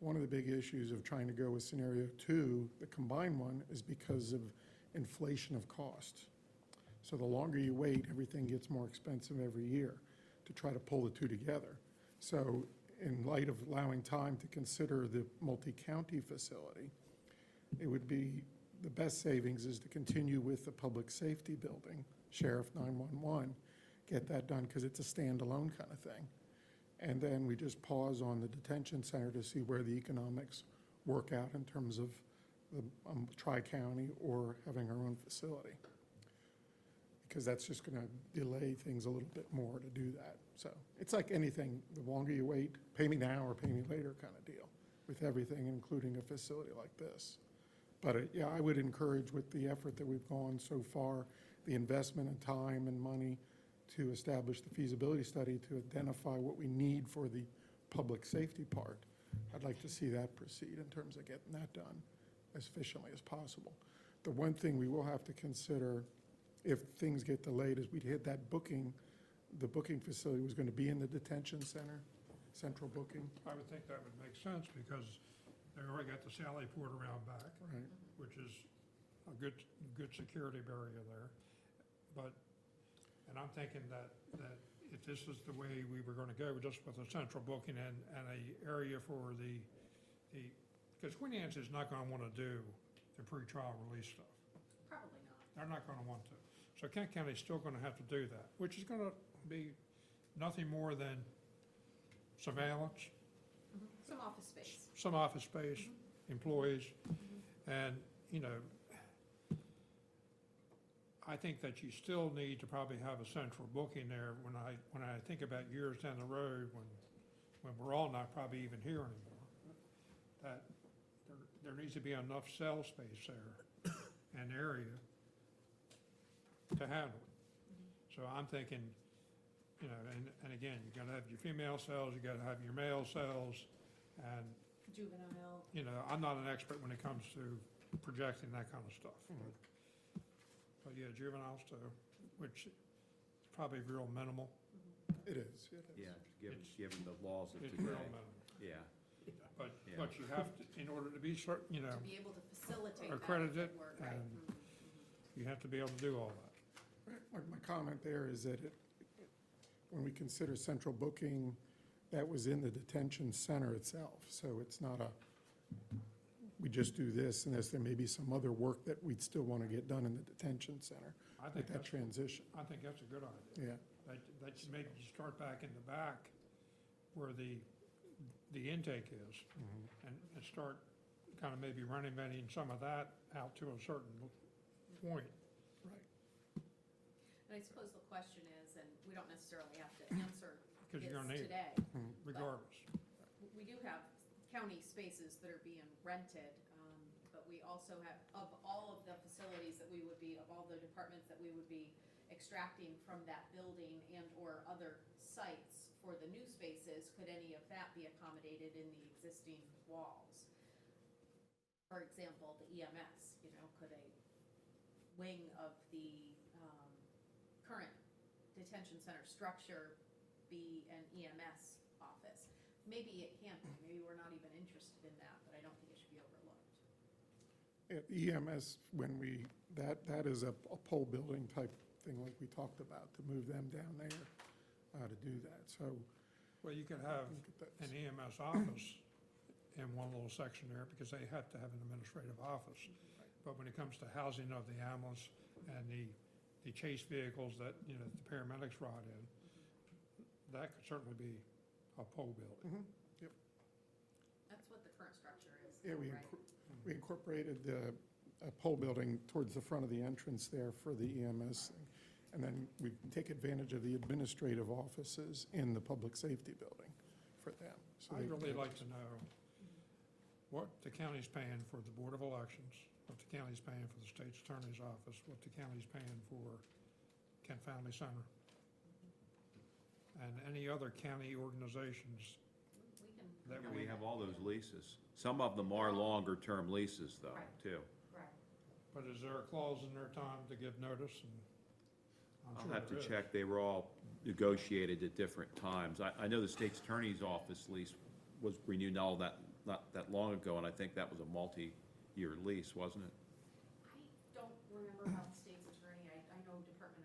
One of the big issues of trying to go with scenario two, the combined one, is because of inflation of cost. So the longer you wait, everything gets more expensive every year to try to pull the two together. So in light of allowing time to consider the multi-county facility, it would be, the best savings is to continue with the public safety building, Sheriff 911, get that done because it's a standalone kind of thing. And then we just pause on the detention center to see where the economics work out in terms of the tri-county or having our own facility. Because that's just going to delay things a little bit more to do that. So it's like anything, the longer you wait, pay me now or pay me later kind of deal with everything, including a facility like this. But yeah, I would encourage with the effort that we've gone so far, the investment in time and money to establish the feasibility study to identify what we need for the public safety part. I'd like to see that proceed in terms of getting that done as efficiently as possible. The one thing we will have to consider if things get delayed is we'd hit that booking, the booking facility was going to be in the detention center, central booking. I would think that would make sense because they already got the Sally Port around back, Right. which is a good security barrier there. But, and I'm thinking that if this is the way we were going to go, just with a central booking and a area for the, because Queen Anne's is not going to want to do the pretrial release stuff. Probably not. They're not going to want to. So Kent County's still going to have to do that, which is going to be nothing more than surveillance, Some office space. some office space, employees, and, you know, I think that you still need to probably have a central booking there when I think about years down the road, when we're all not probably even here anymore, that there needs to be enough cell space there and area to handle it. So I'm thinking, you know, and again, you gotta have your female cells, you gotta have your male cells, and, Juvenile. you know, I'm not an expert when it comes to projecting that kind of stuff. But yeah, juveniles too, which is probably real minimal. It is. Yeah, given the laws of It's today. real minimal. Yeah. But Yeah. you have to, in order to be certain, you know, To be able to facilitate that accredited, work, right? and you have to be able to do all that. My comment there is that when we consider central booking, that was in the detention center itself. So it's not we just do this and there may be some other work that we'd still want to get done in the detention center I with think that that's, transition. I think that's a good idea. Yeah. That you maybe you start back in the back where the intake is, and start kind of maybe renovating some of that out to a certain point. And I suppose the question is, and we don't necessarily have to answer Because this you're gonna need it. today. Regardless. We do have county spaces that are being rented, but we also have, of all of the facilities that we would be, of all the departments that we would be extracting from that building and/or other sites for the new spaces, could any of that be accommodated in the existing walls? For example, the EMS, you know, could a wing of the current detention center structure be an EMS office? Maybe it can't be, maybe we're not even interested in that, but I don't think it should be overlooked. EMS, that is a pole building type thing like we talked about, to move them down there to do that. So Well, you could have an EMS office in one little section there because they have to have an administrative office. But when it comes to housing of the ambulance and the chase vehicles that, you know, the paramedics ride in, that could certainly be a pole building. Yep. That's what the current structure is, Yeah, we right? we incorporated a pole building towards the front of the entrance there for the EMS. And then we take advantage of the administrative offices in the public safety building for them. So I'd they- really like to know what the county's paying for the Board of Elections, what the county's paying for the state's attorney's office, what the county's paying for Kent Family Center, and any other county organizations that Yeah, we have all those leases. Some of them are longer-term leases, though, too. Right. But is there a clause in their time to give notice? And I'm I'll sure have there to is. check. They were all negotiated at different times. I know the state's attorney's office lease was renewed not that long ago, and I think that was a multi-year lease, wasn't it? I don't remember about the state's attorney, I know Department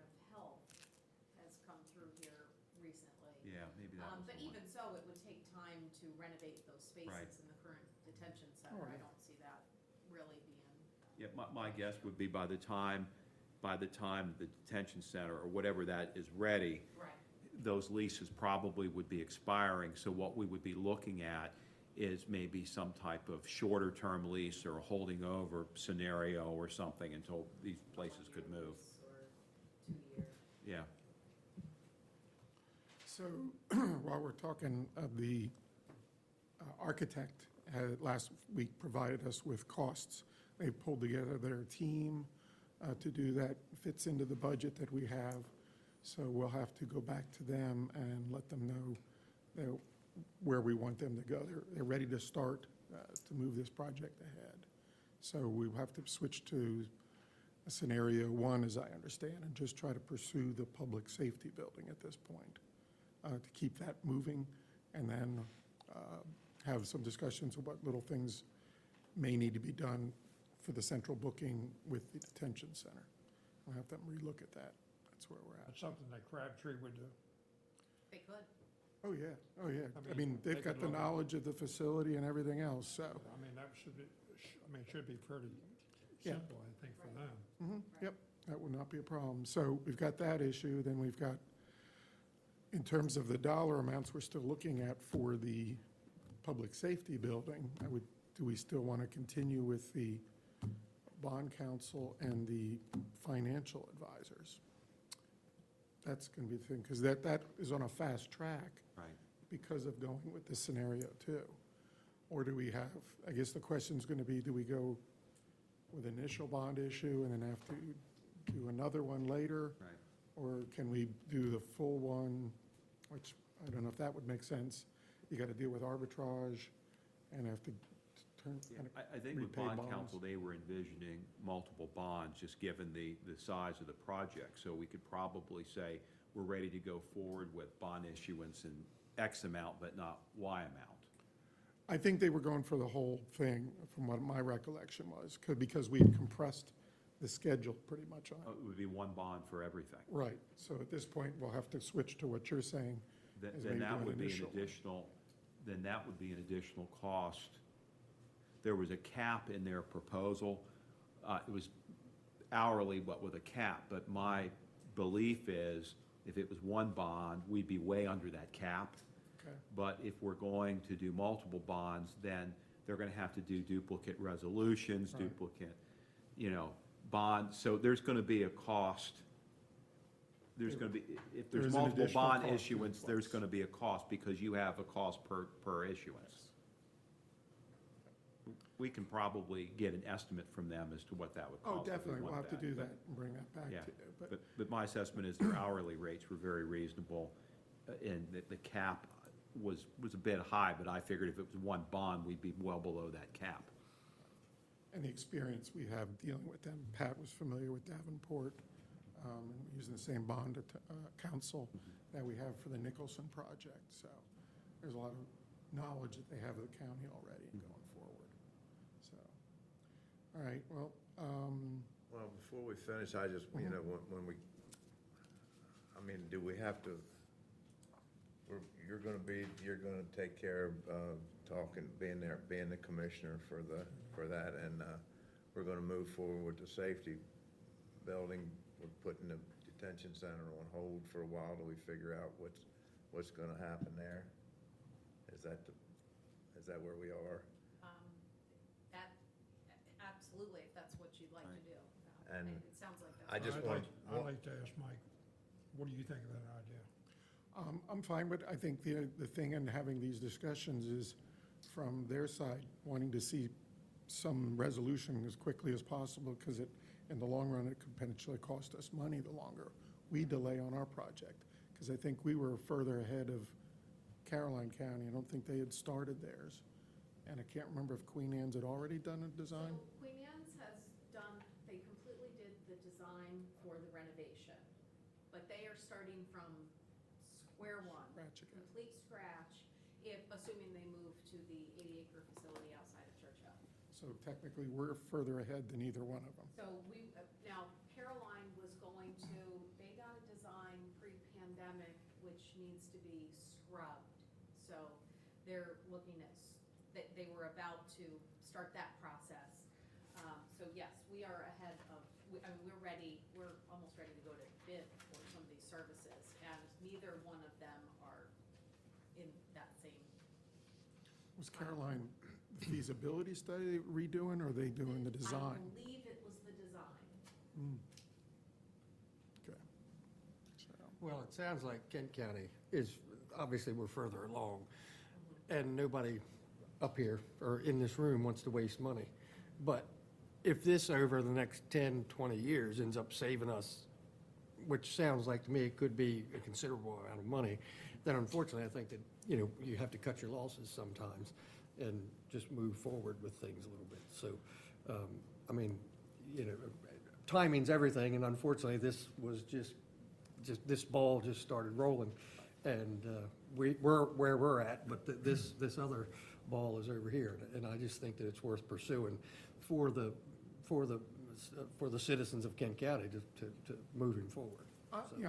that was But the one. even so, it would take time to renovate those Right. spaces in the current detention center. Oh, I yeah. don't see that really being. Yeah, my guess would be by the time the detention center or whatever that is ready, Right. those leases probably would be expiring. So what we would be looking at is maybe some type of shorter-term lease or a holding over scenario or something until these places could move. Or 2 year. Yeah. So while we're talking, the architect had last week provided us with costs. They pulled together their team to do that, fits into the budget that we have. So we'll have to go back to them and let them know where we want them to go. They're ready to start to move this project ahead. So we'll have to switch to a scenario one, as I understand, and just try to pursue the public safety building at this point, to keep that moving, and then have some discussions of what little things may need to be done for the central booking with the detention center. We'll have them relook at that. That's where we're at. That's something that Crabtree would do. They could. Oh, yeah, oh, yeah. I I mean, mean, they they've got could the look at- knowledge of the facility and everything else, so. I mean, that should be, it should be pretty Yeah. simple, I think, for them. Yep, that would not be a problem. So we've got that issue, then we've got, in terms of the dollar amounts we're still looking at for the public safety building, do we still want to continue with the bond counsel and the financial advisors? That's going to be the thing, because that is on a fast track. Right. Because of going with this scenario too. Or do we have, I guess the question's going to be, do we go with initial bond issue and then have to do another one later? Right. Or can we do the full one, which I don't know if that would make sense. You got to deal with arbitrage and have to turn, kind of I think with repay bond bonds. counsel, they were envisioning multiple bonds, just given the size of the project. So we could probably say, we're ready to go forward with bond issuance in X amount, but not Y amount. I think they were going for the whole thing, from what my recollection was, because we had compressed the schedule pretty much on it. It would be one bond for everything. Right, so at this point, we'll have to switch to what you're saying. Then as then maybe that do would be an initial. additional cost. There was a cap in their proposal. It was hourly, but with a cap. But my belief is, if it was one bond, we'd be way under that cap. Okay. But if we're going to do multiple bonds, then they're gonna have to do duplicate resolutions, Right. duplicate, bonds. So there's gonna be a cost. There's gonna be, if There there's is an multiple additional bond cost to issuance, there's place. gonna be a cost because you have a cost per issuance. We can probably get an estimate from them as to what that would Oh, cost. if we definitely, we'll want have to do but- that and bring that back to Yeah, you. but my assessment is their hourly rates were very reasonable, and the cap was a bit high, but I figured if it was one bond, we'd be well below that cap. And the experience we have dealing with them, Pat was familiar with Davenport, and using the same bond counsel that we have for the Nicholson project. So there's a lot of knowledge that they have of the county already going forward. So, all right, well, Well, before we finish, I just, when we, I mean, do we have to, you're gonna take care of talking, being the commissioner for that, and we're gonna move forward with the safety building. We're putting the detention center on hold for a while till we figure out what's gonna happen there. Is that where we are? That, absolutely, if that's what you'd like to do. And It sounds like that's. I just I'd like to ask Mike, what do you think of that idea? I'm fine, but I think the thing in having these discussions is from their side, wanting to see some resolution as quickly as possible, because in the long run, it could potentially cost us money the longer we delay on our project. Because I think we were further ahead of Caroline County. I don't think they had started theirs. And I can't remember if Queen Anne's had already done a design. So Queen Anne's has done, they completely did the design for the renovation, but they are starting from square one. Scratch again. Complete scratch, assuming they move to the 80-acre facility outside of Churchill. So technically, we're further ahead than either one of them. So now Caroline was going to, they got a design pre-pandemic, which needs to be scrubbed. So they're looking at, they were about to start that process. So yes, we are ahead of, I mean, we're almost ready to go to bid for some of these services, and neither one of them are in that same. Was Caroline, the feasibility study redoing, or are they doing the I design? believe it was the design. Okay. So, Well, it sounds like Kent County is, obviously, we're further along, and nobody up here or in this room wants to waste money. But if this over the next 10, 20 years ends up saving us, which sounds like to me it could be a considerable amount of money, then unfortunately, I think that, you have to cut your losses sometimes and just move forward with things a little bit. So, I mean, timing's everything, and unfortunately, this was just this ball just started rolling. And we're where we're at, but this other ball is over here. And I just think that it's worth pursuing for the citizens of Kent County to moving forward. Yeah,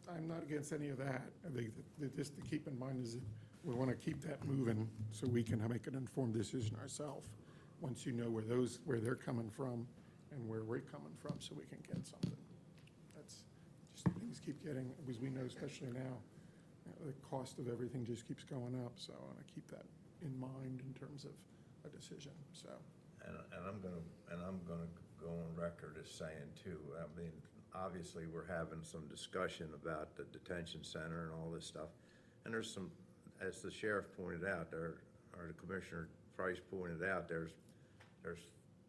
I'm not against any of that. I think that just to keep in mind is that we want to keep that moving so we can make an informed decision ourselves, once you know where they're coming from and where we're coming from, so we can get something. That's just, things keep getting, as we know, especially now, the cost of everything just keeps going up, so I want to keep that in mind in terms of a decision, so. And I'm gonna go on record as saying too, I mean, obviously, we're having some discussion about the detention center and all this stuff. And there's some, as the sheriff pointed out, or the Commissioner Price pointed out, there's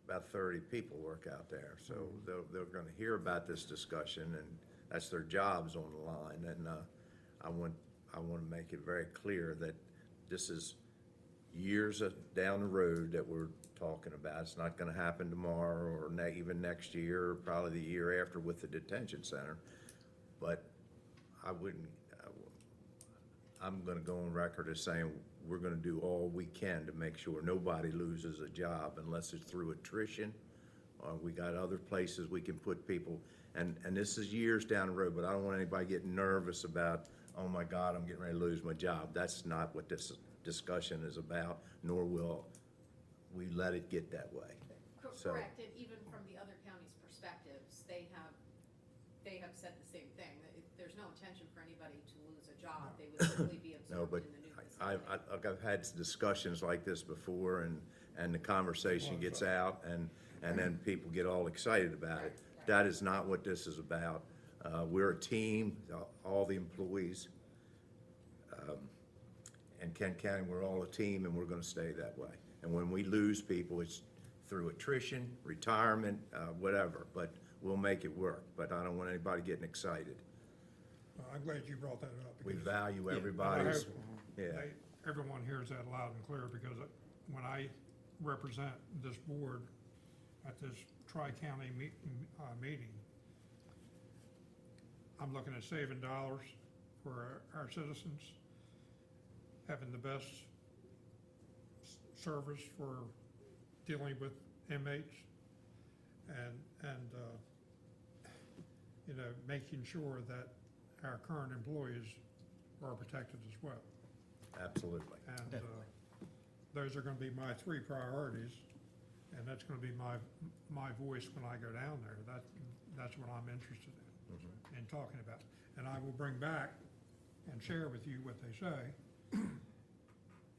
about 30 people work out there. So they're gonna hear about this discussion, and that's their jobs on the line. And I want to make it very clear that this is years down the road that we're talking about. It's not going to happen tomorrow or even next year, or probably the year after with the detention center. But I'm going to go on record as saying we're going to do all we can to make sure nobody loses a job unless it's through attrition. We got other places we can put people, and this is years down the road, but I don't want anybody getting nervous about, oh my God, I'm getting ready to lose my job. That's not what this discussion is about, nor will we let it get that way. So- Correct, and even from the other counties' perspectives, they have said the same thing, that there's no intention for anybody to lose a job, they would simply be No, absorbed but in the new facility. I've had discussions like this before, and the conversation gets out, and then people get all excited about it. That is not what this is about. We're a team, all the employees. In Kent County, we're all a team, and we're gonna stay that way. And when we lose people, it's through attrition, retirement, whatever, but we'll make it work. But I don't want anybody getting excited. I'm glad you brought that up. We because value I everybody's, hope yeah. Everyone hears that loud and clear, because when I represent this board at this tri-county meeting, I'm looking at saving dollars for our citizens, having the best service for dealing with inmates, and making sure that our current employees are protected as well. Absolutely. And those are gonna be my three priorities, and that's gonna be my voice when I go down there. That's what I'm interested in talking about. And I will bring back and share with you what they say,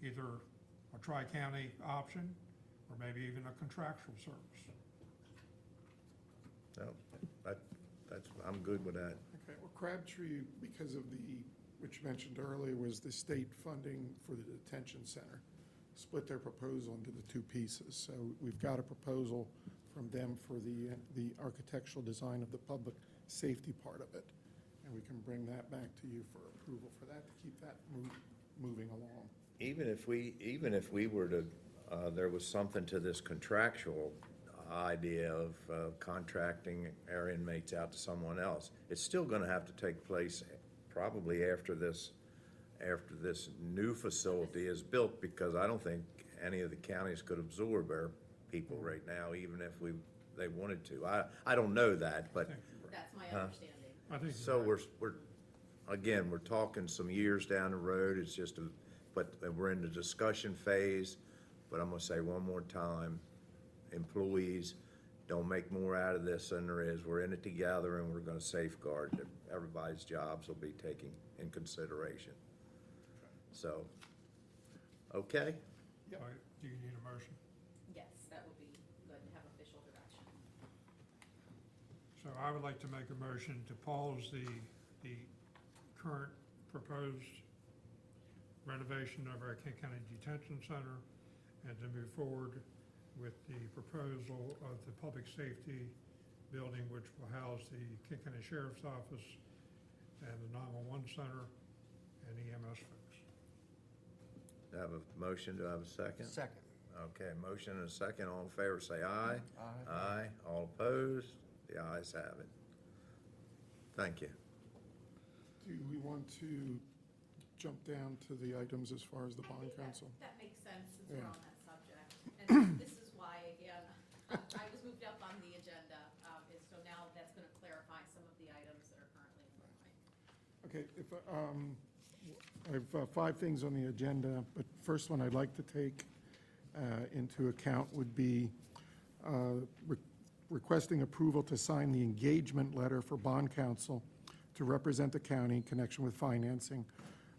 either a tri-county option, or maybe even a contractual service. No, I'm good with that. Okay, well, Crabtree, because of which you mentioned earlier, was the state funding for the detention center, split their proposal into the two pieces. So we've got a proposal from them for the architectural design of the public safety part of it. And we can bring that back to you for approval for that, to keep that moving along. Even if we were to, there was something to this contractual idea of contracting our inmates out to someone else, it's still gonna have to take place probably after this new facility is built, because I don't think any of the counties could absorb our people right now, even if they wanted to. I don't know that, but. That's my Huh? understanding. I think So we're, again, we're talking some years down the road, it's just but we're in the discussion phase. But I'm gonna say one more time, employees, don't make more out of this than there is. We're in it together, and we're gonna safeguard that everybody's jobs will be taken in consideration. So, okay? All right, do you need a motion? Yes, that would be good to have official direction. So I would like to make a motion to pause the current proposed renovation of our Kent County Detention Center and to move forward with the proposal of the public safety building, which will house the Kent County Sheriff's Office and the 911 Center and EMS folks. Do I have a motion? Do I have a second? Second. Okay, motion and a second. All in favor, say aye. Aye. Aye. All opposed? The ayes have it. Thank you. Do we want to jump down to the items as far as the bond council? That makes sense since we're Yeah. on that subject. And this is why, again, I was moved up on the agenda, and so now that's going to clarify some of the items that are currently in the line. Okay, if, I have 5 things on the agenda, but first one I'd like to take into account would be requesting approval to sign the engagement letter for bond counsel to represent the county in connection with financing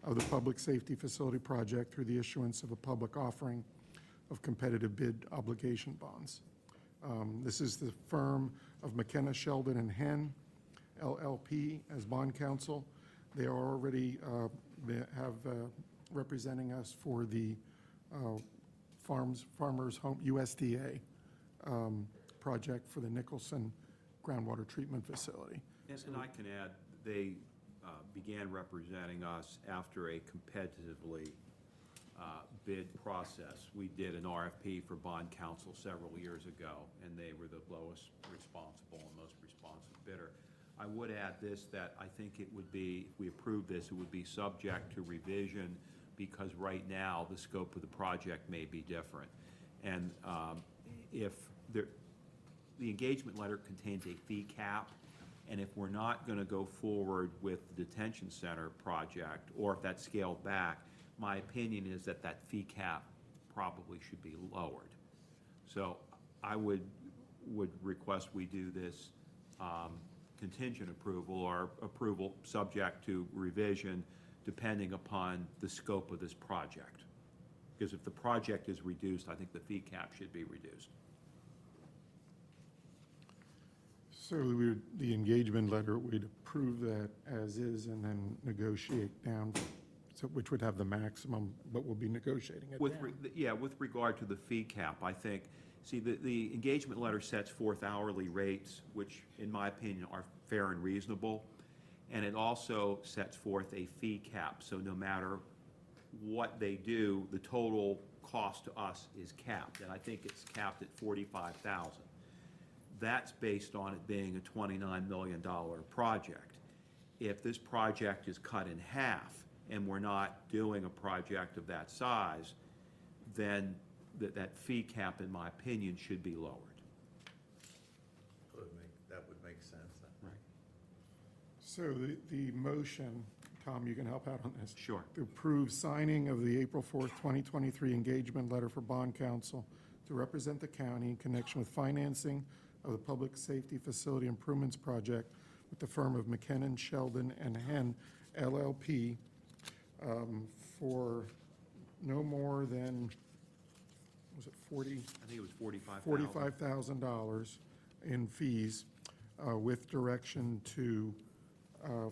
of the public safety facility project through the issuance of a public offering of competitive bid obligation bonds. This is the firm of McKenna, Sheldon, and Henn, LLP, as bond counsel. They are already representing us for the Farmers Home, USDA project for the Nicholson groundwater treatment facility. And I can add, they began representing us after a competitively bid process. We did an RFP for bond counsel several years ago, and they were the lowest responsible and most responsive bidder. I would add this, that I think it would be, if we approve this, it would be subject to revision, because right now, the scope of the project may be different. And if the engagement letter contains a fee cap, and if we're not going to go forward with the detention center project, or if that's scaled back, my opinion is that that fee cap probably should be lowered. So I would request we do this contingent approval, or approval subject to revision, depending upon the scope of this project. Because if the project is reduced, I think the fee cap should be reduced. So the engagement letter, we'd approve that as is and then negotiate down, so which would have the maximum, but we'll be negotiating it down. Yeah, with regard to the fee cap, I think, see, the engagement letter sets forth hourly rates, which in my opinion are fair and reasonable. And it also sets forth a fee cap, so no matter what they do, the total cost to us is capped, and I think it's capped at $45,000. That's based on it being a $29 million project. If this project is cut in half and we're not doing a project of that size, then that fee cap, in my opinion, should be lowered. That would make sense. Right. So the motion, Tom, you can help out on this. Sure. To approve signing of the April 4th, 2023 engagement letter for bond counsel to represent the county in connection with financing of the Public Safety Facility Improvements Project with the firm of McKinnon, Sheldon, and Henn, LLP, for no more than, was it 40? I think it was $45,000. $45,000 in fees, with direction to,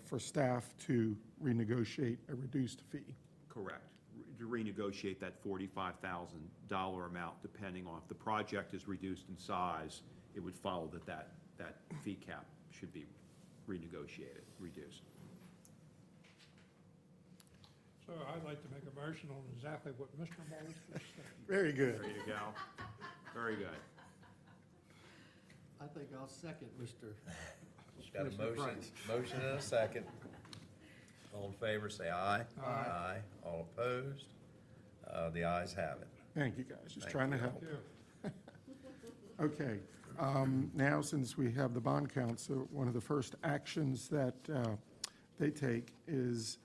for staff to renegotiate a reduced fee. Correct. To renegotiate that $45,000 amount, depending on if the project is reduced in size, it would follow that fee cap should be renegotiated, reduced. So I'd like to make a motion on exactly what Mr. Moles just said. Very good. There you go. Very good. I think I'll second Mr. Got a Commissioner motion, Price. motion and a second. All in favor, say aye. Aye. All opposed? The ayes have it. Thank you, guys, just Thank trying to you. help. Thank you. Okay, now, since we have the bond council, one of the first actions that they take is,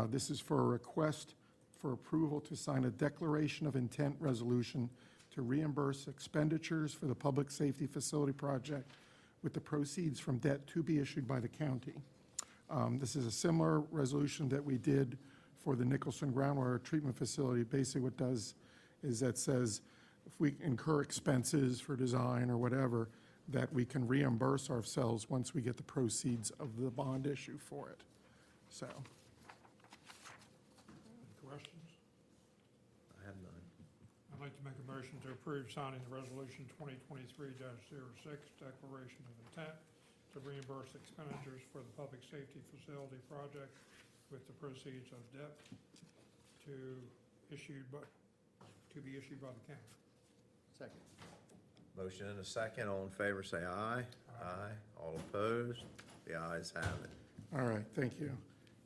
this is for a request for approval to sign a declaration of intent resolution to reimburse expenditures for the public safety facility project with the proceeds from debt to be issued by the county. This is a similar resolution that we did for the Nicholson groundwater treatment facility. Basically what it does is that says if we incur expenses for design or whatever, that we can reimburse ourselves once we get the proceeds of the bond issue for it. So, Questions? I have none. I'd like to make a motion to approve signing the resolution 2023-06, declaration of intent to reimburse expenditures for the public safety facility project with the proceeds of debt to be issued by the county. Second. Motion and a second. All in favor, say aye. Aye. All opposed? The ayes have it. all right, thank you.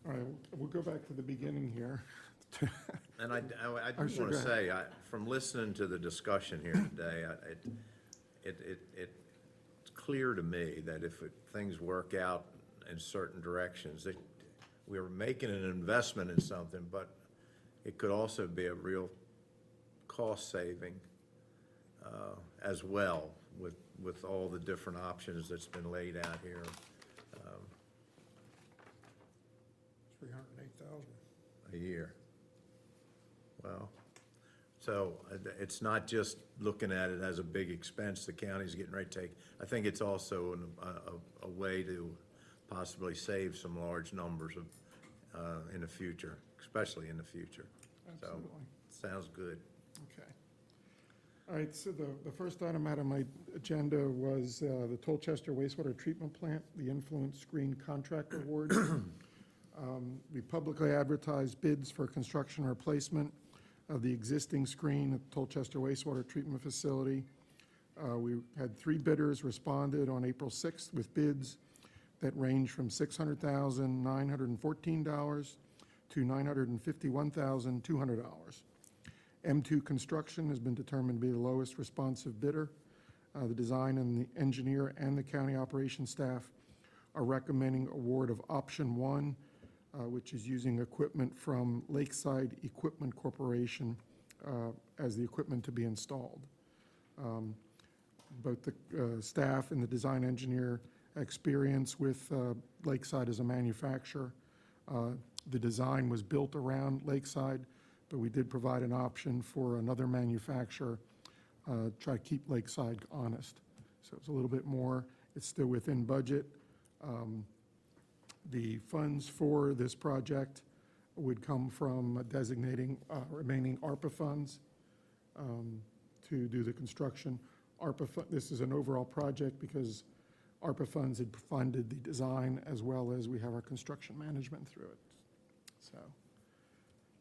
All right, we'll go back to the beginning here. And I Oh, do sure, want to go ahead. say, from listening to the discussion here today, it's clear to me that if things work out in certain directions, that we're making an investment in something, but it could also be a real cost saving as well with all the different options that's been laid out here. 308,000. A year. Well, so it's not just looking at it as a big expense the county's getting ready to take. I think it's also a way to possibly save some large numbers of, in the future, especially in the future. Absolutely. So, sounds good. Okay. All right, so the first item out of my agenda was the Tolchester wastewater treatment plant, the influence screen contract award. We publicly advertised bids for construction replacement of the existing screen at Tolchester wastewater treatment facility. We had 3 bidders responded on April 6th with bids that range from $600,914 to $951,200. M2 Construction has been determined to be the lowest responsive bidder. The design and the engineer and the county operations staff are recommending award of option 1, which is using equipment from Lakeside Equipment Corporation as the equipment to be installed. Both the staff and the design engineer experience with Lakeside as a manufacturer. The design was built around Lakeside, but we did provide an option for another manufacturer, try to keep Lakeside honest. So it's a little bit more. It's still within budget. The funds for this project would come from designating remaining ARPA funds to do the construction. This is an overall project because ARPA funds had funded the design as well as we have our construction management through it. So,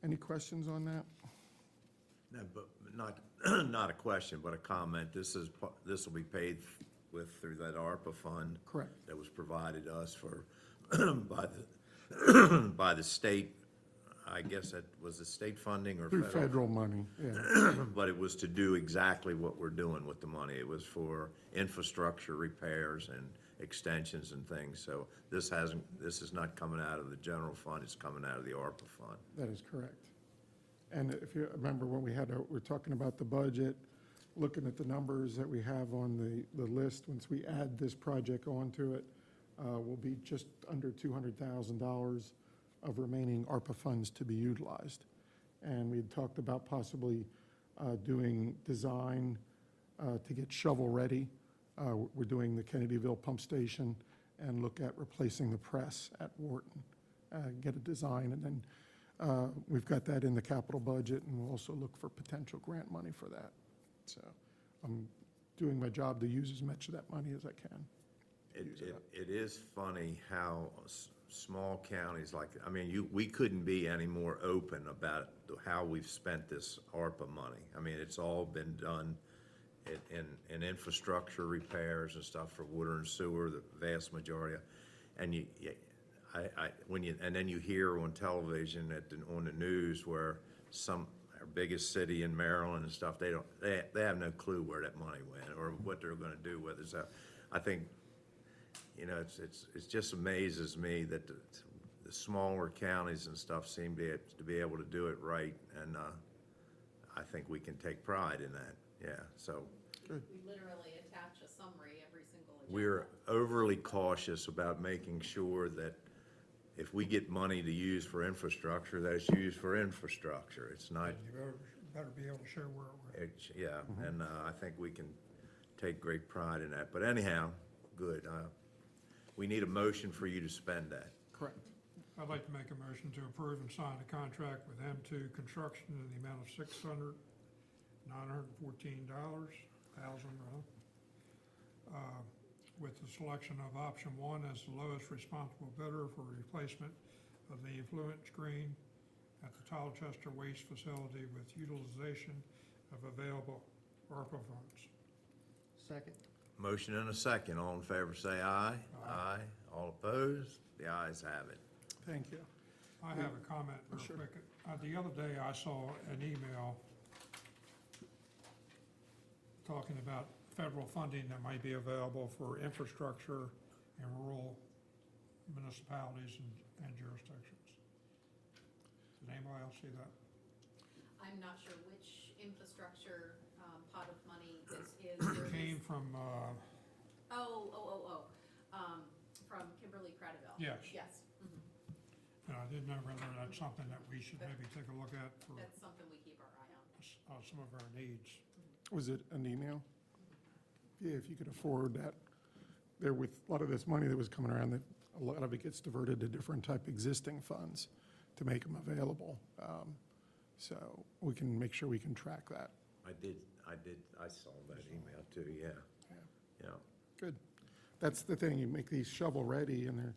any questions on that? No, but not a question, but a comment. This will be paid through that ARPA fund. Correct. That was provided to us for, by the state. I guess that was the state funding or Through federal money, yeah. But it was to do exactly what we're doing with the money. It was for infrastructure repairs and extensions and things. So this is not coming out of the general fund, it's coming out of the ARPA fund. That is correct. And if you remember when we're talking about the budget, looking at the numbers that we have on the list, once we add this project onto it, will be just under $200,000 of remaining ARPA funds to be utilized. And we had talked about possibly doing design to get shovel-ready. We're doing the Kennedyville pump station and look at replacing the press at Wharton. Get a design, and then we've got that in the capital budget, and we'll also look for potential grant money for that. So I'm doing my job to use as much of that money as I can. It is funny how small counties like, we couldn't be any more open about how we've spent this ARPA money. I mean, it's all been done in infrastructure repairs and stuff for water and sewer, the vast majority. And then you hear on television on the news where our biggest city in Maryland and stuff, they have no clue where that money went or what they're going to do with it. So I think, it just amazes me that the the smaller counties and stuff seem to be able to do it right, and I think we can take pride in that, yeah, so. We literally attach a summary every single agenda. We're overly cautious about making sure that if we get money to use for infrastructure, that it's used for infrastructure. It's not, You better be able to show where it went. yeah, and I think we can take great pride in that. But anyhow, good. We need a motion for you to spend that. Correct. I'd like to make a motion to approve and sign a contract with M2 Construction in the amount of $914,000, with the selection of option one as the lowest responsible bidder for replacement of the effluent screen at the Tolchester Waste Facility with utilization of available ARPA funds. Second. Motion and a second. All in favor, say aye. Aye. All opposed? The ayes have it. Thank you. I have a comment real Sure. quick. The other day, I saw an email talking about federal funding that might be available for infrastructure in rural municipalities and jurisdictions. Did anybody else see that? I'm not sure which infrastructure pot of money this is. It came from, From Kimberly Cradaville. Yes. Yes. Mhm. and I didn't know whether that's something that we should maybe take a look at for That's something we keep our eye on. some of our needs. Was it an email? Yeah, if you could afford that. There with a lot of this money that was coming around, that a lot of it gets diverted to different type existing funds to make them available. So we can make sure we can track that. I saw that email too, yeah. Yeah. Good. That's the thing, you make these shovel-ready, and it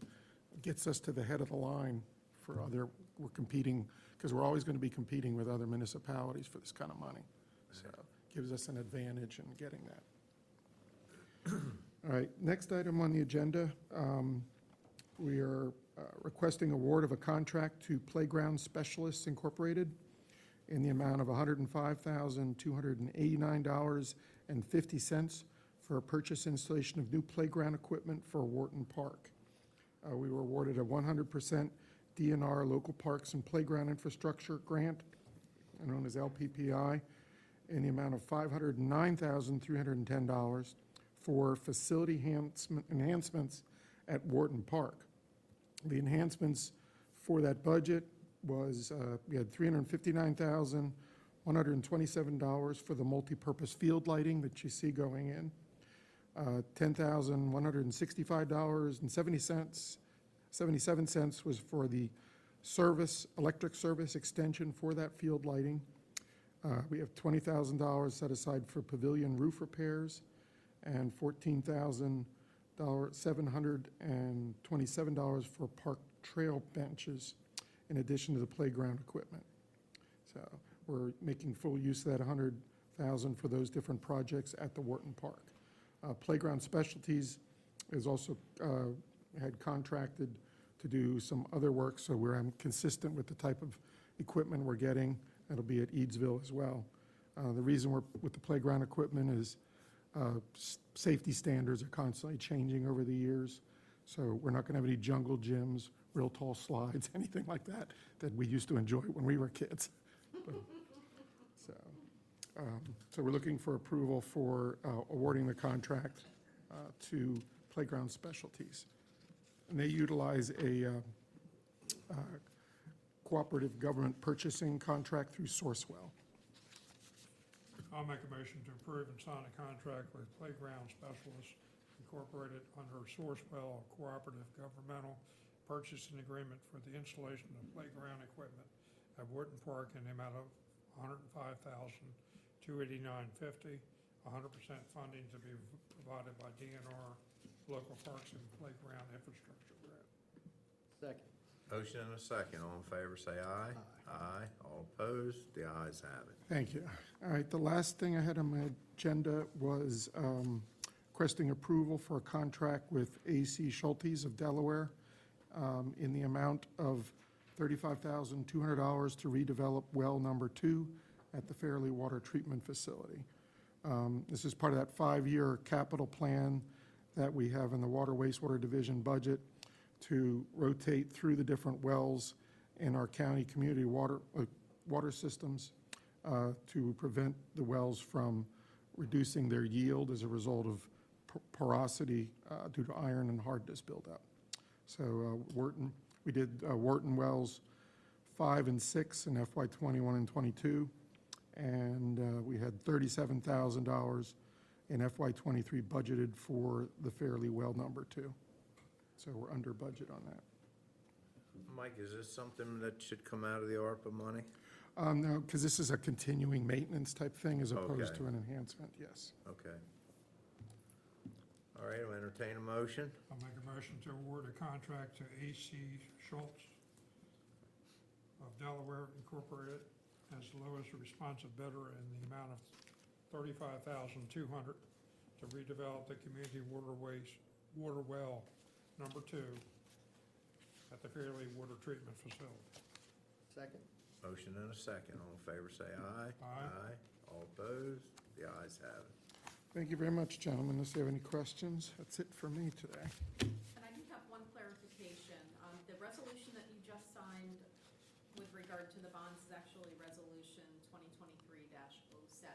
gets us to the head of the line for other, we're competing, because we're always going to be competing with other municipalities for this kind of money. So gives us an advantage in getting that. All right, next item on the agenda, we are requesting award of a contract to Playground Specialists Incorporated in the amount of $105,289.50 for a purchase installation of new playground equipment for Wharton Park. We were awarded a 100% DNR Local Parks and Playground Infrastructure Grant, known as LPPI, in the amount of $509,310 for facility enhancements at Wharton Park. The enhancements for that budget was, we had $359,127 for the multipurpose field lighting that you see going in, $10,165.77 was for the electric service extension for that field lighting. We have $20,000 set aside for pavilion roof repairs, and $14,727 for park trail benches, in addition to the playground equipment. So we're making full use of that $100,000 for those different projects at the Wharton Park. Playground Specialties is also had contracted to do some other work, so we're consistent with the type of equipment we're getting. That'll be at Eadsville as well. The reason we're with the playground equipment is safety standards are constantly changing over the years, so we're not going to have any jungle gyms, real tall slides, anything like that we used to enjoy when we were kids. So we're looking for approval for awarding the contract to Playground Specialties. And they utilize a cooperative government purchasing contract through Sourcewell. I'll make a motion to approve and sign a contract with Playground Specialists Incorporated under Sourcewell Cooperative Governmental Purchasing Agreement for the installation of playground equipment at Wharton Park in the amount of $105,289.50, 100% funding to be provided by DNR Local Parks and Playground Infrastructure Grant. Second. Motion and a second. All in favor, say aye. Aye. All opposed? The ayes have it. Thank you. All right, the last thing I had on my agenda was requesting approval for a contract with A.C. Schultes of Delaware in the amount of $35,200 to redevelop well number 2 at the Fairleigh Water Treatment Facility. This is part of that 5-year capital plan that we have in the Water Wastewater Division budget to rotate through the different wells in our county community water systems to prevent the wells from reducing their yield as a result of porosity due to iron and hardness buildup. So we did Wharton wells 5 and 6 in FY '21 and '22, and we had $37,000 in FY '23 budgeted for the Fairleigh well number 2. So we're under budget on that. Mike, is this something that should come out of the ARPA money? No, because this is a continuing maintenance type thing as opposed Okay. to an enhancement, yes. Okay. All right, I'll entertain a motion. I'll make a motion to award a contract to AC Schultz of Delaware Incorporated as the lowest responsive bidder in the amount of $35,200 to redevelop the community water well number 2 at the Fairleigh Water Treatment Facility. Second. Motion and a second. All in favor, say aye. Aye. All opposed? The ayes have it. Thank you very much, gentlemen. Unless you have any questions, that's it for me today. And I do have one clarification. The resolution that you just signed with regard to the bonds is actually Resolution 2023-07.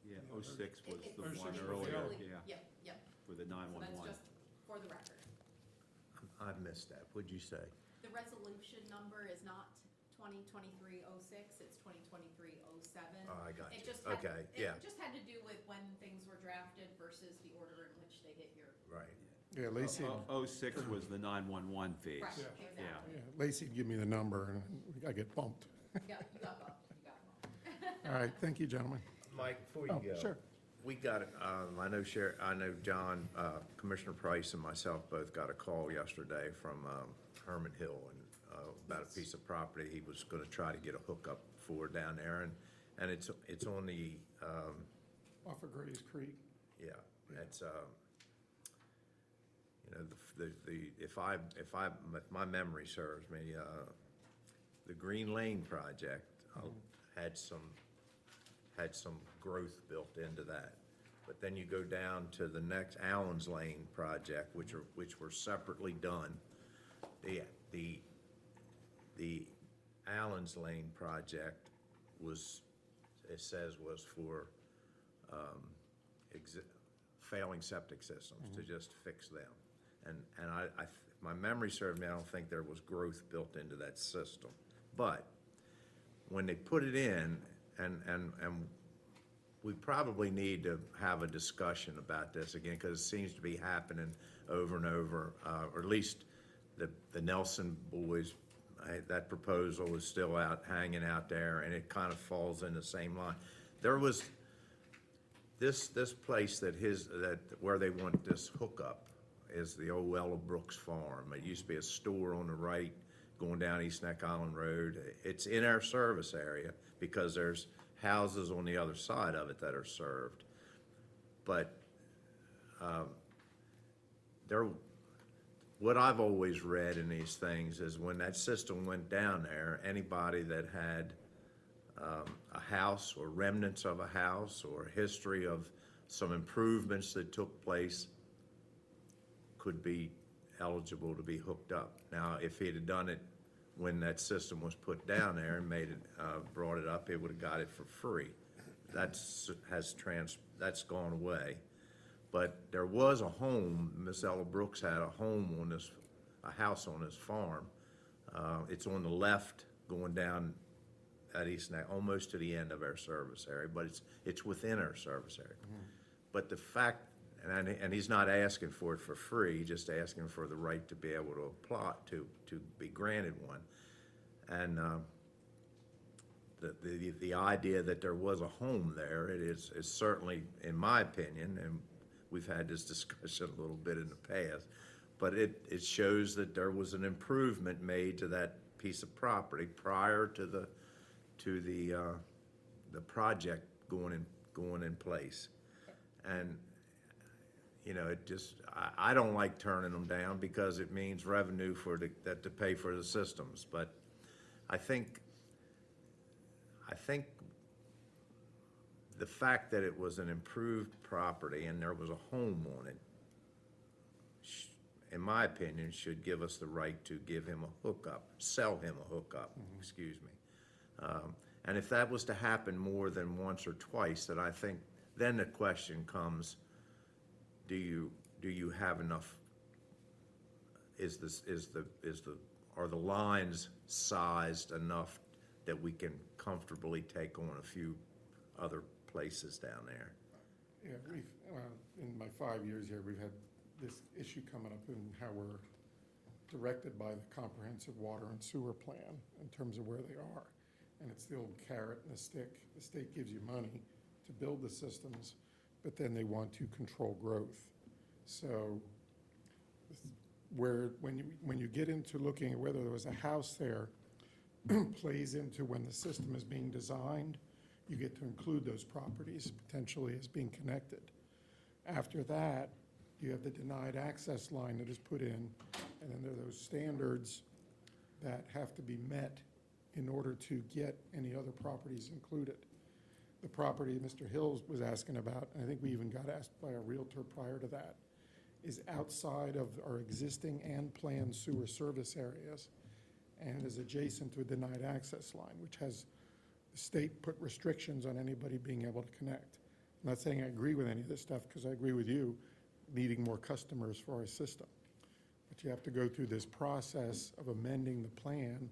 Yeah, 06 was the 06 one was the earlier, other. yeah, Yep. for the So 911. that's just for the record. I missed that. What'd you say? The resolution number is not 2023-06, it's 2023-07. Oh, I got It you. just had- Okay, yeah. It just had to do with when things were drafted versus the order in which they hit your. Right. Yeah, Lacey, 06 was the 911 phase. Right, Yeah. exactly. yeah, Lacey'd give me the number, and I get bumped. Yeah, you got both, you got both. All right, thank you, gentlemen. Mike, before you Oh, go. sure. We got, I know John, Commissioner Price and myself both got a call yesterday from Herman Hill and about a piece of property he was gonna try to get a hookup for down there, and it's on the, Off of Gray's Creek. yeah, it's, you know, if my memory serves me, the Green Lane project had some growth built into that. But then you go down to the next Allen's Lane project, which were separately done. The Allen's Lane project was, it says, was for failing septic systems, to just fix them. And if my memory serves me, I don't think there was growth built into that system. But when they put it in, and we probably need to have a discussion about this again, because it seems to be happening over and over, or at least the Nelson boys, that proposal is still hanging out there, and it kind of falls in the same line. There was this place where they want this hookup is the old Ella Brooks Farm. It used to be a store on the right going down East Neck Island Road. It's in our service area because there's houses on the other side of it that are served. But what I've always read in these things is when that system went down there, anybody that had a house or remnants of a house or a history of some improvements that took place could be eligible to be hooked up. Now, if he'd have done it when that system was put down there and brought it up, it would have got it for free. That's gone away. But there was a home, Miss Ella Brooks had a house on this farm. It's on the left going down at East Neck, almost to the end of our service area, but it's within our service area. But the fact, and he's not asking for it for free, just asking for the right to be able to apply, to be granted one. And the idea that there was a home there, it is certainly, in my opinion, and we've had this discussion a little bit in the past, but it shows that there was an improvement made to that piece of property prior to the project going in place. And you know, I don't like turning them down because it means revenue to pay for the systems. But I think the fact that it was an improved property and there was a home on it, in my opinion, should give us the right to give him a hookup, sell him a hookup, excuse me. And if that was to happen more than once or twice, then I think, then the question comes, do you have enough, are the lines sized enough that we can comfortably take on a few other places down there? Yeah, we've, in my 5 years here, we've had this issue coming up in how we're directed by the comprehensive water and sewer plan in terms of where they are. And it's the old carrot and the stick. The state gives you money to build the systems, but then they want to control growth. So where, when you get into looking at whether there was a house there, plays into when the system is being designed, you get to include those properties potentially as being connected. After that, you have the denied access line that is put in, and then there are those standards that have to be met in order to get any other properties included. The property Mr. Hills was asking about, and I think we even got asked by a Realtor prior to that, is outside of our existing and planned sewer service areas and is adjacent to a denied access line, which has the state put restrictions on anybody being able to connect. I'm not saying I agree with any of this stuff, because I agree with you, needing more customers for our system. But you have to go through this process of amending the plan,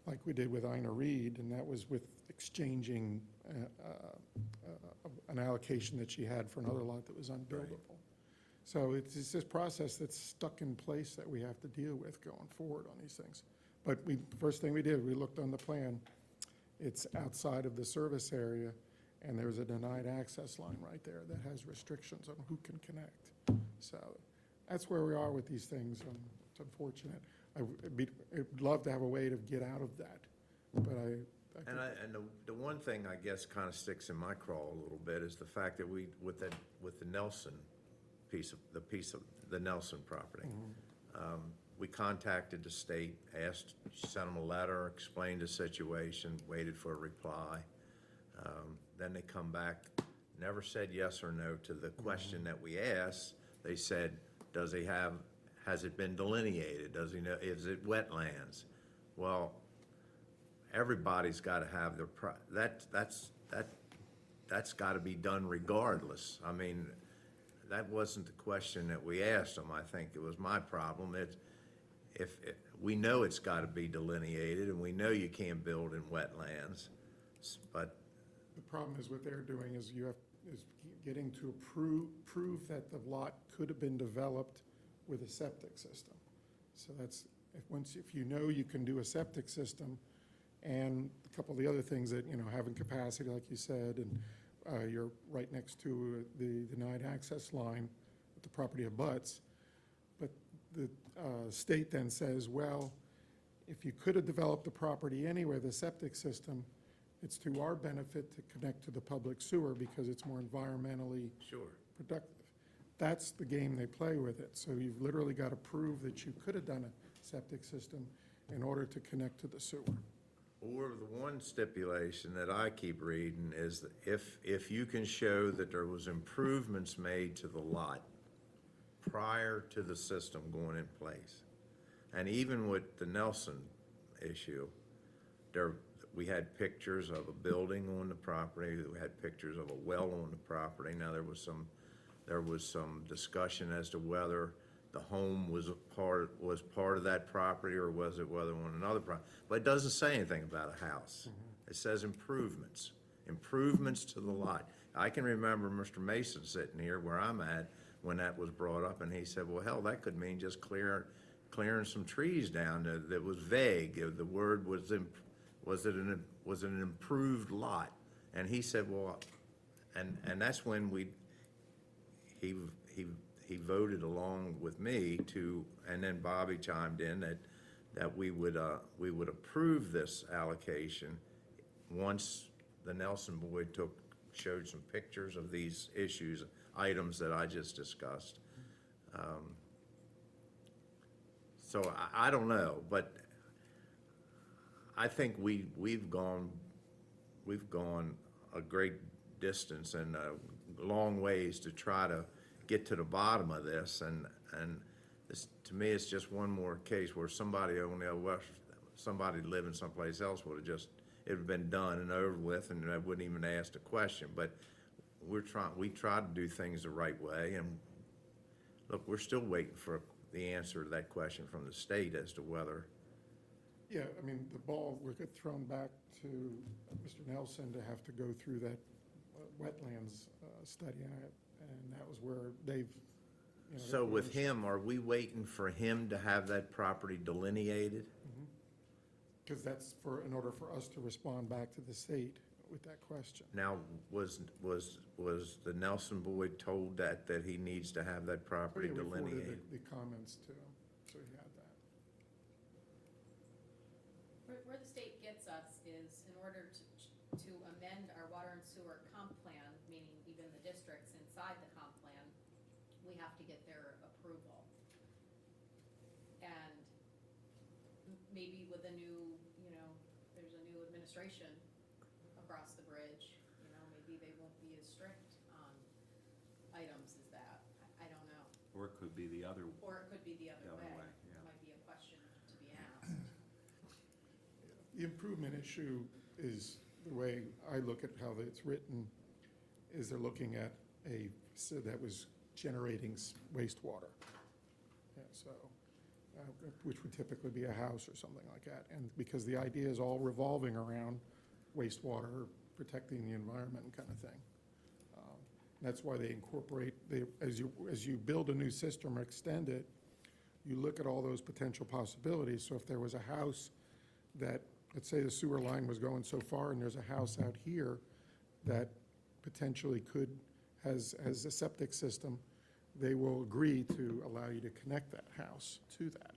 like we did with Ina Reed, and that was with exchanging an allocation that she had for another lot that was unbuildable. So it's this process that's stuck in place that we have to deal with going forward on these things. But first thing we did, we looked on the plan. It's outside of the service area, and there's a denied access line right there that has restrictions on who can connect. So that's where we are with these things. It's unfortunate. I'd love to have a way to get out of that, but And the one thing I guess kind of sticks in my craw a little bit is the fact that we, with the Nelson piece of the Nelson property, we contacted the state, sent them a letter, explained the situation, waited for a reply. Then they come back, never said yes or no to the question that we asked. They said, has it been delineated? Does he know, is it wetlands? Well, everybody's got to have their, that's got to be done regardless. I mean, that wasn't the question that we asked them. I think it was my problem. We know it's got to be delineated, and we know you can't build in wetlands, but the problem is what they're doing is getting to prove that the lot could have been developed with a septic system. So that's, if you know you can do a septic system, and a couple of the other things that, having capacity, like you said, and you're right next to the denied access line with the property abuts, but the state then says, well, if you could have developed the property anywhere, the septic system, it's to our benefit to connect to the public sewer because it's more environmentally productive. That's the game they play with it. So you've literally got to prove that you could have done a septic system in order to connect to the sewer. Or the one stipulation that I keep reading is that if you can show that there was improvements made to the lot prior to the system going in place. And even with the Nelson issue, we had pictures of a building on the property, we had pictures of a well on the property. Now there was some discussion as to whether the home was part of that property or was it whether on another property. But it doesn't say anything about a house. It says improvements to the lot. I can remember Mr. Mason sitting here where I'm at when that was brought up, and he said, well, hell, that could mean just clearing some trees down that was vague. The word was an improved lot. And he said, well, and that's when he voted along with me and then Bobby chimed in that we would approve this allocation once the Nelson board showed some pictures of these items that I just discussed. So I don't know, but I think we've gone a great distance and a long ways to try to get to the bottom of this, and this, to me, it's just one more case where somebody on the west, somebody living someplace else would have just, it would have been done and over with, and I wouldn't even ask a question. But we try to do things the right way, and look, we're still waiting for the answer to that question from the state as to whether, Yeah, I mean, the ball will get thrown back to Mr. Nelson to have to go through that wetlands study, and that was where they've, you know. so with him, are we waiting for him to have that property delineated? Because that's for, in order for us to respond back to the state with that question. Now, was the Nelson boy told that he needs to have that property We forwarded delineated? the comments to him, so he had that. Where the state gets us is in order to amend our water and sewer comp plan, meaning even the districts inside the comp plan, we have to get their approval. And maybe with a new, you know, there's a new administration across the bridge, you know, maybe they won't be as strict on items as that. I don't know. Or it could be the other. Or it could be the other way. yeah. Might be a question to be asked. The improvement issue is, the way I look at how it's written, is they're looking at so that was generating wastewater. Yeah, so, which would typically be a house or something like that. And because the idea is all revolving around wastewater, protecting the environment kind of thing. That's why they incorporate, as you build a new system or extend it, you look at all those potential possibilities. So if there was a house that, let's say the sewer line was going so far and there's a house out here that potentially has a septic system, they will agree to allow you to connect that house to that.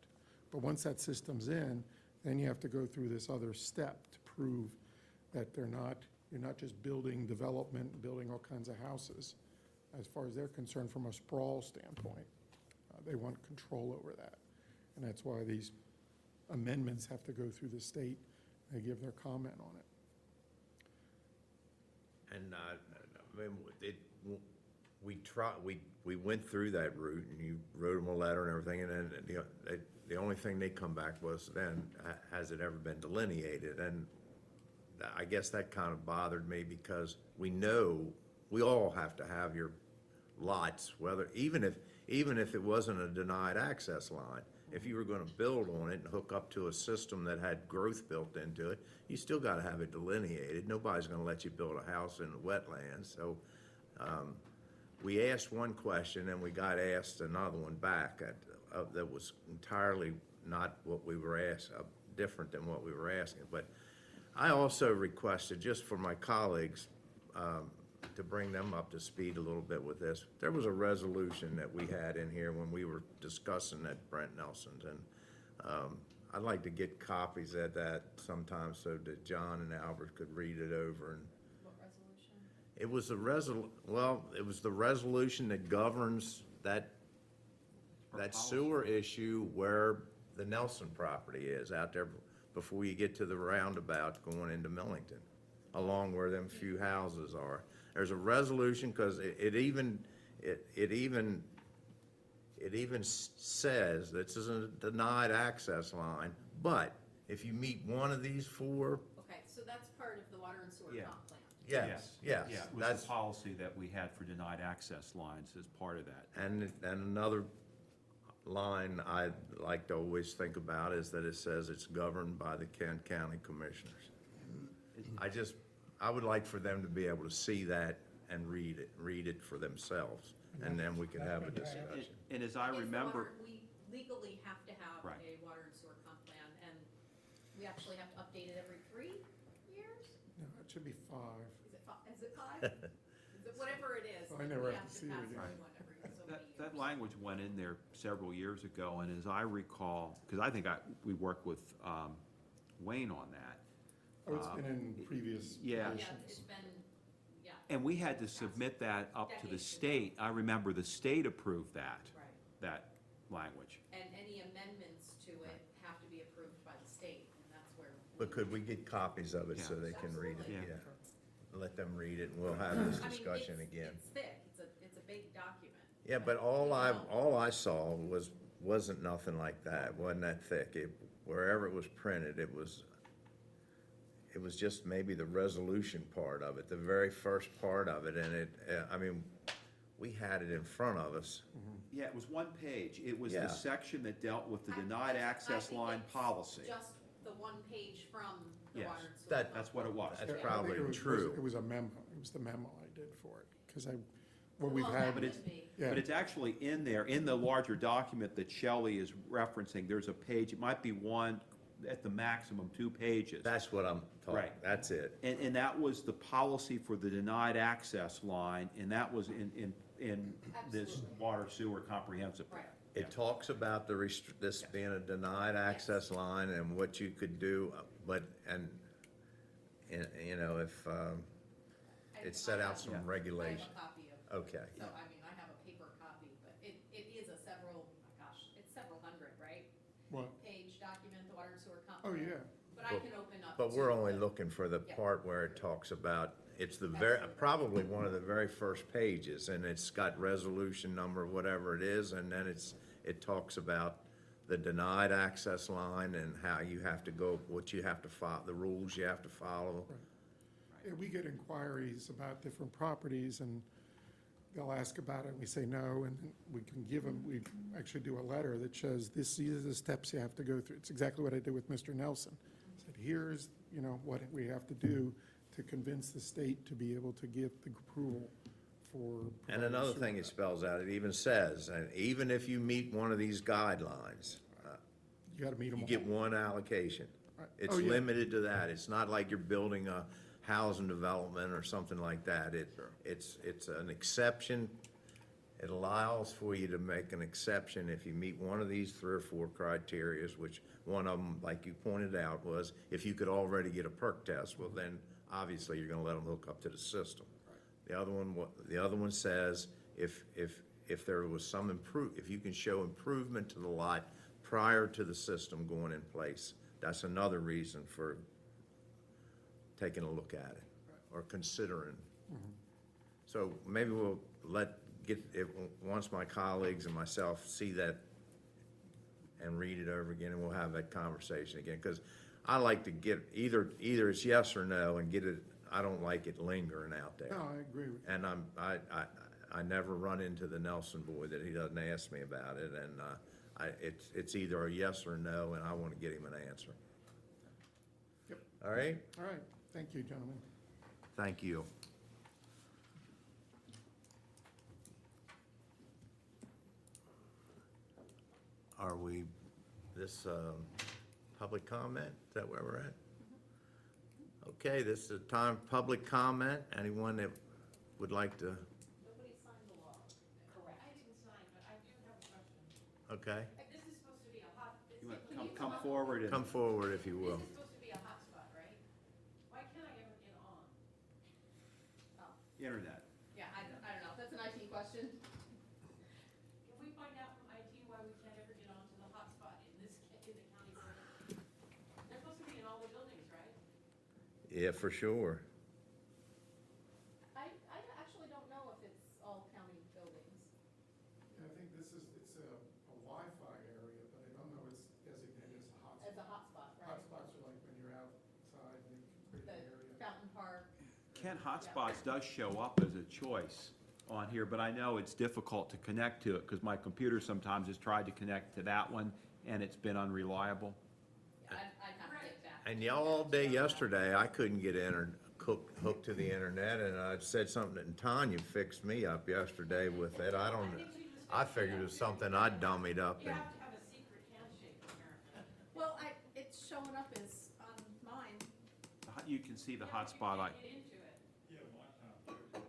But once that system's in, then you have to go through this other step to prove that you're not just building development, building all kinds of houses. As far as they're concerned, from a sprawl standpoint, they want control over that. And that's why these amendments have to go through the state. They give their comment on it. And, I mean, we went through that route, and you wrote them a letter and everything, and then the only thing they come back was then, has it ever been delineated? And I guess that kind of bothered me, because we know, we all have to have your lots, even if it wasn't a denied access line. If you were gonna build on it and hook up to a system that had growth built into it, you still gotta have it delineated. Nobody's gonna let you build a house in the wetlands, so, we asked one question and we got asked another one back that was entirely not what we were asked, different than what we were asking. But I also requested, just for my colleagues, to bring them up to speed a little bit with this. There was a resolution that we had in here when we were discussing at Brent Nelson's, and I'd like to get copies of that sometime so that John and Albert could read it over. And What resolution? it was it was the resolution that governs that sewer issue where the Nelson property is, out there before you get to the roundabout going into Millington, along where them few houses are. There's a resolution, because it even says this is a denied access line, but if you meet one of these four, Okay, so that's part of the water and sewer Yeah. comp plan. yes. Yeah, it was That's, the policy that we had for denied access lines as part of that. and another line I like to always think about is that it says it's governed by the Kent County Commissioners. I would like for them to be able to see that and read it for themselves, and then we can have a discussion. And as I It's remember, we legally have to have Right. a water and sewer comp plan, and we actually have to update it every 3 years? No, it should be 5. Is it 5? Is it 5? Is it whatever it is? I never we have to see it pass a again. new one every so many years. that language went in there several years ago, and as I recall, because I think we worked with Wayne on that. Oh, it's been in previous Yeah. Yeah, editions. it's been, yeah. And we had to submit that up to the Decades ago. state. I remember the state approved that, Right. that language. And any amendments to it have to be approved by the state, and that's where. But could we get copies of it so they can read it? Absolutely. Yeah. Let them read it, and we'll have this discussion again. It's thick, it's a big document. Yeah, but all I saw was wasn't nothing like that, wasn't that thick. Wherever it was printed, it was just maybe the resolution part of it, the very first part of it, and I mean, we had it in front of us. Yeah, it was one page. It was Yeah. the section that dealt with the denied access line policy. Just the one page from the Yes, water and sewer. that's what it was. That's I think probably it was- true. It was a memo, it was the memo I did for it, because what we've had. But it's, Yeah. but it's actually in there, in the larger document that Shelley is referencing, there's a page, it might be one, at the maximum, 2 pages. That's what I'm talking, Right. that's it. And that was the policy for the denied access line, and that was in this Absolutely. water sewer comprehensive plan. It talks about this being a denied access line and what you could do, but, you know, if, it set out some regulations. I have a copy of. Okay. So, I mean, I have a paper copy, but it is a several, it's several hundred, right? What? Page document, the water and sewer comp. Oh, yeah. But I can open up. But we're to only the- looking for the Yeah. part where it talks about, it's the very, probably one of the very first pages, and it's got resolution number, whatever it is, and then it talks about the denied access line and how you have to go, what you have to follow, the rules you have to follow. Yeah, we get inquiries about different properties, and they'll ask about it, we say no, and then we can give them, we actually do a letter that shows these are the steps you have to go through. It's exactly what I did with Mr. Nelson. Said, here's, you know, what we have to do to convince the state to be able to give the approval for. And providing another sewer. thing it spells out, it even says, and even if you meet one of these guidelines, You gotta meet them you all. get one allocation. Right. It's Oh, yeah. limited to that. It's not like you're building a housing development or something like that. It's an exception. It allows for you to make an exception if you meet one of these 3 or 4 criterias, which one of them, like you pointed out, was if you could already get a perk test, well, then obviously you're gonna let them hook up to the system. The other one says if there was some if you can show improvement to the lot prior to the system going in place, that's another reason for taking a look at it or considering. So maybe we'll once my colleagues and myself see that and read it over again, and we'll have that conversation again, because I like to get, either it's yes or no, and get it, I don't like it lingering out there. No, I agree with you. And I never run into the Nelson boy that he doesn't ask me about it, and it's either a yes or no, and I want to get him an answer. Yep. All right? All right, thank you, gentlemen. Thank you. Are we, this, public comment, is that where we're at? Okay, this is a time for public comment. Anyone that would like to, Nobody signed the law. Correct. I didn't sign, but I do have a question. okay? This is supposed to be a hot, You want to come forward and. Come forward if you will. this is supposed to be a hotspot, right? Why can't I ever get on? Internet. Yeah, I don't know, that's an IT question. Can we find out from IT why we can't ever get onto the hotspot in the county building? They're supposed to be in all the buildings, right? Yeah, for sure. I actually don't know if it's all county buildings. I think it's a Wi-Fi area, but I don't know it's designated as a hotspot. As a hotspot, right? Hotspots are like when you're outside and you The create an area. Fountain Park. Kent Hotspots does show up as a choice on here, but I know it's difficult to connect to it, because my computer sometimes has tried to connect to that one, and it's been unreliable. Yeah, I'd have to get back. And y'all all day yesterday, I couldn't get in or hooked to the internet, and I said something, and Tanya fixed me up yesterday with it. I figured it was something I dummied up You and, have to have a secret handshake, apparently. Well, it's showing up as on mine. You can see the hotspot. Get into it.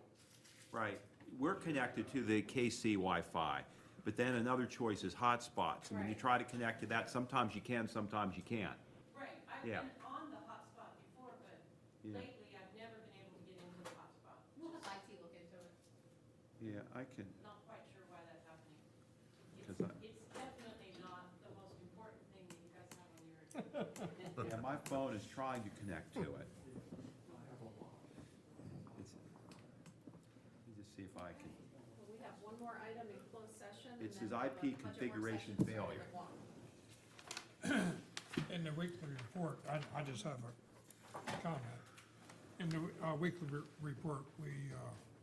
Right. We're connected to the KC Wi-Fi, but then another choice is hotspots. And when you try to connect to that, sometimes you can, sometimes you can't. Right, I've Yeah. been on the hotspot before, but Yeah. lately I've never been able to get into the hotspot. We'll have IT look into it. Yeah, I can, Not quite sure why that's happening. because It's definitely not the most important thing that you guys have on your. yeah, my phone is trying to connect to it. Let me just see if I can. We have one more item in closed session. It says IP configuration failure. In the weekly report, I just have a comment. In the weekly report, we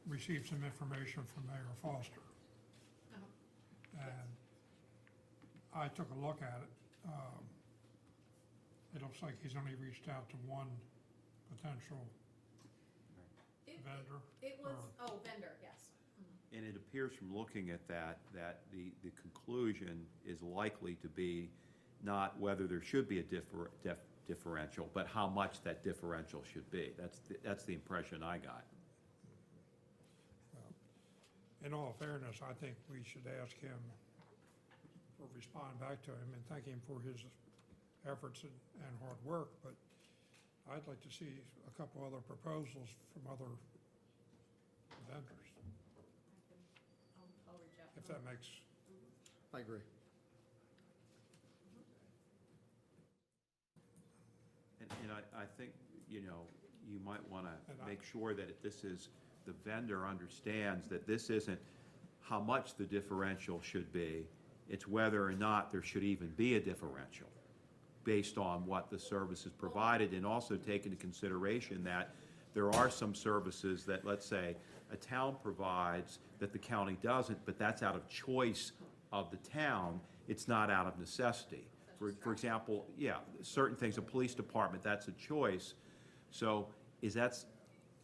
received some information from Mayor Foster. And I took a look at it. It looks like he's only reached out to one potential vendor. It was, vendor, yes. And it appears from looking at that, that the conclusion is likely to be not whether there should be a differential, but how much that differential should be. That's the impression I got. In all fairness, I think we should ask him, or respond back to him and thank him for his efforts and hard work, but I'd like to see a couple other proposals from other vendors, I'll reach out. if that makes, I agree. And I think, you might want to And make sure that this is, the vendor understands that this isn't how much the differential should be, it's whether or not there should even be a differential based on what the service is provided, and also take into consideration that there are some services that, let's say, a town provides that the county doesn't, but that's out of choice of the town, it's not out of necessity. For example, certain things, a police department, that's a choice. So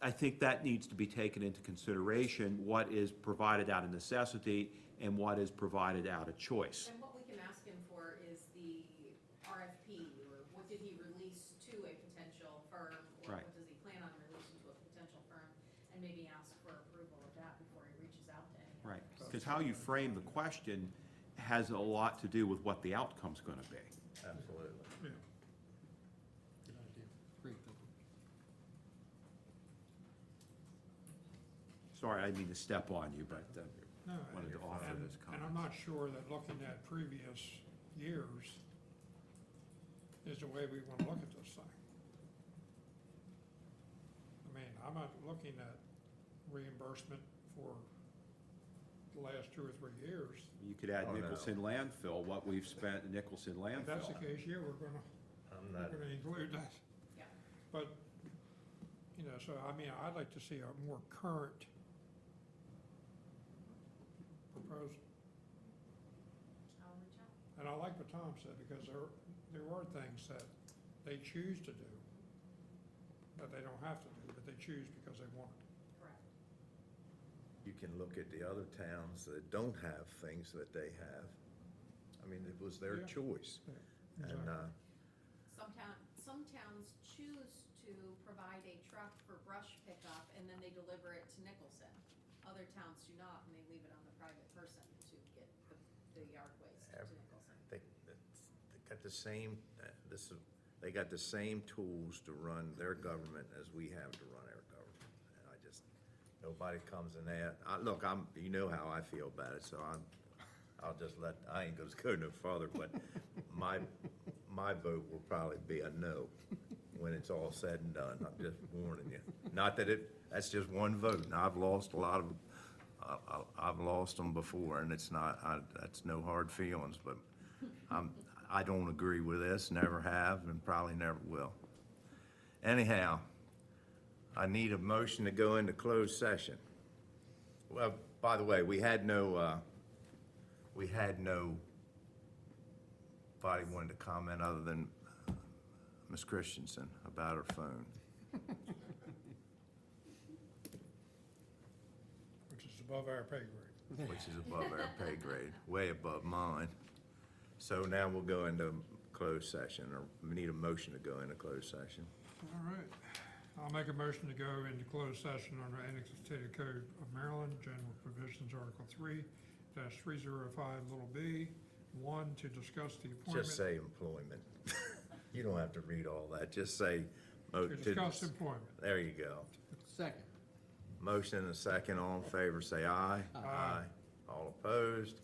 I think that needs to be taken into consideration, what is provided out of necessity and what is provided out of choice. And what we can ask him for is the RFP, or what did he release to a potential firm? Or Right. what does he plan on releasing to a potential firm? And maybe ask for approval of that before he reaches out to any. Right, because how you frame the question has a lot to do with what the outcome's going to be. Absolutely. yeah. Good idea. Great thinking. Sorry, I didn't mean to step on you, but No, wanted to offer and- this comment. And I'm not sure that looking at previous years is the way we want to look at this thing. I mean, I'm not looking at reimbursement for the last 2 or 3 years. You could add Oh, no. Nicholson landfill, what we've spent in Nicholson If that's the landfill. case, yeah, we're gonna include that. Yeah. But, so, I mean, I'd like to see a more current proposal. I'll reach out. And I like what Tom said, because there are things that they choose to do, that they don't have to do, but they choose because they want it. Correct. You can look at the other towns that don't have things that they have. I mean, it was their Yeah. choice. And, Exactly. Some towns choose to provide a truck for brush pickup, and then they deliver it to Nicholson. Other towns do not, and they leave it on the private person to get the yard waste to Nicholson. they got the same, they got the same tools to run their government as we have to run our government. And nobody comes in there, look, you know how I feel about it, so I'll just I ain't gonna go no further, but my vote will probably be a no when it's all said and done. I'm just warning you. Not that that's just one vote. Now, I've lost a lot of, I've lost them before, and it's not, that's no hard feelings, but I don't agree with this, never have, and probably never will. Anyhow, I need a motion to go into closed session. Well, by the way, we had nobody wanted to comment other than Ms. Christensen about her phone. Which is above our pay grade. Which is above our pay grade, way above mine. So now we'll go into closed session, or we need a motion to go into closed session. All right. I'll make a motion to go into closed session under Annexated Code of Maryland, General Provisions, Article 3-305, little b, 1, to discuss the appointment. Just say employment. You don't have to read all that, just say. To discuss employment. There you go. Second. Motion and a second, all in favor, say aye. Aye. All opposed?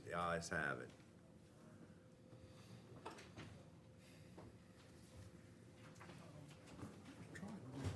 The ayes have it.